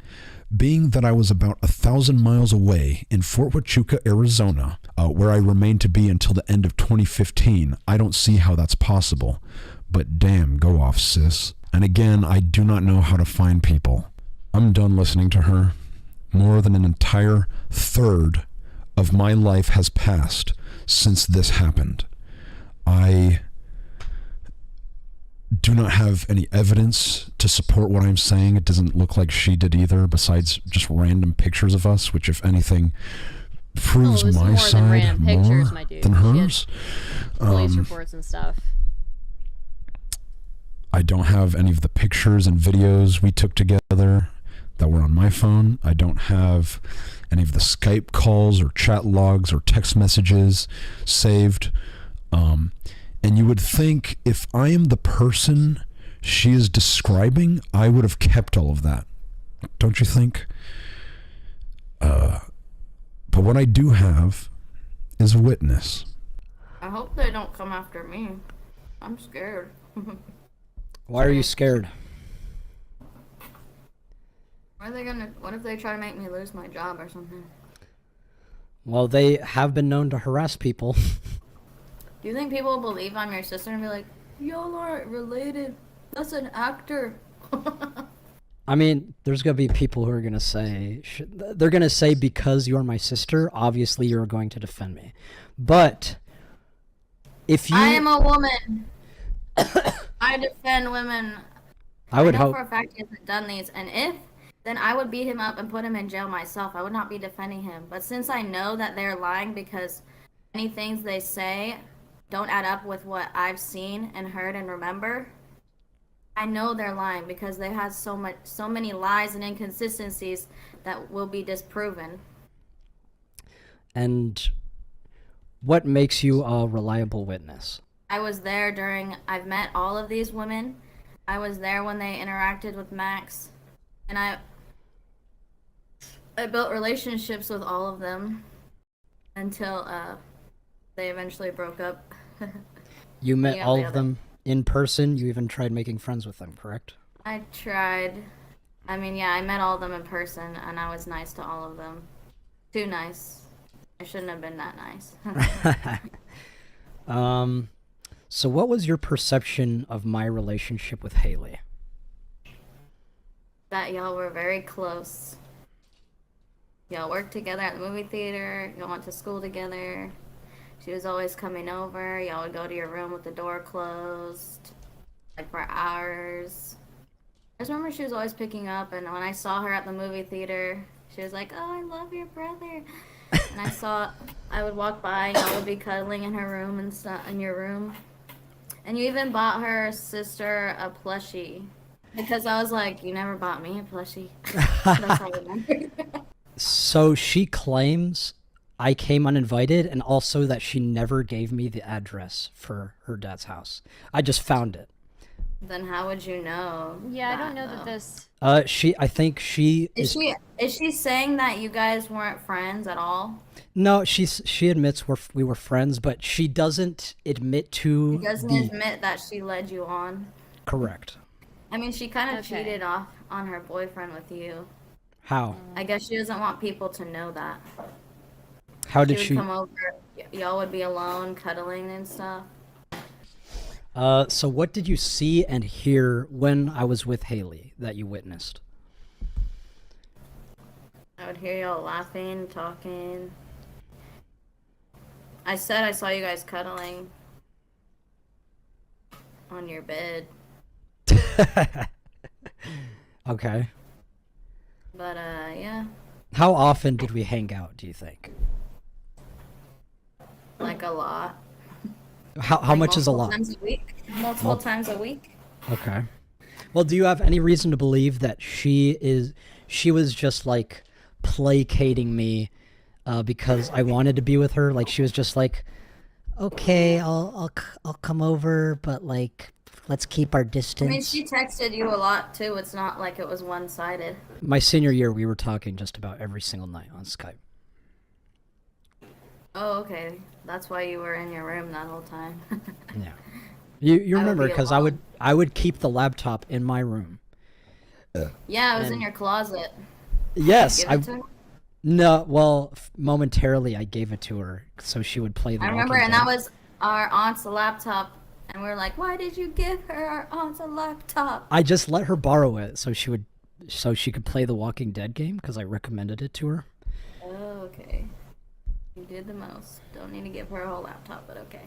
Being that I was about 1,000 miles away in Fort Huachuca, Arizona, where I remained to be until the end of 2015, I don't see how that's possible. But damn, go off, sis. And again, I do not know how to find people. I'm done listening to her. More than an entire third of my life has passed since this happened. I do not have any evidence to support what I'm saying. It doesn't look like she did either, besides just random pictures of us, which, if anything, proves my side more than hers. Police reports and stuff. I don't have any of the pictures and videos we took together that were on my phone. I don't have any of the Skype calls or chat logs or text messages saved. And you would think if I am the person she is describing, I would have kept all of that. Don't you think? But what I do have is a witness. I hope they don't come after me. I'm scared. Why are you scared? Are they gonna? What if they try to make me lose my job or something? Well, they have been known to harass people. Do you think people will believe I'm your sister and be like, y'all aren't related? That's an actor. I mean, there's going to be people who are going to say, they're going to say, because you're my sister, obviously you're going to defend me. But if you... I am a woman. I defend women. I would know hope... for a fact he hasn't done these, and if, then I would beat him up and put him in jail myself. I would not be defending him. But since I know that they're lying because many things they say don't add up with what I've seen and heard and remember, I know they're lying because they have so many lies and inconsistencies that will be disproven. And what makes you a reliable witness? I was there I've met all of these women. I was there when they interacted with Max, and I built relationships with all of them until they eventually broke up. You met Yeah, all the of other- them in person? You even tried making friends with them, correct? I tried. I mean, yeah, I met all of them in person, and I was nice to all of them. Too nice. I shouldn't have been that nice. So what was your perception of my relationship with Haley? That y'all were very close. Y'all worked together at the movie theater. Y'all went to school together. She was always coming over. Y'all would go to your room with the door closed, like for hours. I just remember she was always picking up, and when I saw her at the movie theater, she was like, "Oh, I love your brother." And I would walk by, and y'all would be cuddling in her room and stuff, in your room. And you even bought her sister a plushie. Because I was like, you never bought me a plushie. That's how I remember. So she claims I came uninvited, and also that she never gave me the address for her dad's house. I just found it. Then how would you know? Yeah, I don't know that this. I think she Is she saying that you guys weren't friends at all? No, she admits we were friends, but she doesn't admit to. She doesn't admit that she led you on. Correct. I mean, she kind of cheated off on her boyfriend with you. How? I guess she doesn't want people to know that. How did She she? would come over, y'all would be alone, cuddling and stuff. So what did you see and hear when I was with Haley that you witnessed? I would hear y'all laughing, talking. I said I saw you guys cuddling on your bed. Okay. But, yeah. How often did we hang out, do you think? Like a lot. How much is a lot? Times a week. Multiple times a week. Okay. Well, do you have any reason to believe that she was just like placating me because I wanted to be with her? Like she was just like, okay, I'll come over, but like let's keep our distance. I mean, she texted you a lot too. It's not like it was one-sided. My senior year, we were talking just about every single night on Skype. Oh, okay. That's why you were in your room that whole time. Yeah. You remember be because I would keep the laptop in my room. Yeah, it was in your closet. Yes, Did you give it to her? No, well, momentarily I gave it to her so she would play the I remember, Walking and Dead. that was our aunt's laptop, and we were like, "Why did you give her our aunt's a laptop?" I just let her borrow it so she could play the Walking Dead game because I recommended it to her. Oh, okay. You did the most. Don't need to give her a whole laptop, but okay.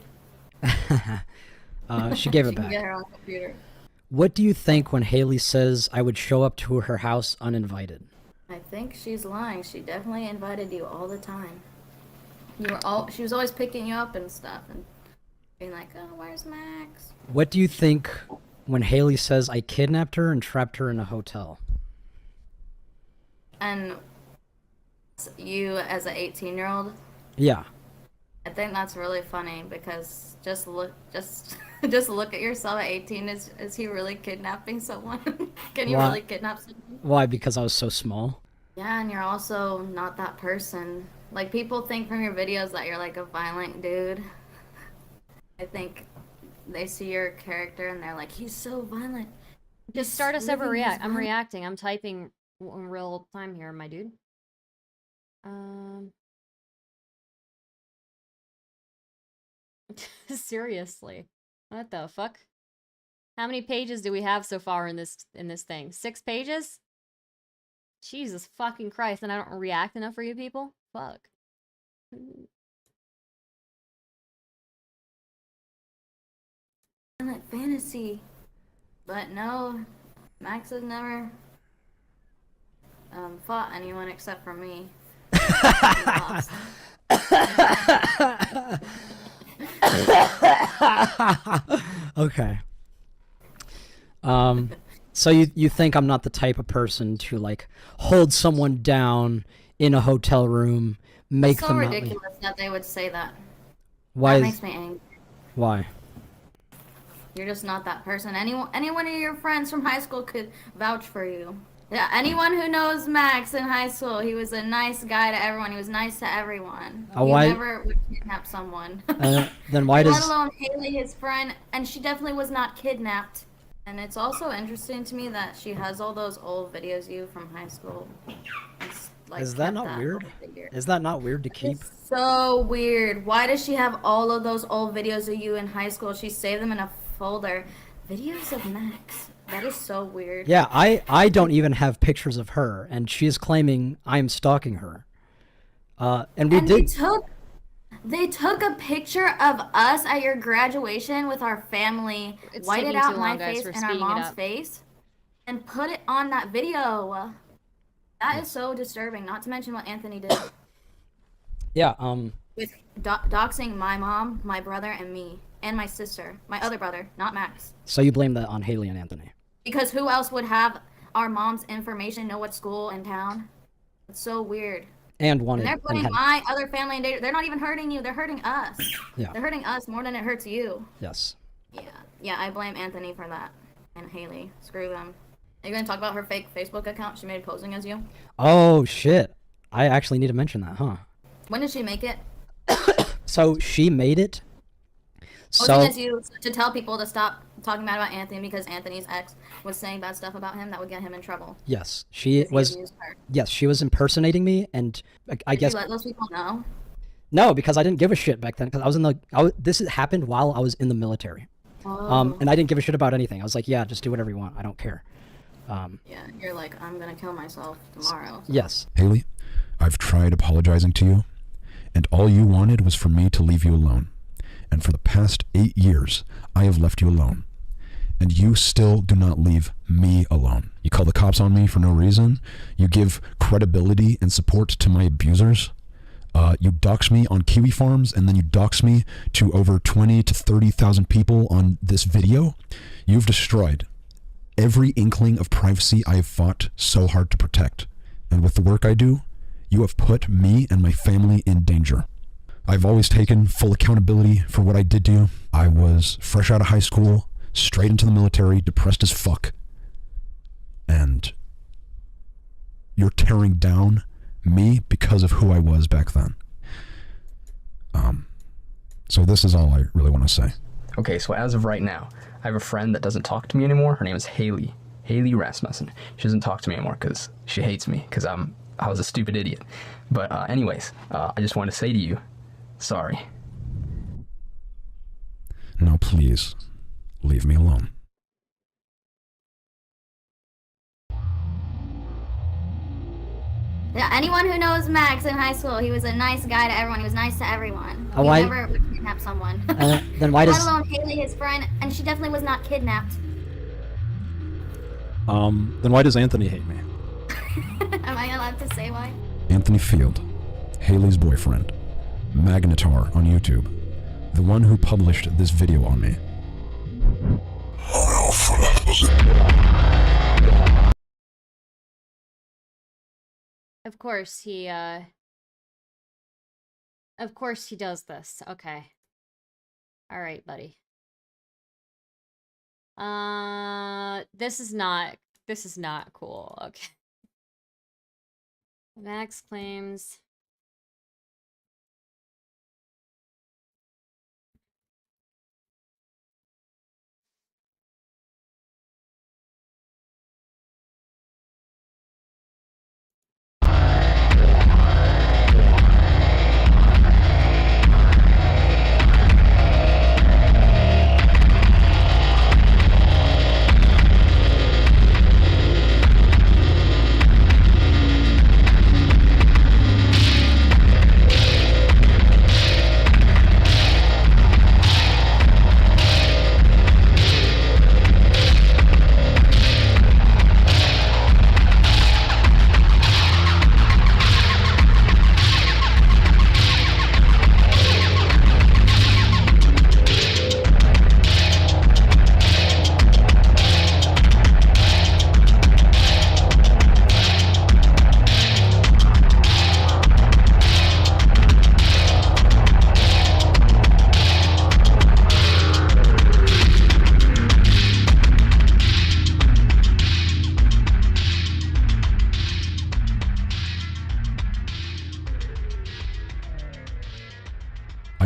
She gave it She can back. get her own computer. What do you think when Haley says I would show up to her house uninvited? I think she's lying. She definitely invited you all the time. She was always picking you up and stuff, and being like, "Oh, where's Max?" What do you think when Haley says I kidnapped her and trapped her in a hotel? And you, as an 18-year-old, Yeah. I think that's really funny because just look at yourself at 18. Is he really kidnapping someone? Can you Why? really kidnap someone? Why? Because I was so small? Yeah, and you're also not that person. Like, people think from your videos that you're like a violent dude. I think they see your character and they're like, he's so violent. Just start us ever react. I'm reacting. I'm typing in real time here, my dude. Seriously. What the fuck? How many pages do we have so far in this thing? 6 pages? Jesus fucking Christ, and I don't react enough for you people? Fuck. Like fantasy. But no, Max has never fought anyone except for me. He lost. Okay. So you think I'm not the type of person to like hold someone down in a hotel room, make It's so them ridiculous that they would say that. Why That is- makes me angry. Why? You're just not that person. Anyone of your friends from high school could vouch for you. Yeah, anyone who knows Max in high school, he was a nice guy to everyone. He was nice to everyone. Oh, He why- never would kidnap someone. Then why Let does alone Haley, his friend, and she definitely was not kidnapped. And it's also interesting to me that she has all those old videos of you from high school. It's, like, is that kept not weird? over the years. Is that not weird to keep? So weird. Why does she have all of those old videos of you in high school? She saved them in a folder. Videos of Max. That is so weird. Yeah, I don't even have pictures of her, and she is claiming I'm stalking her. And we did. They took a picture of us at your graduation with our family, It's whited taking out too my long, guys. face We're and our speeding it mom's up. face, and put it on that video. That is so disturbing. Not to mention what Anthony did Yeah. with doxing my mom, my brother, and me, and my sister, my other brother, not Max. So you blame that on Haley and Anthony? Because who else would have our mom's information, know what school in town? It's so weird. And And wanted. they're and putting had- my other family in danger. They're not even hurting you. They're hurting us. Yeah. They're hurting us more than it hurts you. Yes. Yeah, I blame Anthony for that. And Haley. Screw them. Are you going to talk about her fake Facebook account she made posing as you? Oh shit! I actually need to mention that, huh? When did she make it? So she made it. Posing So as you to tell people to stop talking bad about Anthony because Anthony's ex was saying bad stuff about him that would get him in trouble. yes, she Because he was. abused her. Yes, she was impersonating me, and I Did guess you let those people know? no, because I didn't give a shit back then. Because I was in the. This happened while I was in the military. Oh. And I didn't give a shit about anything. I was like, yeah, just do whatever you want. I don't care. Yeah, you're like, I'm going to kill myself tomorrow. Yes. Haley, I've tried apologizing to you, and all you wanted was for me to leave you alone. And for the past 8 years, I have left you alone. And you still do not leave me alone. You call the cops on me for no reason. You give credibility and support to my abusers. You dox me on Kiwi Farms, and then you dox me to over 20 to 30,000 people on this video. You've destroyed every inkling of privacy I have fought so hard to protect. And with the work I do, you have put me and my family in danger. I've always taken full accountability for what I did to you. I was fresh out of high school, straight into the military, depressed as fuck. And you're tearing down me because of who I was back then. So this is all I really want to say. Okay, so as of right now, I have a friend that doesn't talk to me anymore. Her name is Haley. Haley Rasmussen. She doesn't talk to me anymore because she hates me because I was a stupid idiot. But anyways, I just want to say to you, sorry. Now please, leave me alone. Yeah, anyone who knows Max in high school, he was a nice guy to everyone. He was nice to everyone. Oh, he why- never would kidnap someone. Then why Let does? alone Haley, his friend, and she definitely was not kidnapped. Then why does Anthony hate me? Am I allowed to say why? Anthony Field, Haley's boyfriend, Magnetar on YouTube, the one who published this video on me. Of course he does this. Okay. All right, buddy. This is not cool. Okay. Max claims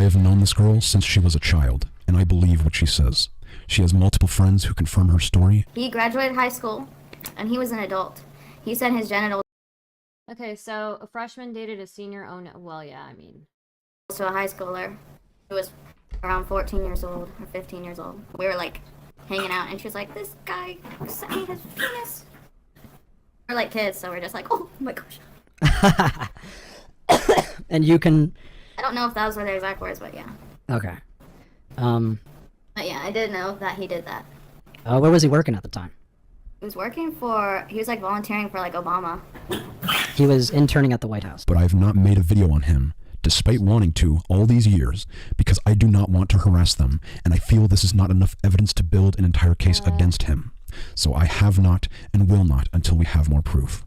have known this girl since she was a child, and I believe what she says. She has multiple friends who confirm her story. He graduated high school, and he was an adult. He said his genitals Okay, so a freshman dated a senior. Oh no, well, yeah, I mean. to a high schooler who was around 14 years old or 15 years old. We were like hanging out, and she was like, "This guy sent me his penis." We're like kids, so we're just like, "Oh my gosh." And you can. I don't know if those were the exact words, but yeah. Okay. But yeah, I did know that he did that. Where was he working at the time? He was like volunteering for like Obama. He was interning at the White House. But I have not made a video on him, despite wanting to all these years, because I do not want to harass them, and I feel this is not enough evidence to build an entire case against him. So I have not and will not until we have more proof.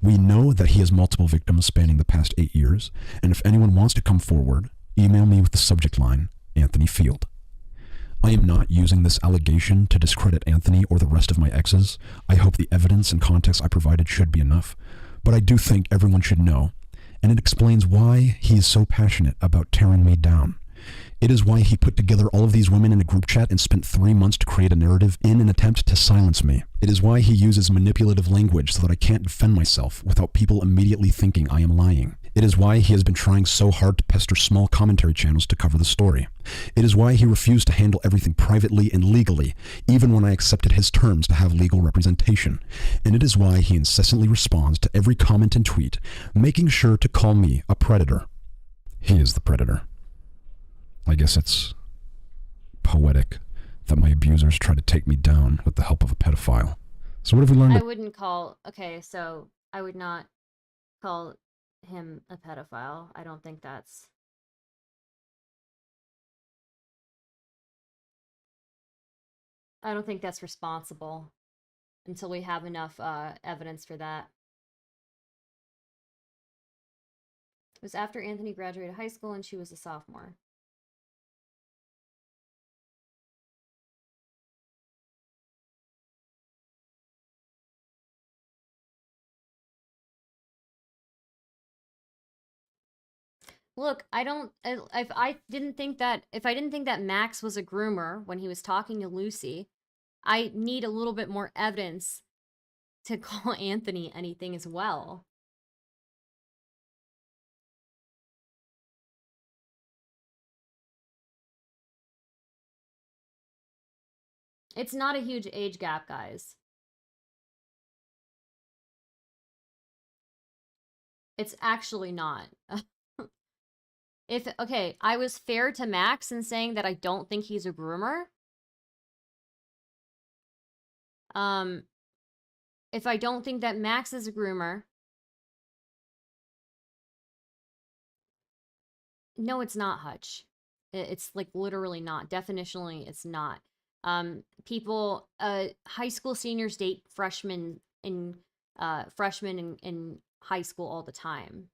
We know that he has multiple victims spanning the past 8 years, and if anyone wants to come forward, email me with the subject line, Anthony Field. I am not using this allegation to discredit Anthony or the rest of my exes. I hope the evidence and context I provided should be enough, but I do think everyone should know, and it explains why he is so passionate about tearing me down. It is why he put together all of these women in a group chat and spent 3 months to create a narrative in an attempt to silence me. It is why he uses manipulative language so that I can't defend myself without people immediately thinking I am lying. It is why he has been trying so hard to pester small commentary channels to cover the story. It is why he refused to handle everything privately and legally, even when I accepted his terms to have legal representation. And it is why he incessantly responds to every comment and tweet, making sure to call me a predator. He is the predator. I guess it's poetic that my abusers try to take me down with the help of a pedophile. So what have we learned? I wouldn't call. Okay, so I would not call him a pedophile. I don't think that's. I don't think that's responsible until we have enough evidence for that. It was after Anthony graduated high school and she was a sophomore. Look, if I didn't think that Max was a groomer when he was talking to Lucy, I need a little bit more evidence to call Anthony anything as well. It's not a huge age gap, guys. It's actually not. Okay, I was fair to Max in saying that I don't think he's a groomer. If I don't think that Max is a groomer. No, it's not, Hutch. It's like literally not. Definitionally, it's not. High school seniors date freshmen in high school all the time.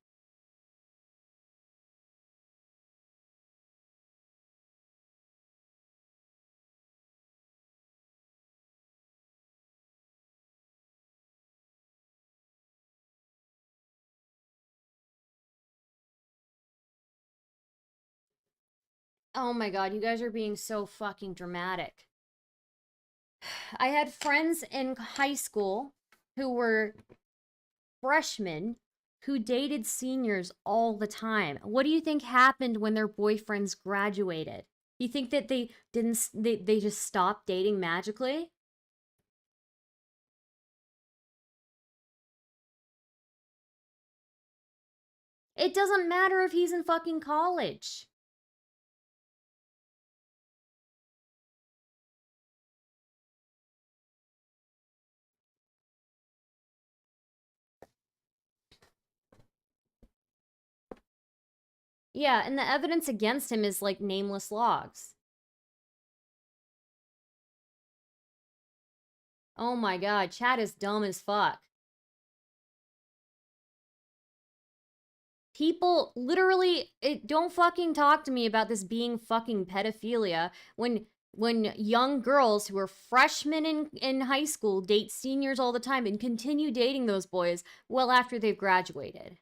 Oh my god, you guys are being so fucking dramatic. I had friends in high school who were freshmen who dated seniors all the time. What do you think happened when their boyfriends graduated? You think that they just stopped dating magically? It doesn't matter if he's in fucking college. Yeah, and the evidence against him is like nameless logs. Oh my god, chat is dumb as fuck. People literally don't fucking talk to me about this being fucking pedophilia when young girls who are freshmen in high school date seniors all the time and continue dating those boys well after they've graduated.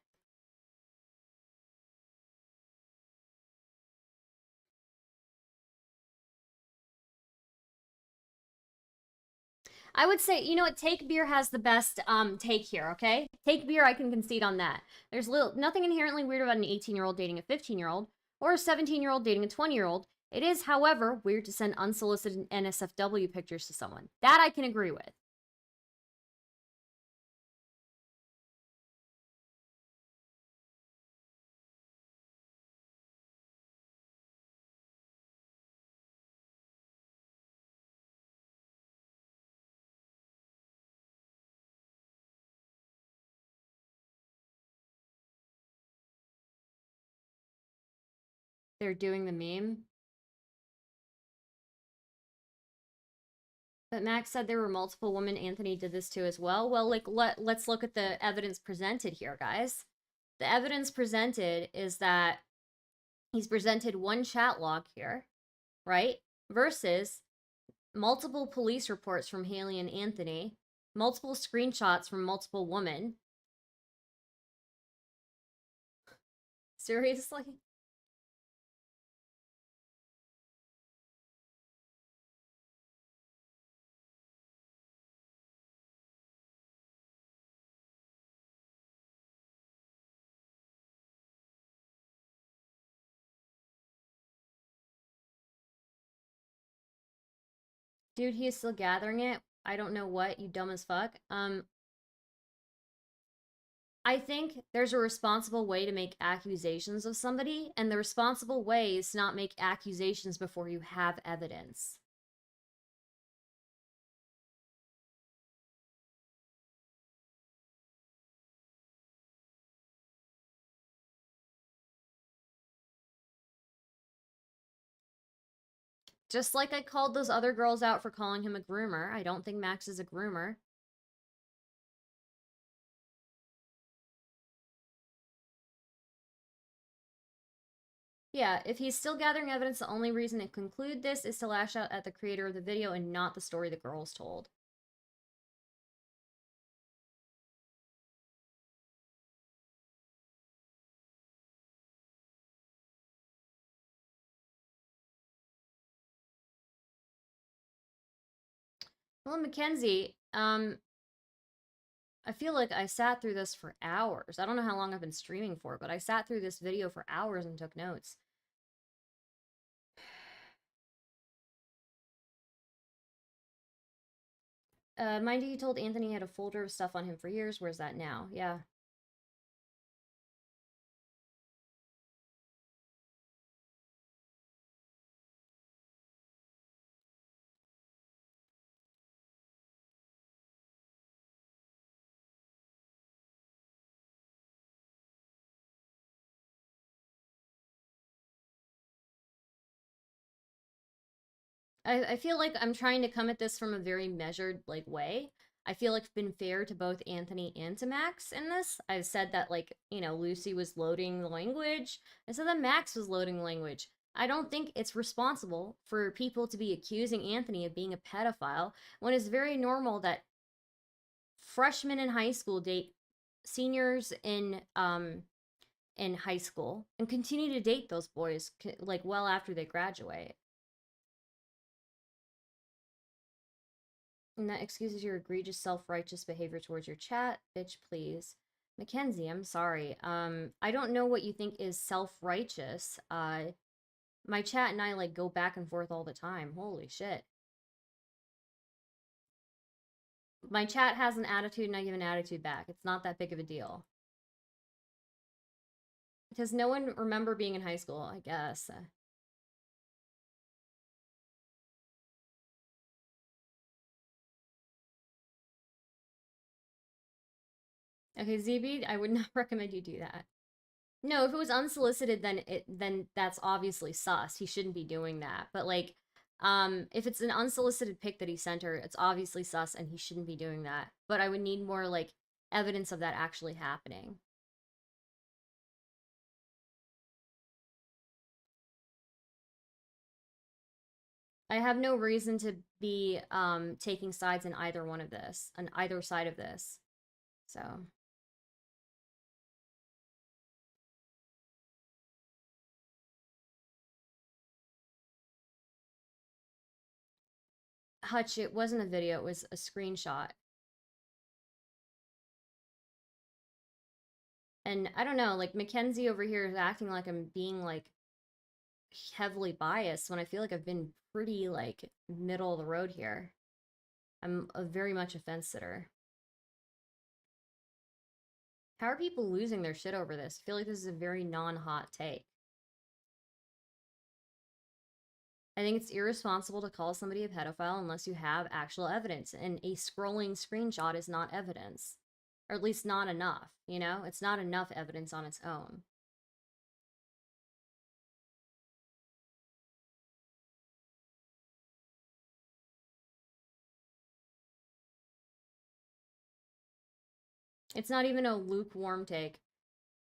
I would say, you know what, Take Beer has the best take here, okay? Take Beer, I can concede on that. There's nothing inherently weird about an 18-year-old dating a 15-year-old or a 17-year-old dating a 20-year-old. It is, however, weird to send unsolicited NSFW pictures to someone. That I can agree with. They're doing the meme. But Max said there were multiple women Anthony did this to as well. Well, like, let's look at the evidence presented here, guys. The evidence presented is that he's presented one chat log here, right? Versus multiple police reports from Haley and Anthony, multiple screenshots from multiple women. Seriously? Dude, he is still gathering it. I don't know what, you dumb as fuck. I think there's a responsible way to make accusations of somebody, and the responsible way is to not make accusations before you have evidence. Just like I called those other girls out for calling him a groomer, I don't think Max is a groomer. Yeah, if he's still gathering evidence, the only reason to conclude this is to lash out at the creator of the video and not the story the girls told. Well, Mackenzie, I feel like I sat through this for hours. I don't know how long I've been streaming for, but I sat through this video for hours and took notes. Mind you, he told Anthony he had a folder of stuff on him for years. Where's that now? Yeah. I feel like I'm trying to come at this from a very measured, like, way. I feel like I've been fair to both Anthony and to Max in this. I've said that, like, you know, Lucy was loading the language. I said that Max was loading language. I don't think it's responsible for people to be accusing Anthony of being a pedophile when it's very normal that freshmen in high school date seniors in high school and continue to date those boys like well after they graduate. And that excuses your egregious self-righteous behavior towards your chat. Bitch, please. Mackenzie, I'm sorry. I don't know what you think is self-righteous. My chat and I, like, go back and forth all the time. Holy shit. My chat has an attitude and I give an attitude back. It's not that big of a deal. Because no one remember being in high school, I guess. Okay, ZB, I would not recommend you do that. No, if it was unsolicited, then that's obviously sus. He shouldn't be doing that. But like, if it's an unsolicited pic that he sent her, it's obviously sus and he shouldn't be doing that. But I would need more like evidence of that actually happening. I have no reason to be taking sides in either one of this, on either side of this. So. Hutch, it wasn't a video, it was a screenshot. And I don't know, like, Mackenzie over here is acting like I'm being, like, heavily biased when I feel like I've been pretty, like, middle of the road here. I'm very much a fence sitter. How are people losing their shit over this? I feel like this is a very non-hot take. I think it's irresponsible to call somebody a pedophile unless you have actual evidence, and a scrolling screenshot is not evidence. Or at least not enough, you know? It's not enough evidence on its own. It's not even a lukewarm take.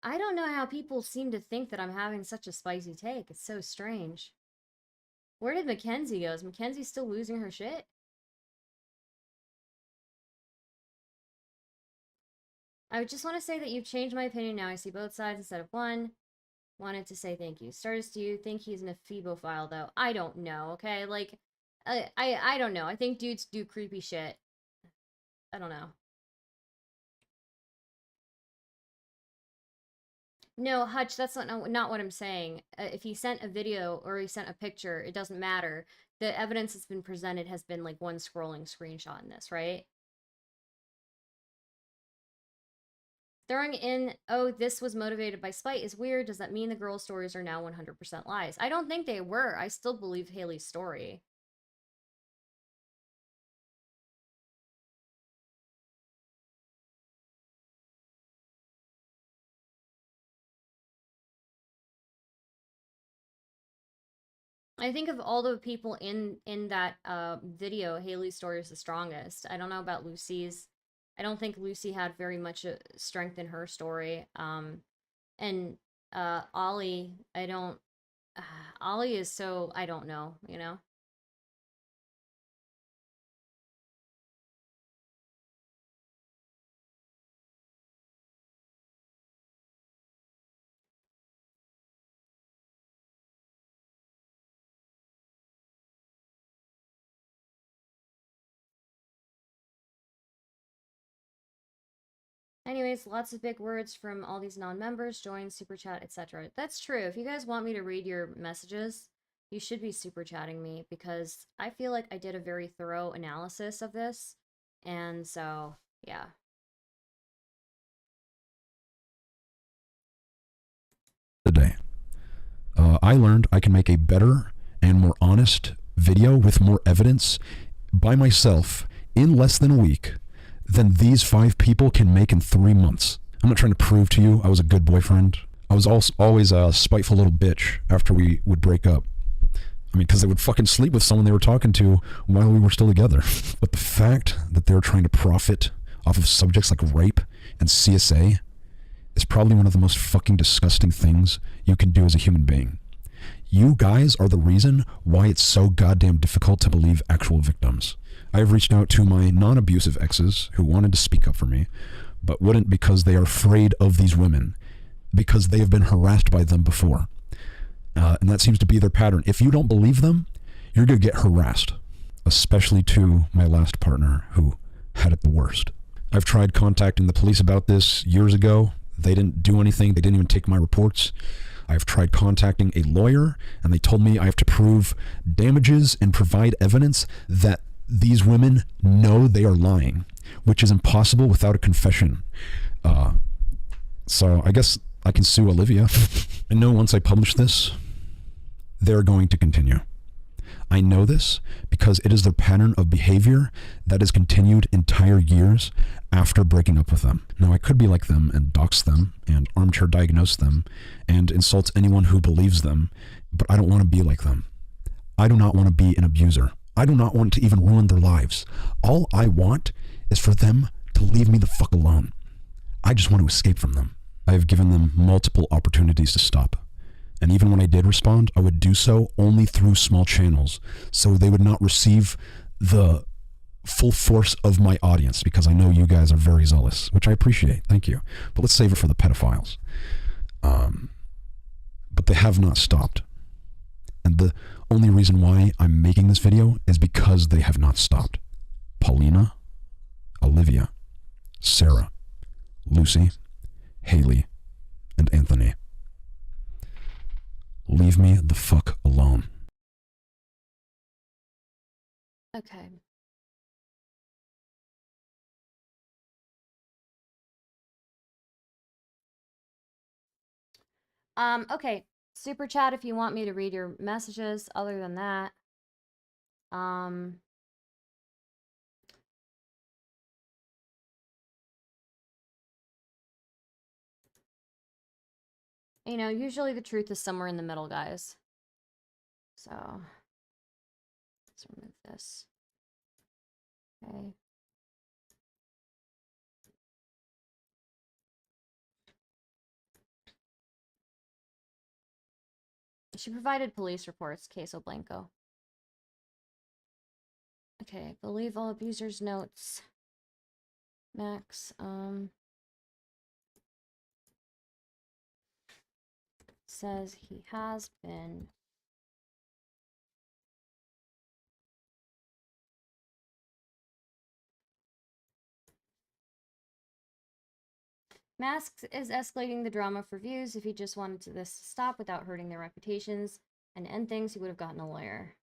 I don't know how people seem to think that I'm having such a spicy take. It's so strange. Where did Mackenzie go? Is Mackenzie still losing her shit? I would just want to say that you've changed my opinion now. I see both sides instead of one. Wanted to say thank you. Stardust, do you think he's an ephebophile, though? I don't know, okay? Like, I don't know. I think dudes do creepy shit. I don't know. No, Hutch, that's not what I'm saying. If he sent a video or he sent a picture, it doesn't matter. The evidence that's been presented has been like one scrolling screenshot in this, right? Throwing in, oh, this was motivated by spite is weird. Does that mean the girls' stories are now 100% lies? I don't think they were. I still believe Haley's story. I think of all the people in that video, Haley's story is the strongest. I don't know about Lucy's. I don't think Lucy had very much strength in her story. And Ollie, I don't... Ollie is so... I don't know, you know? Anyways, lots of big words from all these non-members, join, super chat, etc. That's true. If you guys want me to read your messages, you should be super chatting me, because I feel like I did a very thorough analysis of this. And so, yeah. Today, I learned I can make a better and more honest video with more evidence by myself in less than a week than these 5 people can make in 3 months. I'm not trying to prove to you I was a good boyfriend. I was also always a spiteful little bitch after we would break up. I mean, because they would fucking sleep with someone they were talking to while we were still together. But the fact that they're trying to profit off of subjects like rape and CSA is probably one of the most fucking disgusting things you can do as a human being. You guys are the reason why it's so goddamn difficult to believe actual victims. I have reached out to my non-abusive exes who wanted to speak up for me, but wouldn't because they are afraid of these women, because they have been harassed by them before. And that seems to be their pattern. If you don't believe them, you're going to get harassed, especially to my last partner who had it the worst. I've tried contacting the police about this years ago. They didn't do anything. They didn't even take my reports. I've tried contacting a lawyer, and they told me I have to prove damages and provide evidence that these women know they are lying, which is impossible without a confession. So I guess I can sue Olivia. I know once I publish this, they're going to continue. I know this because it is their pattern of behavior that has continued entire years after breaking up with them. Now, I could be like them and dox them and armchair diagnose them and insult anyone who believes them, but I don't want to be like them. I do not want to be an abuser. I do not want to even ruin their lives. All I want is for them to leave me the fuck alone. I just want to escape from them. I have given them multiple opportunities to stop. And even when I did respond, I would do so only through small channels, so they would not receive the full force of my audience, because I know you guys are very zealous, which I appreciate. Thank you. But let's save it for the pedophiles. But they have not stopped. And the only reason why I'm making this video is because they have not stopped. Paulina, Olivia, Sarah, Lucy, Haley, and Anthony. Leave me the fuck alone. Okay. Okay. Super chat if you want me to read your messages. Other than that, you know, usually the truth is somewhere in the middle, guys. So, let's remove this. Okay. She provided police reports, Queso Blanco. Okay, believe all abusers' notes. Max, says he has been Masks is escalating the drama for views. If he just wanted this to stop without hurting their reputations and end things, he would have gotten a lawyer.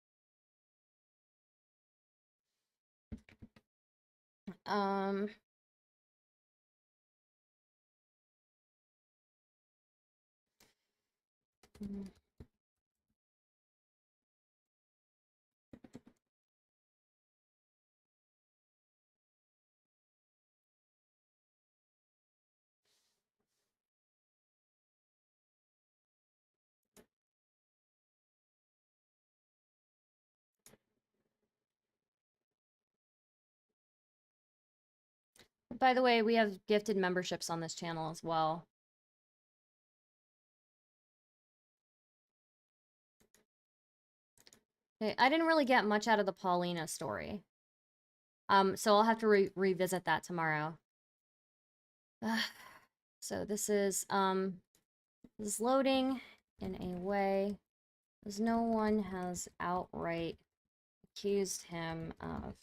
By the way, we have gifted memberships on this channel as well. Okay, I didn't really get much out of the Paulina story. So I'll have to revisit that tomorrow. So this is loading in a way as no one has outright accused him of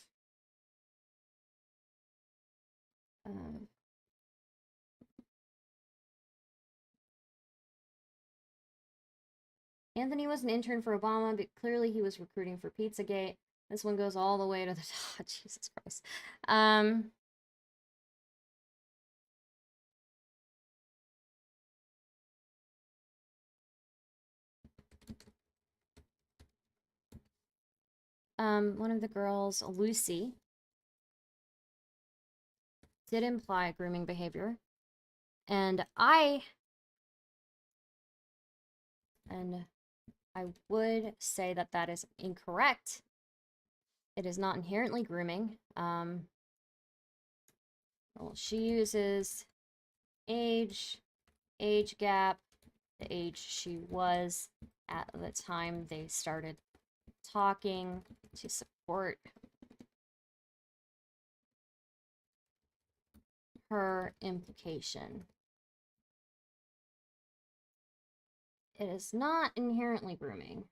Anthony was an intern for Obama, but clearly he was recruiting for Pizzagate. This one goes all the way to the top. Jesus Christ. One of the girls, Lucy, did imply grooming behavior. And I would say that that is incorrect. It is not inherently grooming. Well, she uses age gap, the age she was at the time they started talking to support her implication. It is not inherently grooming.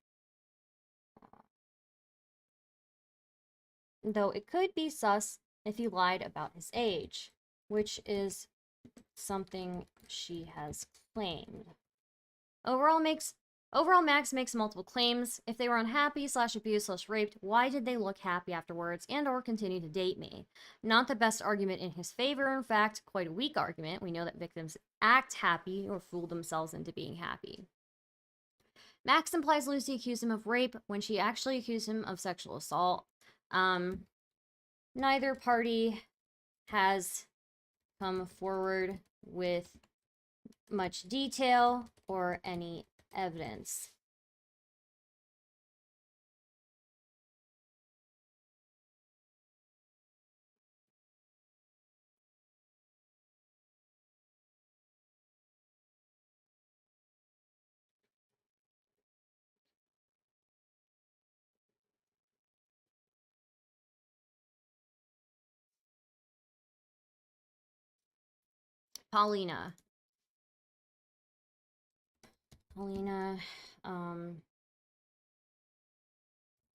Though it could be sus if he lied about his age, which is something she has claimed. Overall, Max makes multiple claims. If they were unhappy, /abused, /raped, why did they look happy afterwards and or continue to date me? Not the best argument in his favor. In fact, quite a weak argument. We know that victims act happy or fool themselves into being happy. Max implies Lucy accused him of rape when she actually accused him of sexual assault. Neither party has come forward with much detail or any evidence. Paulina,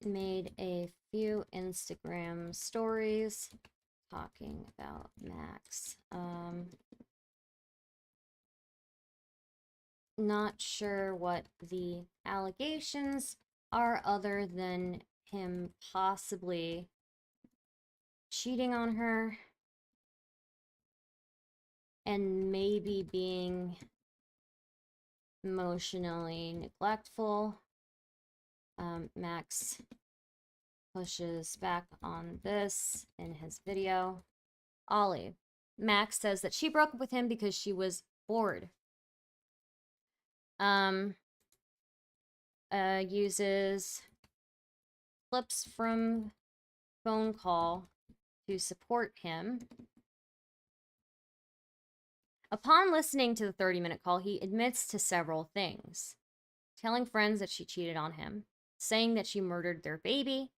made a few Instagram stories talking about Max. Not sure what the allegations are other than him possibly cheating on her and maybe being emotionally neglectful. Max pushes back on this in his video. Ollie. Max says that she broke up with him because she was bored. Uses clips from phone call to support him. Upon listening to the 30-minute call, he admits to several things. Telling friends that she cheated on him, saying that she murdered their baby,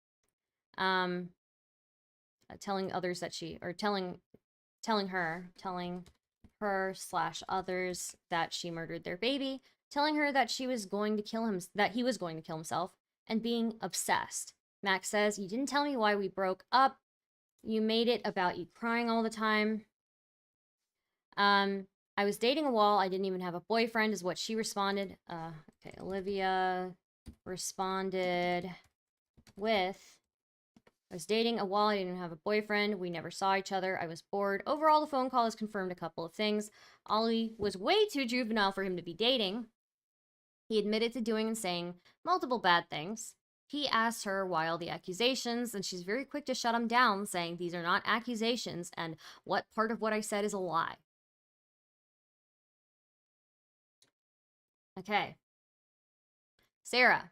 telling others that she, or telling her slash others that she murdered their baby, telling her that she was going to kill him, that he was going to kill himself, and being obsessed. Max says, "You didn't tell me why we broke up. You made it about you crying all the time. I was dating a wall. I didn't even have a boyfriend," is what she responded. Okay, Olivia responded with, "I was dating a wall. I didn't have a boyfriend. We never saw each other. I was bored. Overall, the phone call has confirmed a couple of things. Ollie was way too juvenile for him to be dating. He admitted to doing and saying multiple bad things. He asked her why all the accusations, and she's very quick to shut him down, saying these are not accusations, and what part of what I said is a lie." Okay. Sarah.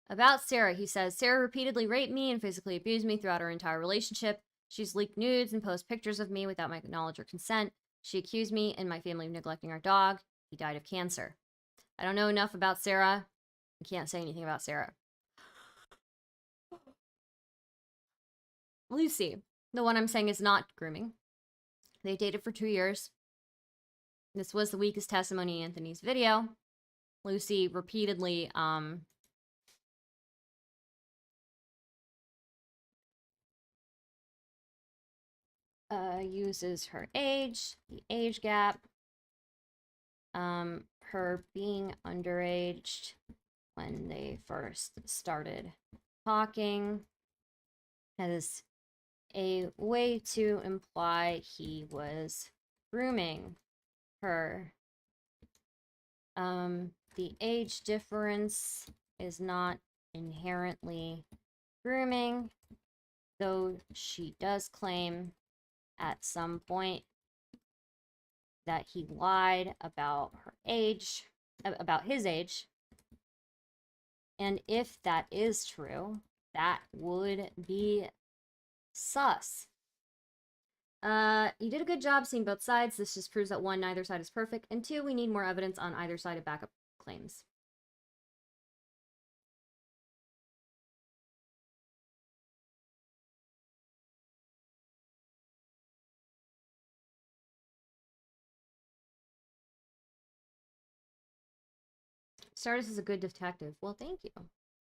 About Sarah, he says, "Sarah repeatedly raped me and physically abused me throughout our entire relationship. She's leaked nudes and posted pictures of me without my knowledge or consent. She accused me and my family of neglecting our dog. He died of cancer. I don't know enough about Sarah. I can't say anything about Sarah." Lucy, the one I'm saying is not grooming. They dated for 2 years. This was the weakest testimony in Anthony's video. Lucy repeatedly uses her age, the age gap, her being underage when they first started talking as a way to imply he was grooming her. The age difference is not inherently grooming, though she does claim at some point that he lied about her age, about his age. And if that is true, that would be sus. You did a good job seeing both sides. This just proves that 1, neither side is perfect, and 2, we need more evidence on either side of backup claims. Stardust is a good detective. Well, thank you.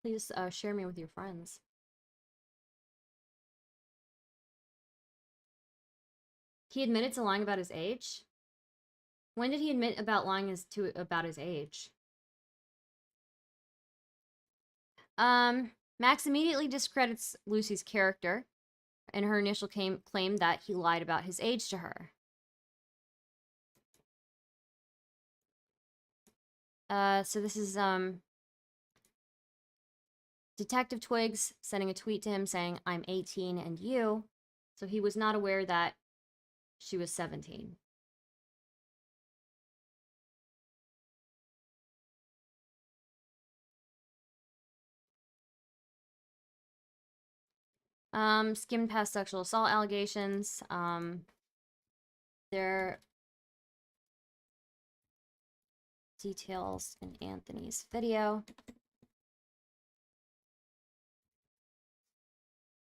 Please share me with your friends. He admitted to lying about his age? When did he admit about lying about his age? Max immediately discredits Lucy's character in her initial claim that he lied about his age to her. So this is, Detective Twigs sending a tweet to him saying, "I'm 18 and you." So he was not aware that she was 17. Skimmed past sexual assault allegations. There details in Anthony's video.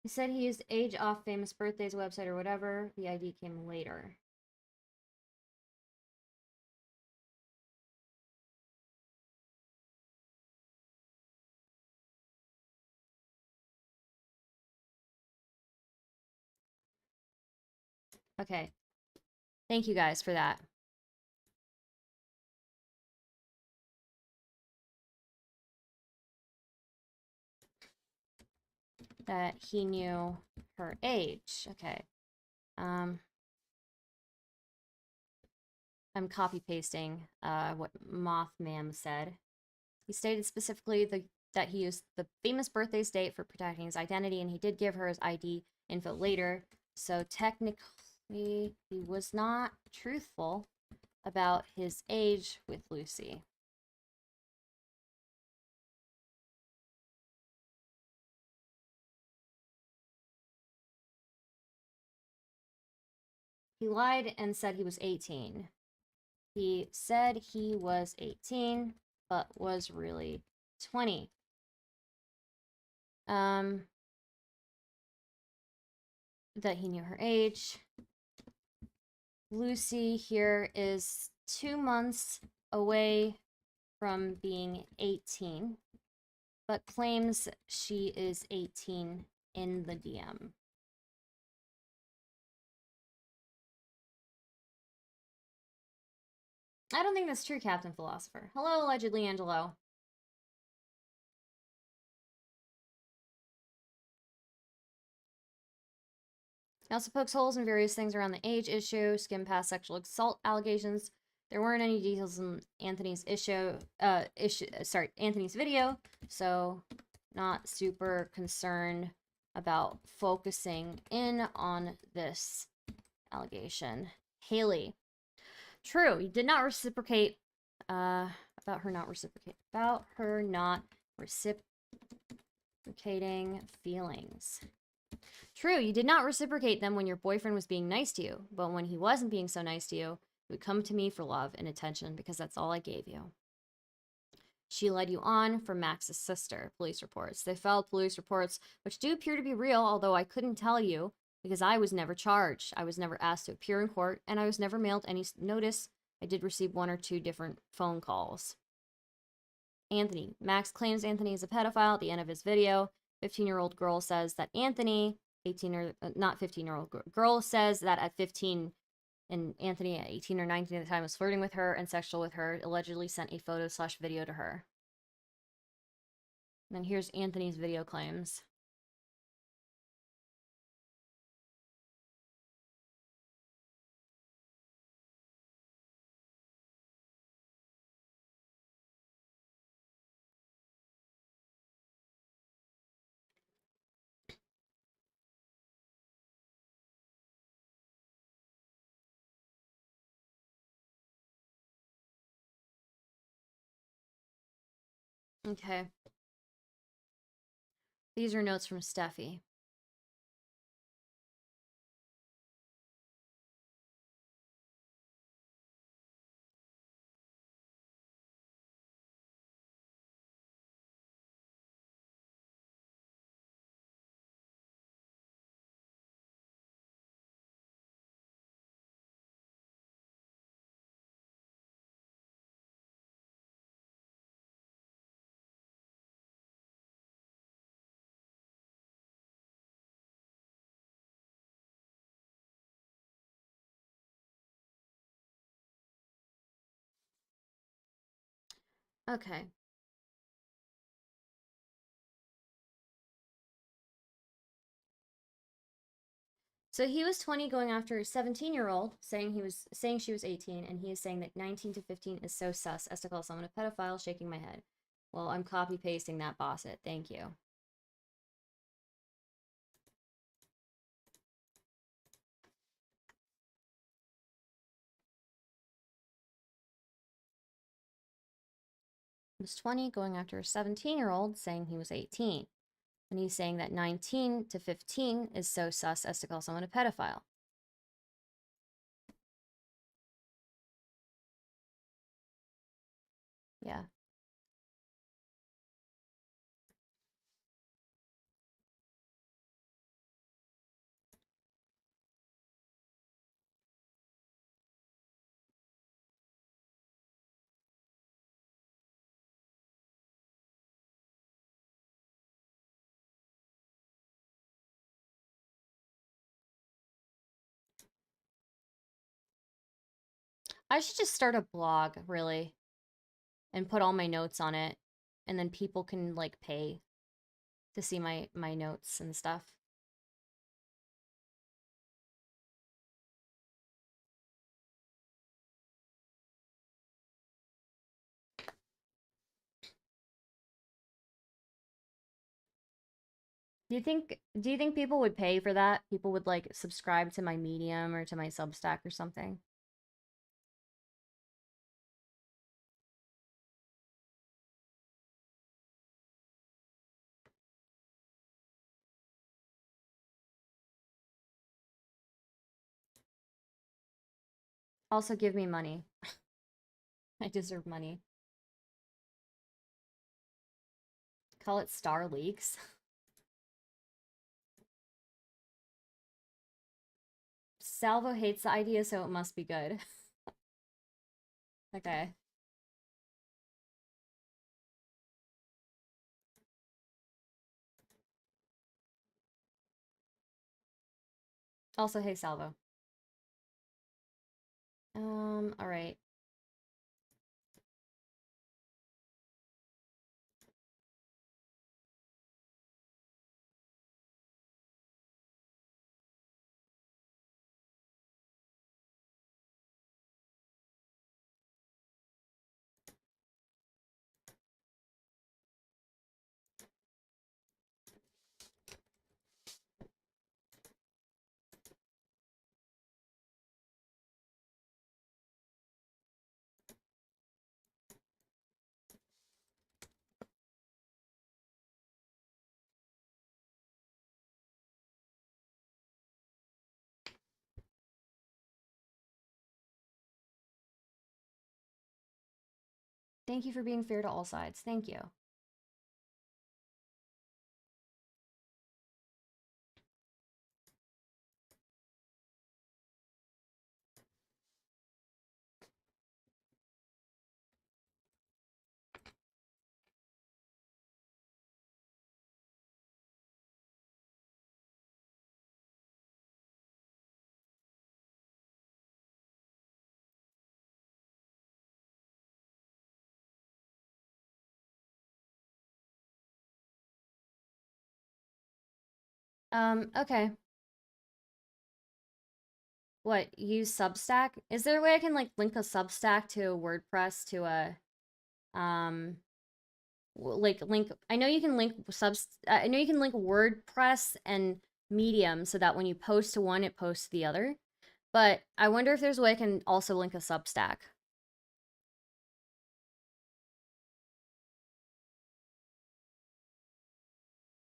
He said he used Age Off Famous Birthdays website or whatever. The ID came later. Okay. Thank you guys for that. That he knew her age. Okay. I'm copy pasting what Mothman said. He stated specifically that he used the famous birthday's date for protecting his identity, and he did give her his ID info later. So technically, he was not truthful about his age with Lucy. He lied and said he was 18. He said he was 18, but was really 20. That he knew her age. Lucy here is 2 months away from being 18, but claims she is 18 in the DM. I don't think that's true, Captain Philosopher. Hello, allegedly Angelo. He also pokes holes in various things around the age issue, skimmed past sexual assault allegations. There weren't any details in Anthony's Anthony's video, so not super concerned about focusing in on this allegation. Haley. True, he did not reciprocate about her not reciprocating feelings. True, you did not reciprocate them when your boyfriend was being nice to you, but when he wasn't being so nice to you, you would come to me for love and attention because that's all I gave you. She led you on for Max's sister, police reports. They filed police reports, which do appear to be real, although I couldn't tell you because I was never charged. I was never asked to appear in court, and I was never mailed any notice. I did receive 1 or 2 different phone calls. Anthony. Max claims Anthony is a pedophile at the end of his video. 15-year-old girl says that Anthony, 18 or not 15-year-old girl says that at 15 and Anthony at 18 or 19 at the time was flirting with her and sexual with her, allegedly sent a photo/video to her. And then here's Anthony's video claims. Okay. These are notes from Steffi. Okay. So he was 20 going after a 17-year-old, saying she was 18, and he is saying that 19 to 15 is so sus as to call someone a pedophile, shaking my head. Well, I'm copy pasting that Bosset. Thank you. He was 20 going after a 17-year-old, saying he was 18. And he's saying that 19 to 15 is so sus as to call someone a pedophile. Yeah. I should just start a blog, really, and put all my notes on it, and then people can like pay to see my notes and stuff. Do you think people would pay for that? People would like subscribe to my Medium or to my Substack or something? Also give me money. I deserve money. Call it Star Leaks. Salvo hates the idea, so it must be good. Okay. Also, hey, Salvo. All right. Thank you for being fair to all sides. Thank you. Okay. What, use Substack? Is there a way I can like link a Substack to a WordPress to a like link I know you can link I know you can link WordPress and Medium so that when you post to one it posts to the other. But I wonder if there's a way I can also link a Substack.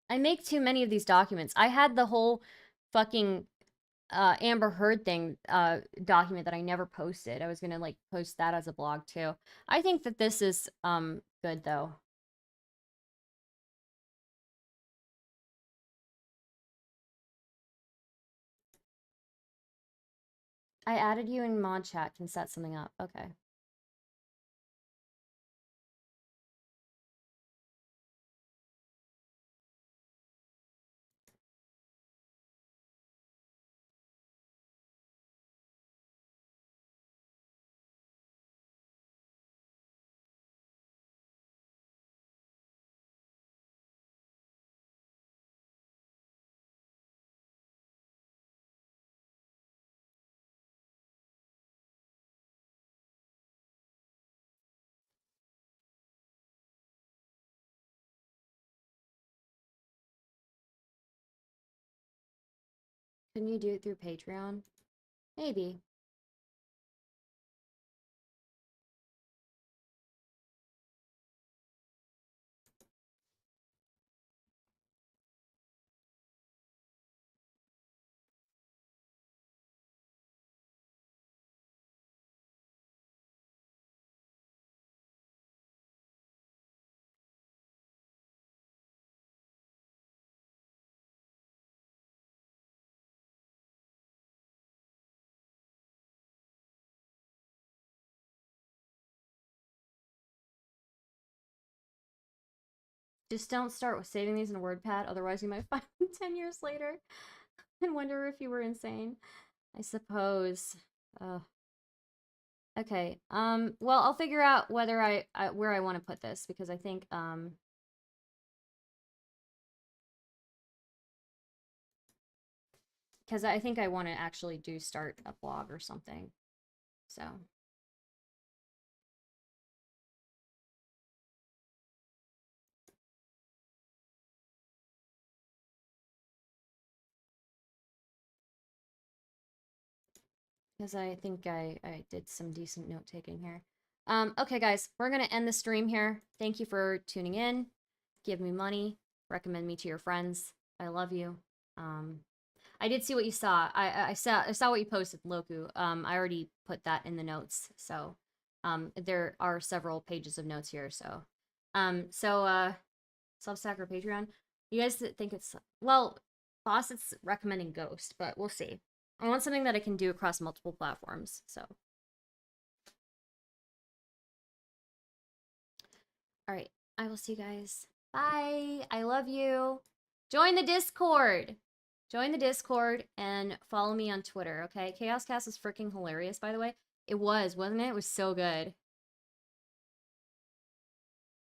I make too many of these documents. I had the whole fucking Amber Heard thing document that I never posted. I was gonna like post that as a blog too. I think that this is good though. I added you in mod chat. Can set something up. Okay. Can you do it through Patreon? Maybe. Just don't start with saving these in a WordPad, otherwise you might find them 10 years later and wonder if you were insane. I suppose. Okay. Well, I'll figure out whether where I want to put this because I think because I think I want to actually start a blog or something. So. Because I think I did some decent note taking here. Okay, guys, we're going to end the stream here. Thank you for tuning in. Give me money. Recommend me to your friends. I love you. I did see what you saw. I saw what you posted, Loku. I already put that in the notes. So there are several pages of notes here. So Substack or Patreon. You guys think it's, well, Boss, it's recommending Ghost, but we'll see. I want something that I can do across multiple platforms, so. All right, I will see you guys. Bye. I love you. Join the Discord. Join the Discord and follow me on Twitter, okay? Chaos Cast is freaking hilarious, by the way. It was, wasn't it? It was so good.